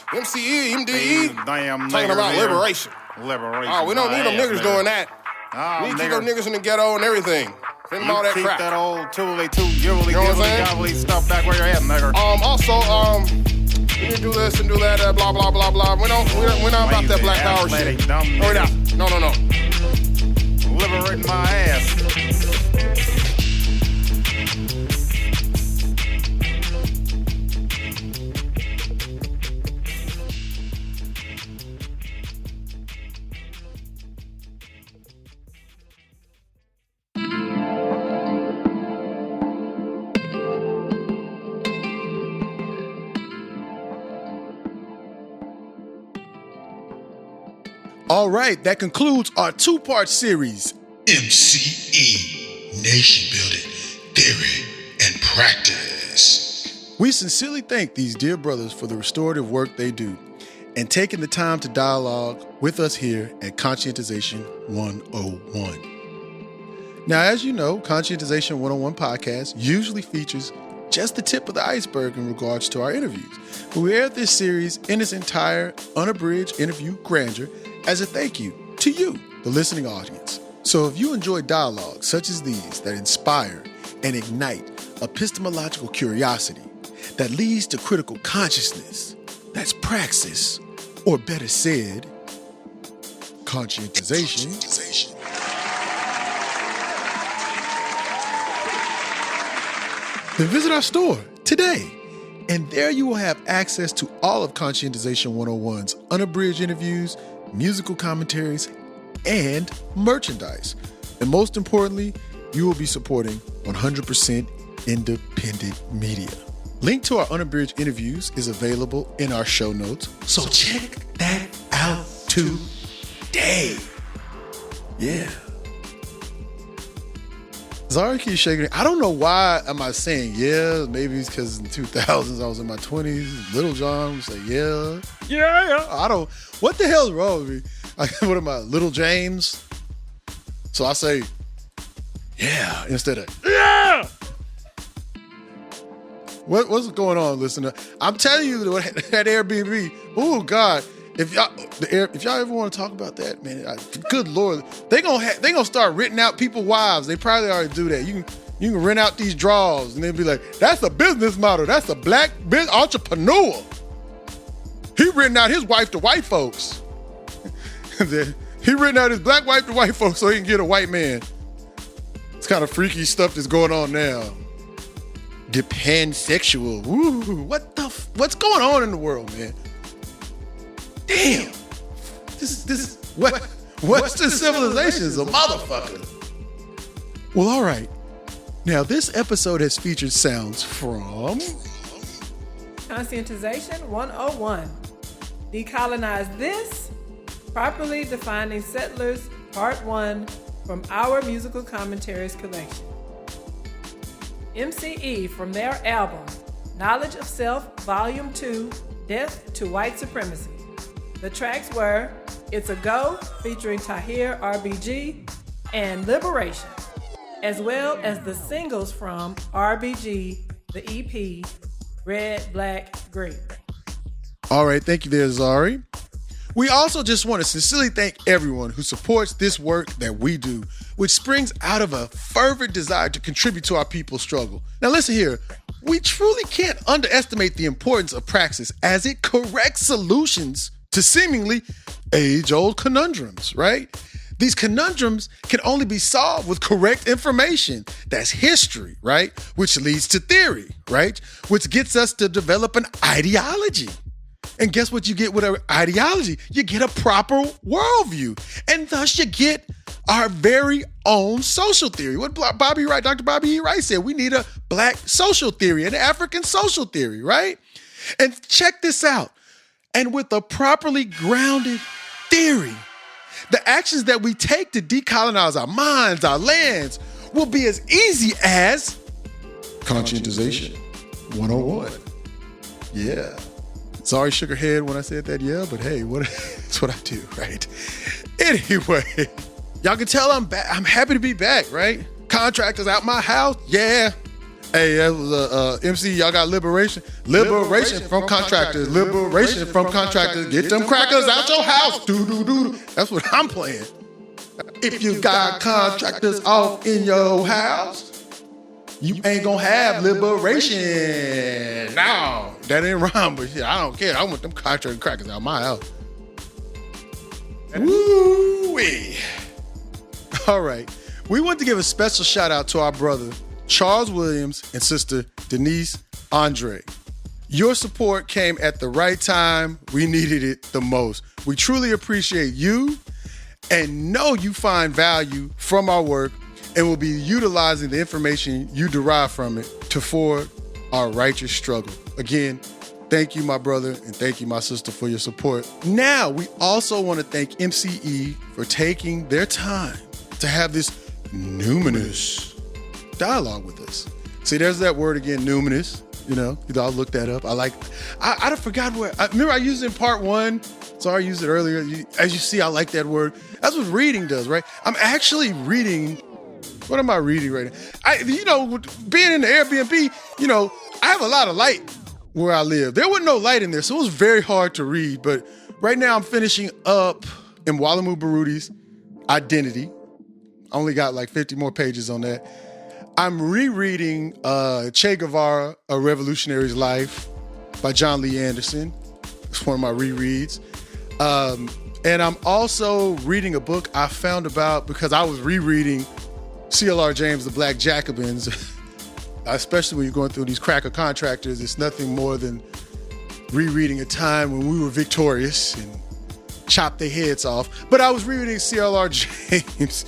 MCE, MDE, damn talking about here. liberation. Liberation. Oh, we don't need them niggers doing that. Oh, we keep them niggas in the ghetto and everything. Send them all that keep crap. that old tooly toot, yibbly You know what I'm dibbly saying? gobbly stuff back where you're at, nigger. Also, we need to do this and do that, blah, blah, blah, blah. We're not about that black power shit. Dumb no, we're not. No. Liberating my ass. All right, that concludes our two-part series, MCE, Nation Building, Theory and Practice. We sincerely thank these dear brothers for the restorative work they do and taking the time to dialogue with us here at Conscientization 101. Now, as you know, Conscientization 101 podcast usually features just the tip of the iceberg in regards to our interviews. But we aired this series in its entire unabridged interview grandeur as a thank you to you, the listening audience. So if you enjoy dialogues such as these that inspire and ignite epistemological curiosity, that leads to critical consciousness, that's praxis, or better said, conscientization. Then visit our store today, and there you will have access to all of Conscientization 101's unabridged interviews, musical commentaries, and merchandise. And most importantly, you will be supporting 100% independent media. Link to our unabridged interviews is available in our show notes, so check that out today. Yeah. Zari keeps shaking it. I don't know why am I saying yeah. Maybe it's because in the 2000s I was in my 20s. Little John was like, yeah. I don't. What the hell is wrong with me? What am I, Little James? So I say, yeah, instead of, yeah. What's going on, listener? I'm telling you that Airbnb. Oh God. If y'all ever want to talk about that, man, good Lord, they gonna start renting out people's wives. They probably already do that. You can rent out these drawers, and they'll be like, "That's a business model. That's a black entrepreneur. He renting out his wife to white folks. He renting out his black wife to white folks so he can get a white man." It's kind of freaky stuff that's going on now. Get pansexual. Ooh, what's going on in the world, man? Damn. Western civilization is a motherfucker. Well, all right. Now, this episode has featured sounds from Conscientization 101. Decolonize This, Properly Defining Settlers, Part 1, from our musical commentaries collection. MCE from their album, Knowledge of Self, Volume 2, Death to White Supremacy. The tracks were It's a Go, featuring Tahir RBG, and Liberation, as well as the singles from RBG, the EP, Red, Black, Green. All right, thank you there, Zari. We also just want to sincerely thank everyone who supports this work that we do, which springs out of a fervent desire to contribute to our people's struggle. Now listen here, we truly can't underestimate the importance of praxis as it corrects solutions to seemingly age-old conundrums, right? These conundrums can only be solved with correct information. That's history, right? Which leads to theory, right? Which gets us to develop an ideology. And guess what you get with an ideology? You get a proper worldview. And thus you get our very own social theory. What Dr. Bobby E. Wright said, we need a black social theory, an African social theory, right? And check this out. And with a properly grounded theory, the actions that we take to decolonize our minds, our lands, will be as easy as Conscientization 101. Yeah. Sorry, shook her head when I said that, yeah, but hey, that's what I do, right? Anyway, y'all can tell I'm back. I'm happy to be back, right? Contractors out my house, yeah. Hey, that was MC, y'all got liberation. Liberation from contractors. Liberation from contractors. Get them crackers out your house. Do. That's what I'm playing. If you got contractors off in your house, you ain't gonna have liberation. No, that ain't wrong, but shit, I don't care. I want them contractor crackers out my house. Woo-wee. All right. We want to give a special shout out to our brother, Charles Williams, and sister Denise Andre. Your support came at the right time. We needed it the most. We truly appreciate you and know you find value from our work and will be utilizing the information you derive from it to forward our righteous struggle. Again, thank you, my brother, and thank you, my sister, for your support. Now, we also want to thank MCE for taking their time to have this numinous dialogue with us. See, there's that word again, numinous. You know, I'll look that up. I forgot where. Remember I used it in part 1. So I used it earlier. As you see, I like that word. That's what reading does, right? I'm actually reading What am I reading right now? Being in the Airbnb, I have a lot of light where I live. There wasn't no light in there, so it was very hard to read. But right now I'm finishing up in Walamu Baruti's Identity. I only got like 50 more pages on that. I'm rereading Che Guevara, A Revolutionary's Life by John Lee Anderson. It's one of my rereads. And I'm also reading a book I found about because I was rereading C.L.R. James, The Black Jacobins. Especially when you're going through these cracker contractors, it's nothing more than rereading a time when we were victorious and chopped their heads off. But I was rereading C.L.R. James,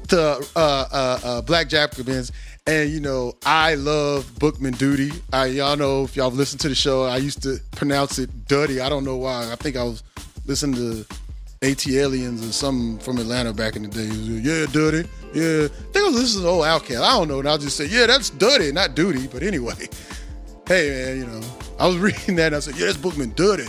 The Black Jacobins, and I love Bookman Duty. Y'all know, if y'all listened to the show, I used to pronounce it Duddy. I don't know why. I think I was listening to AT Aliens or something from Atlanta back in the day. He was like, yeah, Duddy. Yeah. I think I was listening to old Outkast. I don't know. And I'll just say, yeah, that's Duddy, not Duty. But anyway, hey, man, I was reading that and I said, yeah, that's Bookman Duddy.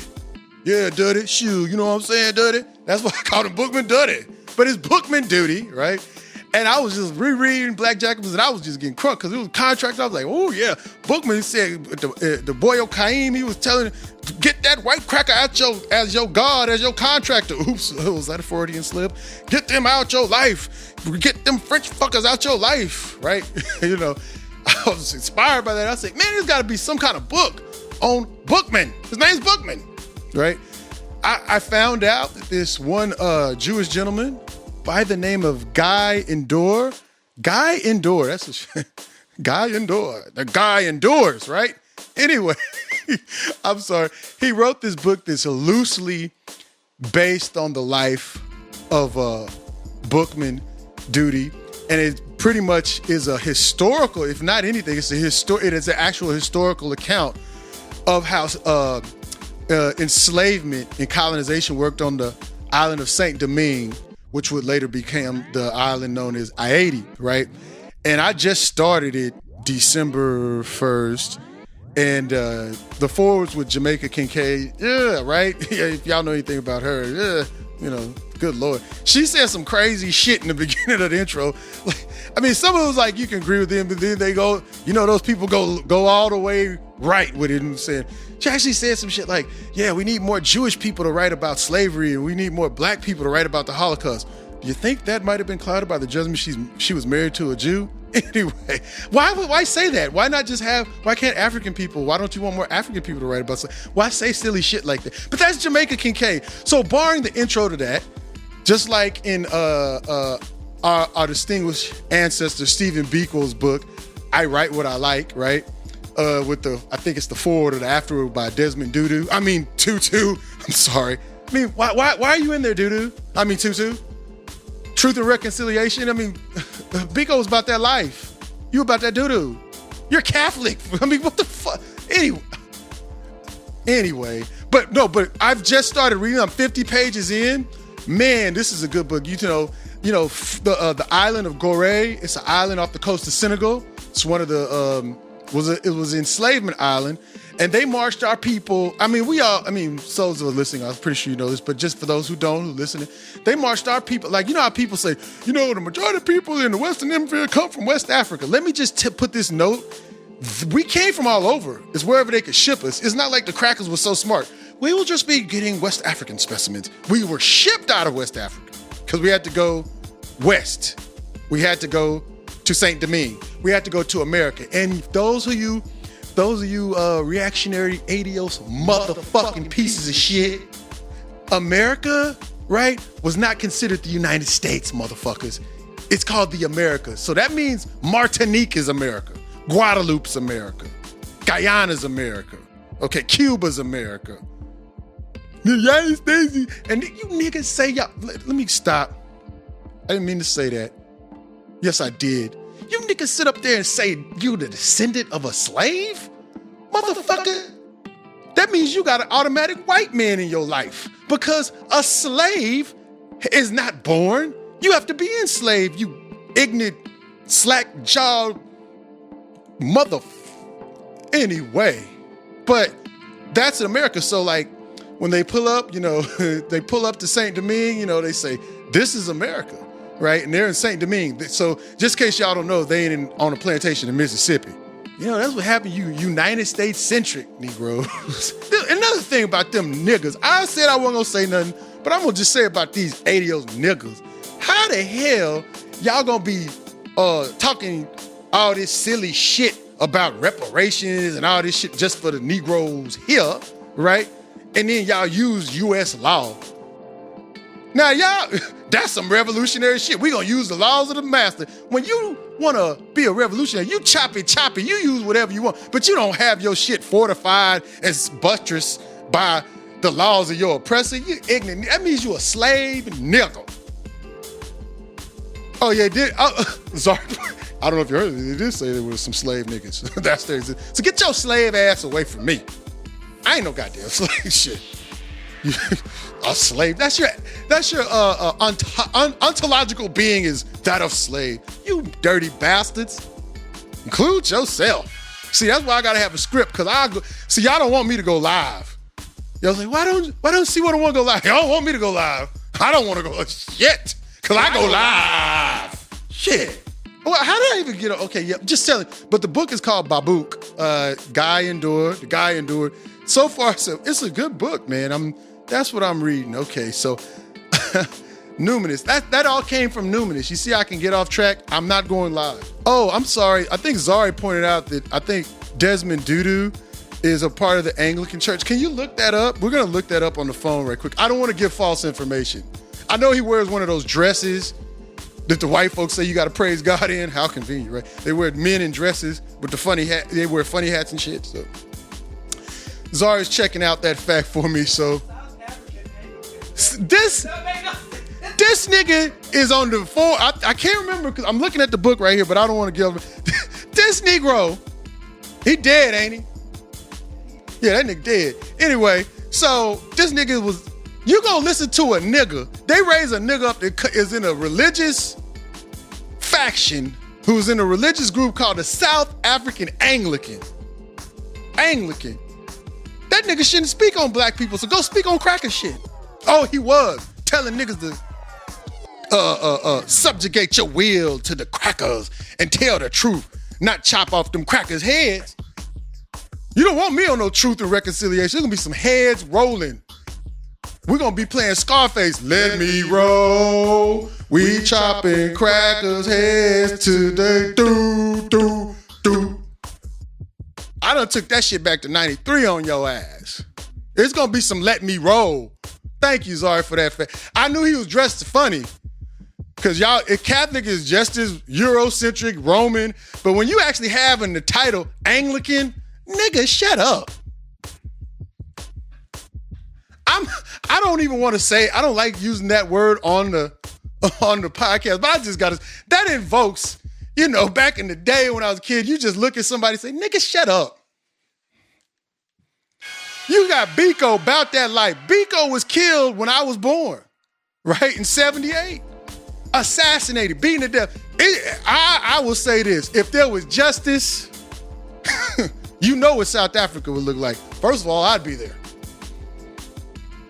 Yeah, Duddy. Shoot, you know what I'm saying, Duddy? That's why I called him Bookman Duddy. But it's Bookman Duty, right? And I was just rereading Black Jacobins and I was just getting crunk because it was a contractor. I was like, oh, yeah. Bookman said, the boy Okaim, he was telling, get that white cracker out as your God, as your contractor. Oops, was that a Freudian slip? Get them out your life. Get them French fuckers out your life, right? I was inspired by that. I said, man, there's got to be some kind of book on Bookman. His name's Bookman, right? I found out that this one Jewish gentleman by the name of Guy Endore. Guy Endore, that's Guy Endore. The guy endures, right? Anyway, I'm sorry. He wrote this book that's loosely based on the life of Bookman Duty, and it pretty much is a historical, if not anything, it is an actual historical account of how enslavement and colonization worked on the island of Saint-Domingue, which would later become the island known as Haiti, right? And I just started it December 1st. And the forwards with Jamaica K.K, yeah, right? Yeah, if y'all know anything about her, yeah, good Lord. She said some crazy shit in the beginning of the intro. Some of it was like, you can agree with them, but then they go, those people go all the way right with it and saying, she actually said some shit like, yeah, we need more Jewish people to write about slavery and we need more black people to write about the Holocaust. Do you think that might have been clouded by the judgment she was married to a Jew? Anyway, why say that? Why can't African people, why don't you want more African people to write about slavery? Why say silly shit like that? But that's Jamaica K.K. So barring the intro to that, just like in our distinguished ancestor Stephen Biko's book, I Write What I Like, right? With I think it's the forward or the afterword by Desmond Tutu. I'm sorry. Why are you in there, Tutu? Truth and Reconciliation. Biko was about that life. You about that doo-doo. You're Catholic. What the fuck? Anyway, but I've just started reading. I'm 50 pages in. Man, this is a good book. The island of Gorée. It's an island off the coast of Senegal. It's one of the it was an enslavement island, and they marched our people. Souls who are listening, I'm pretty sure you know this, but just for those who don't, who listen, they marched our people. Like, how people say, the majority of people in the Western Hemisphere come from West Africa. Let me just put this note. We came from all over. It's wherever they could ship us. It's not like the crackers were so smart. We will just be getting West African specimens. We were shipped out of West Africa because we had to go west. We had to go to Saint-Domingue. We had to go to America. And those of you reactionary, adios, motherfucking pieces of shit, America, right, was not considered the United States, motherfuckers. It's called the Americas. So that means Martinique is America. Guadeloupe's America. Guyana's America. Okay, Cuba's America. The United States. And you niggas say, y'all, let me stop. I didn't mean to say that. Yes, I did. You niggas sit up there and say you the descendant of a slave? Motherfucker. That means you got an automatic white man in your life because a slave is not born. You have to be enslaved, you ignorant, slack-jawed Anyway, but that's in America. So like when they pull up, they pull up to Saint-Domingue, they say, this is America. right? And they're in St. Domingue. So just in case y'all don't know, they ain't on a plantation in Mississippi. You know, that's what happened, you United States-centric Negroes. Another thing about them niggas, I said I wasn't gonna say nothing, but I'm gonna just say about these 80s niggas. How the hell y'all gonna be talking all this silly shit about reparations and all this shit just for the Negroes here, right? And then y'all use U.S. law. Now y'all, that's some revolutionary shit. We gonna use the laws of the master. When you wanna be a revolutionary, you choppy, you use whatever you want, but you don't have your shit fortified and buttressed by the laws of your oppressor. You ignorant. That means you a slave nigga. Oh yeah, sorry. I don't know if you heard it. They did say there was some slave niggas. That's there. So get your slave ass away from me. I ain't no goddamn slave shit. A slave. That's your ontological being is that of slave. You dirty bastards. Include yourself. See, that's why I gotta have a script, because y'all don't want me to go live. Y'all say, why don't see what I want to go live? Y'all don't want me to go live. I don't want to go shit. Cause I go live. Shit. Well, how did I even get okay, yeah, just telling. But the book is called Babook. The guy endured. So far, so it's a good book, man. That's what I'm reading. Okay, so Numinous. That all came from Numinous. You see, I can get off track. I'm not going live. Oh, I'm sorry. I think Zari pointed out that I think Desmond Tutu is a part of the Anglican Church. Can you look that up? We're gonna look that up on the phone right quick. I don't want to give false information. I know he wears one of those dresses that the white folks say you got to praise God in. How convenient, right? They wear men in dresses with the funny hat. They wear funny hats and shit. So Zara's checking out that fact for me. So this nigga is on the phone. I can't remember because I'm looking at the book right here, but I don't want to give him. This Negro, he dead, ain't he? Yeah, that nigga dead. Anyway, so this nigga was. You gonna listen to a nigga. They raise a nigga up that is in a religious faction who's in a religious group called the South African Anglican. That nigga shouldn't speak on black people, so go speak on cracker shit. Oh, he was telling niggas to subjugate your will to the crackers and tell the truth, not chop off them crackers' heads. You don't want me on no truth and reconciliation. There's gonna be some heads rolling. We're gonna be playing Scarface. Let me roll. We chopping crackers' heads today. Do. I done took that shit back to 93 on your ass. It's gonna be some let me roll. Thank you, Zari, for that. I knew he was dressed funny. Cause y'all, Catholic is just as Eurocentric, Roman, but when you actually have in the title Anglican, nigga, shut up. I don't even want to say, I don't like using that word on the podcast, but I just gotta, that invokes, back in the day when I was a kid, you just look at somebody and say, nigga, shut up. You got Biko about that life. Biko was killed when I was born, right? In 78. Assassinated, beaten to death. I will say this, if there was justice, you know what South Africa would look like. First of all, I'd be there.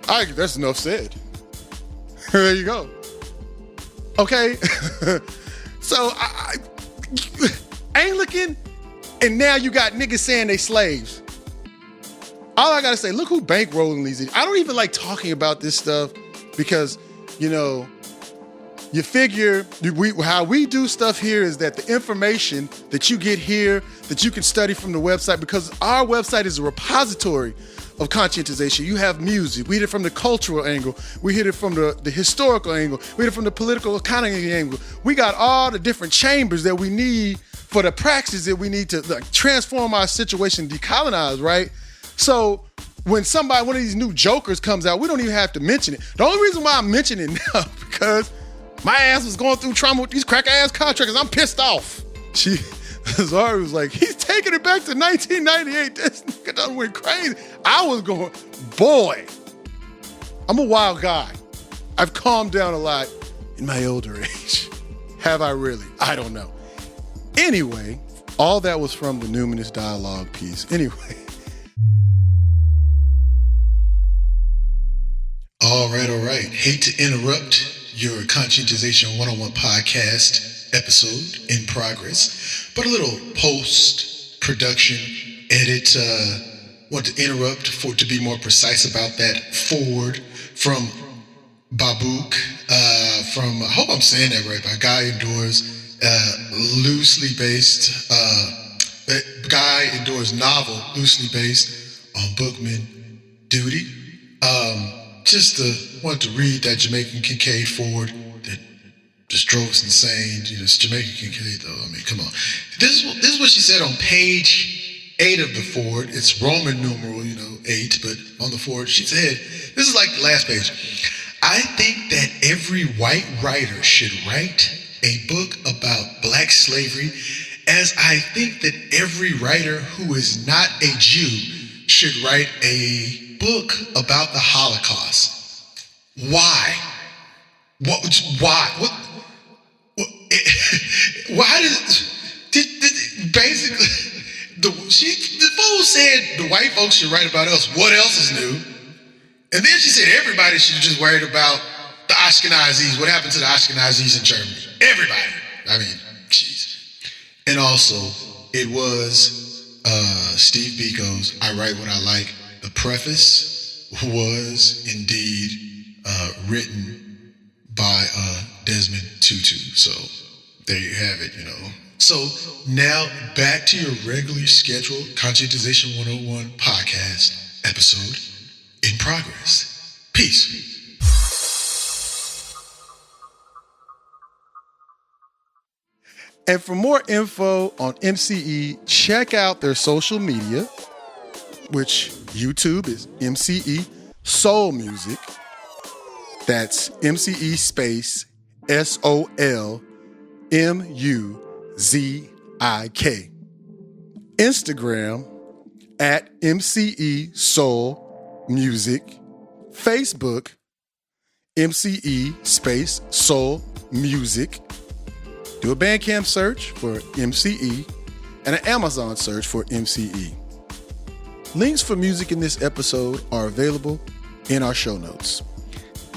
That's enough said. There you go. Okay. So, Anglican, and now you got niggas saying they slaves. All I gotta say, look who bankrolling these. I don't even like talking about this stuff because, you figure how we do stuff here is that the information that you get here, that you can study from the website, because our website is a repository of conscientization. You have music. We hit it from the cultural angle. We hit it from the historical angle. We hit it from the political economy angle. We got all the different chambers that we need for the praxis that we need to transform our situation, decolonize, right? So when one of these new jokers comes out, we don't even have to mention it. The only reason why I'm mentioning it now because my ass was going through trauma with these crack-ass contractors. I'm pissed off. Zari was like, he's taking it back to 1998. This nigga done went crazy. I was going, boy, I'm a wild guy. I've calmed down a lot in my older age. Have I really? I don't know. Anyway, all that was from the Numinous dialogue piece. Anyway. All right. Hate to interrupt your Conscientization 101 podcast episode in progress, but a little post-production edit. Want to interrupt to be more precise about that forward from Babook, from, I hope I'm saying that right, by Guy Endor's loosely based, Guy Endor's novel, loosely based on Bookman Duty. Want to read that Jamaican Kincaid forward that just drove us insane. It's Jamaican Kincaid though. I mean, come on. This is what she said on page 8 of the forward. It's Roman numeral, 8, but on the forward she said, this is like the last page. I think that every white writer should write a book about black slavery, as I think that every writer who is not a Jew should write a book about the Holocaust. Why? Why? Why did basically the fool said the white folks should write about us. What else is new? And then she said everybody should just worry about the Ashkenazis. What happened to the Ashkenazis in Germany? Everybody. I mean, jeez. And also, it was Steve Biko's I Write What I Like. The preface was indeed written by Desmond Tutu. So there you have it, So now back to your regularly scheduled Conscientization 101 podcast episode in progress. Peace. And for more info on MCE, check out their social media, which YouTube is MCE Soul Music. That's MCE space SOLMUZIK. Instagram at MCE Soul Music. Facebook, MCE space Soul Music. Do a Bandcamp search for MCE and an Amazon search for MCE. Links for music in this episode are available in our show notes.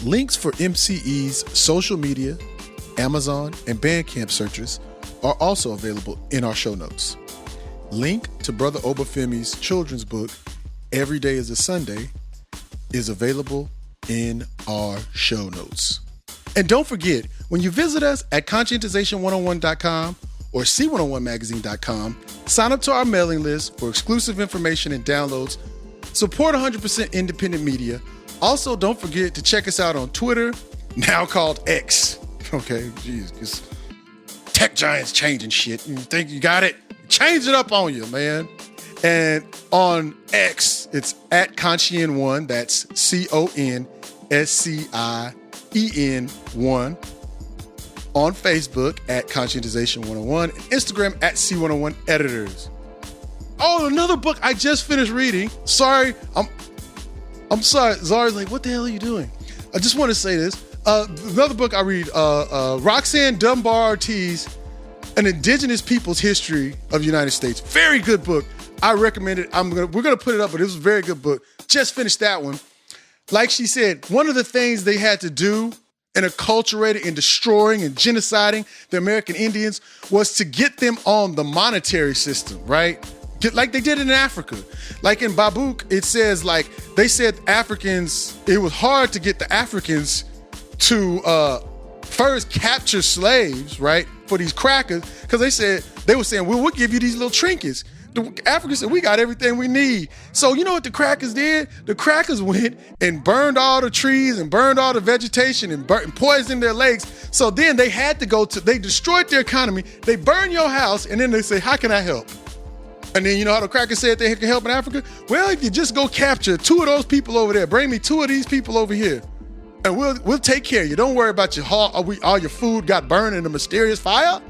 Links for MCE's social media, Amazon, and Bandcamp searches are also available in our show notes. Link to Brother Obafemi's children's book, Every Day is a Sunday, is available in our show notes. And don't forget, when you visit us at conscientization101.com or c101magazine.com, sign up to our mailing list for exclusive information and downloads. Support 100% independent media. Also, don't forget to check us out on Twitter, now called X. Okay, jeez, because tech giants changing shit. You think you got it? Change it up on you, man. And on X, it's at Conscien1. That's CONSCIEN1. On Facebook at Conscientization 101. And Instagram at C101 Editors. Oh, another book I just finished reading. Sorry, I'm sorry. Zara's like, what the hell are you doing? I just want to say this. Another book I read, Roxanne Dunbar Ortiz, An Indigenous People's History of the United States. Very good book. I recommend it. We're gonna put it up, but it was a very good book. Just finished that one. Like she said, one of the things they had to do in acculturating and destroying and genociding the American Indians was to get them on the monetary system, right? Like they did in Africa. Like in Babook, it says they said Africans, it was hard to get the Africans to first capture slaves, right? For these crackers, because they were saying, well, we'll give you these little trinkets. The Africans said, we got everything we need. So you know what the crackers did? The crackers went and burned all the trees and burned all the vegetation and poisoned their lakes. So then they had to they destroyed their economy. They burn your house and then they say, how can I help? And then you know how the crackers said they can help in Africa? Well, if you just go capture 2 of those people over there, bring me 2 of these people over here, and we'll take care of you. Don't worry about all your food got burned in a mysterious fire.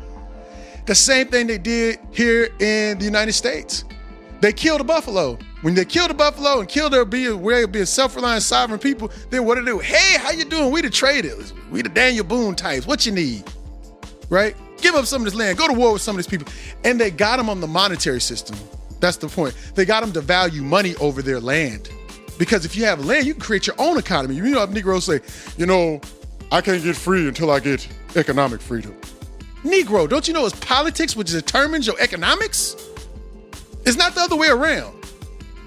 The same thing they did here in the United States. They killed a buffalo. When they killed a buffalo and killed their way of being self-reliant, sovereign people, then what do they do? Hey, how you doing? We the traders. We the Daniel Boone types. What you need? Right? Give up some of this land. Go to war with some of these people. And they got them on the monetary system. That's the point. They got them to value money over their land. Because if you have land, you can create your own economy. You know how Negroes say, I can't get free until I get economic freedom. Negro, don't you know it's politics which determines your economics? It's not the other way around.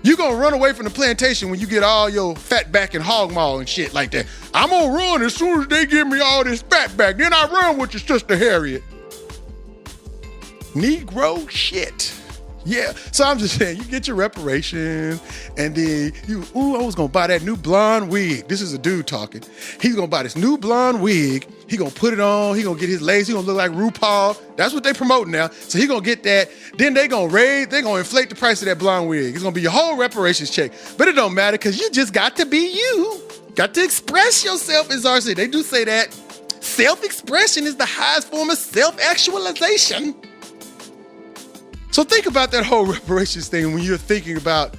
You gonna run away from the plantation when you get all your fat back and hog maw and shit like that. I'm gonna run as soon as they give me all this fat back. Then I run with your sister Harriet. Negro shit. Yeah, so I'm just saying, you get your reparations, and then I was gonna buy that new blonde wig. This is a dude talking. He's gonna buy this new blonde wig. He gonna put it on. He gonna get his lace. He gonna look like RuPaul. That's what they promoting now. So he gonna get that. Then they gonna inflate the price of that blonde wig. It's gonna be your whole reparations check. But it don't matter because you just got to be you. Got to express yourself, as RC. They do say that. Self-expression is the highest form of self-actualization. So think about that whole reparations thing when you're thinking about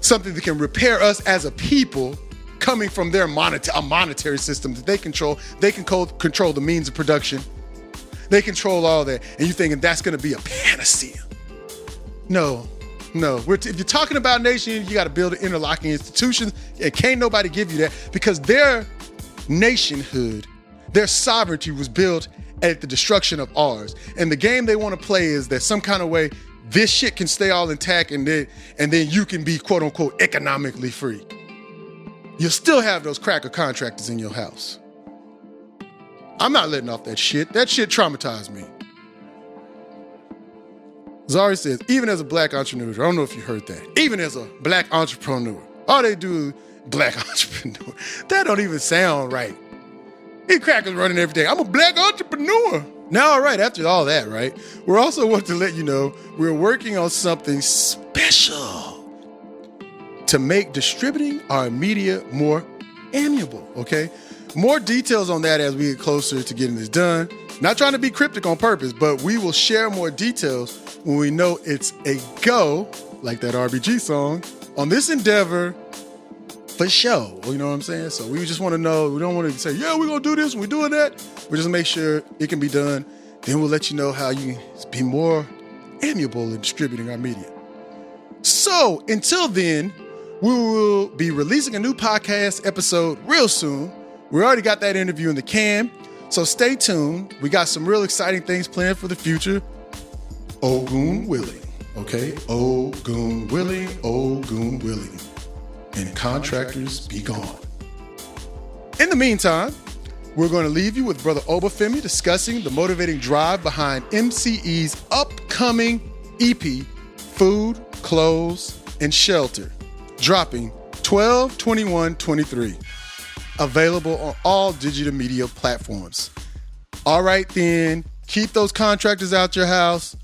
something that can repair us as a people coming from their monetary system that they control. They can control the means of production. They control all that. And you're thinking that's going to be a panacea. No. If you're talking about nation, you got to build an interlocking institutions. And can't nobody give you that because their nationhood, their sovereignty was built at the destruction of ours. And the game they want to play is that some kind of way this shit can stay all intact and then you can be quote unquote economically free. You'll still have those cracker contractors in your house. I'm not letting off that shit. That shit traumatized me. Zari says, even as a black entrepreneur, I don't know if you heard that, even as a black entrepreneur, all they do is black entrepreneur. That don't even sound right. These crackers running everything. I'm a black entrepreneur. Now, all right, after all that, right, we're also want to let you know we're working on something special to make distributing our media more amiable, okay? More details on that as we get closer to getting this done. Not trying to be cryptic on purpose, but we will share more details when we know it's a go, like that RBG song, on this endeavor for show. You know what I'm saying? So we just want to know, we don't want to say, yeah, we're going to do this and we're doing that. We just make sure it can be done. Then we'll let you know how you can be more amiable in distributing our media. So until then, we will be releasing a new podcast episode real soon. We already got that interview in the can. So stay tuned. We got some real exciting things planned for the future. Ogun willing. Okay? Ogun willing. Ogun willing. And contractors be gone. In the meantime, we're going to leave you with Brother Obafemi discussing the motivating drive behind MCE's upcoming EP, Food, Clothes, and Shelter, dropping 12/21/23. Available on all digital media platforms. All right then, keep those contractors out your house.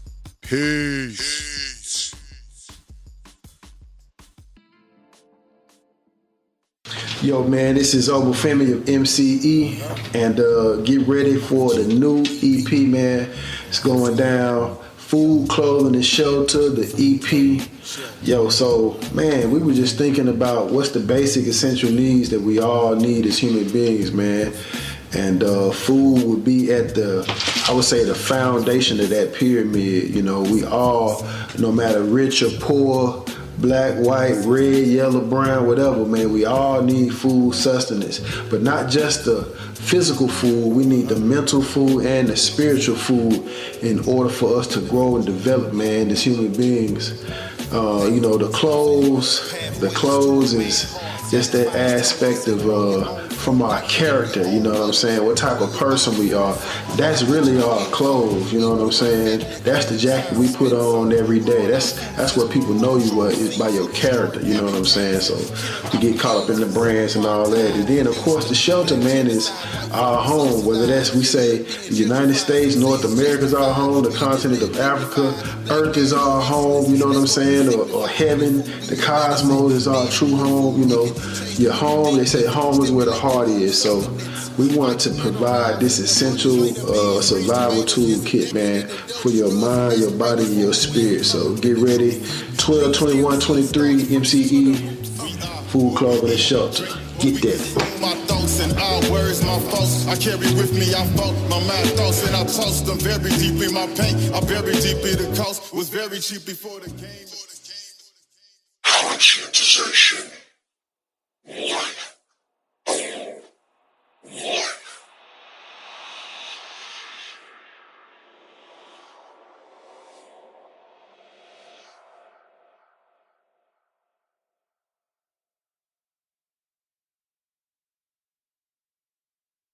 Peace. Yo, man, this is Obafemi of MCE, and get ready for the new EP, man. It's going down. Food, Clothing, and Shelter, the EP. Yo, so, man, we were just thinking about what's the basic essential needs that we all need as human beings, man. And food would be at I would say the foundation of that pyramid. You know, we all, no matter rich or poor, black, white, red, yellow, brown, whatever, man, we all need food sustenance. But not just the physical food, we need the mental food and the spiritual food in order for us to grow and develop, man, as human beings. You know, the clothes is just that aspect of from our character, you know what I'm saying? What type of person we are. That's really our clothes, you know what I'm saying? That's the jacket we put on every day. That's what people know you is by your character, you know what I'm saying? So we get caught up in the brands and all that. And then of course the shelter, man, is our home. Whether that's, we say, the United States, North America is our home, the continent of Africa, Earth is our home, you know what I'm saying? Or heaven, the cosmos is our true home, you know. Your home, they say home is where the heart is. So we want to provide this essential survival toolkit, man, for your mind, your body, and your spirit. So get ready. 12/21/23 MCE, Food, Clothing, and Shelter. Get that. My thoughts and our words, my faults, I carry with me, I vote my mind thoughts and I post them very deep in my paint. I very deep in the coast, was very cheap before the game. Conscientization. Life.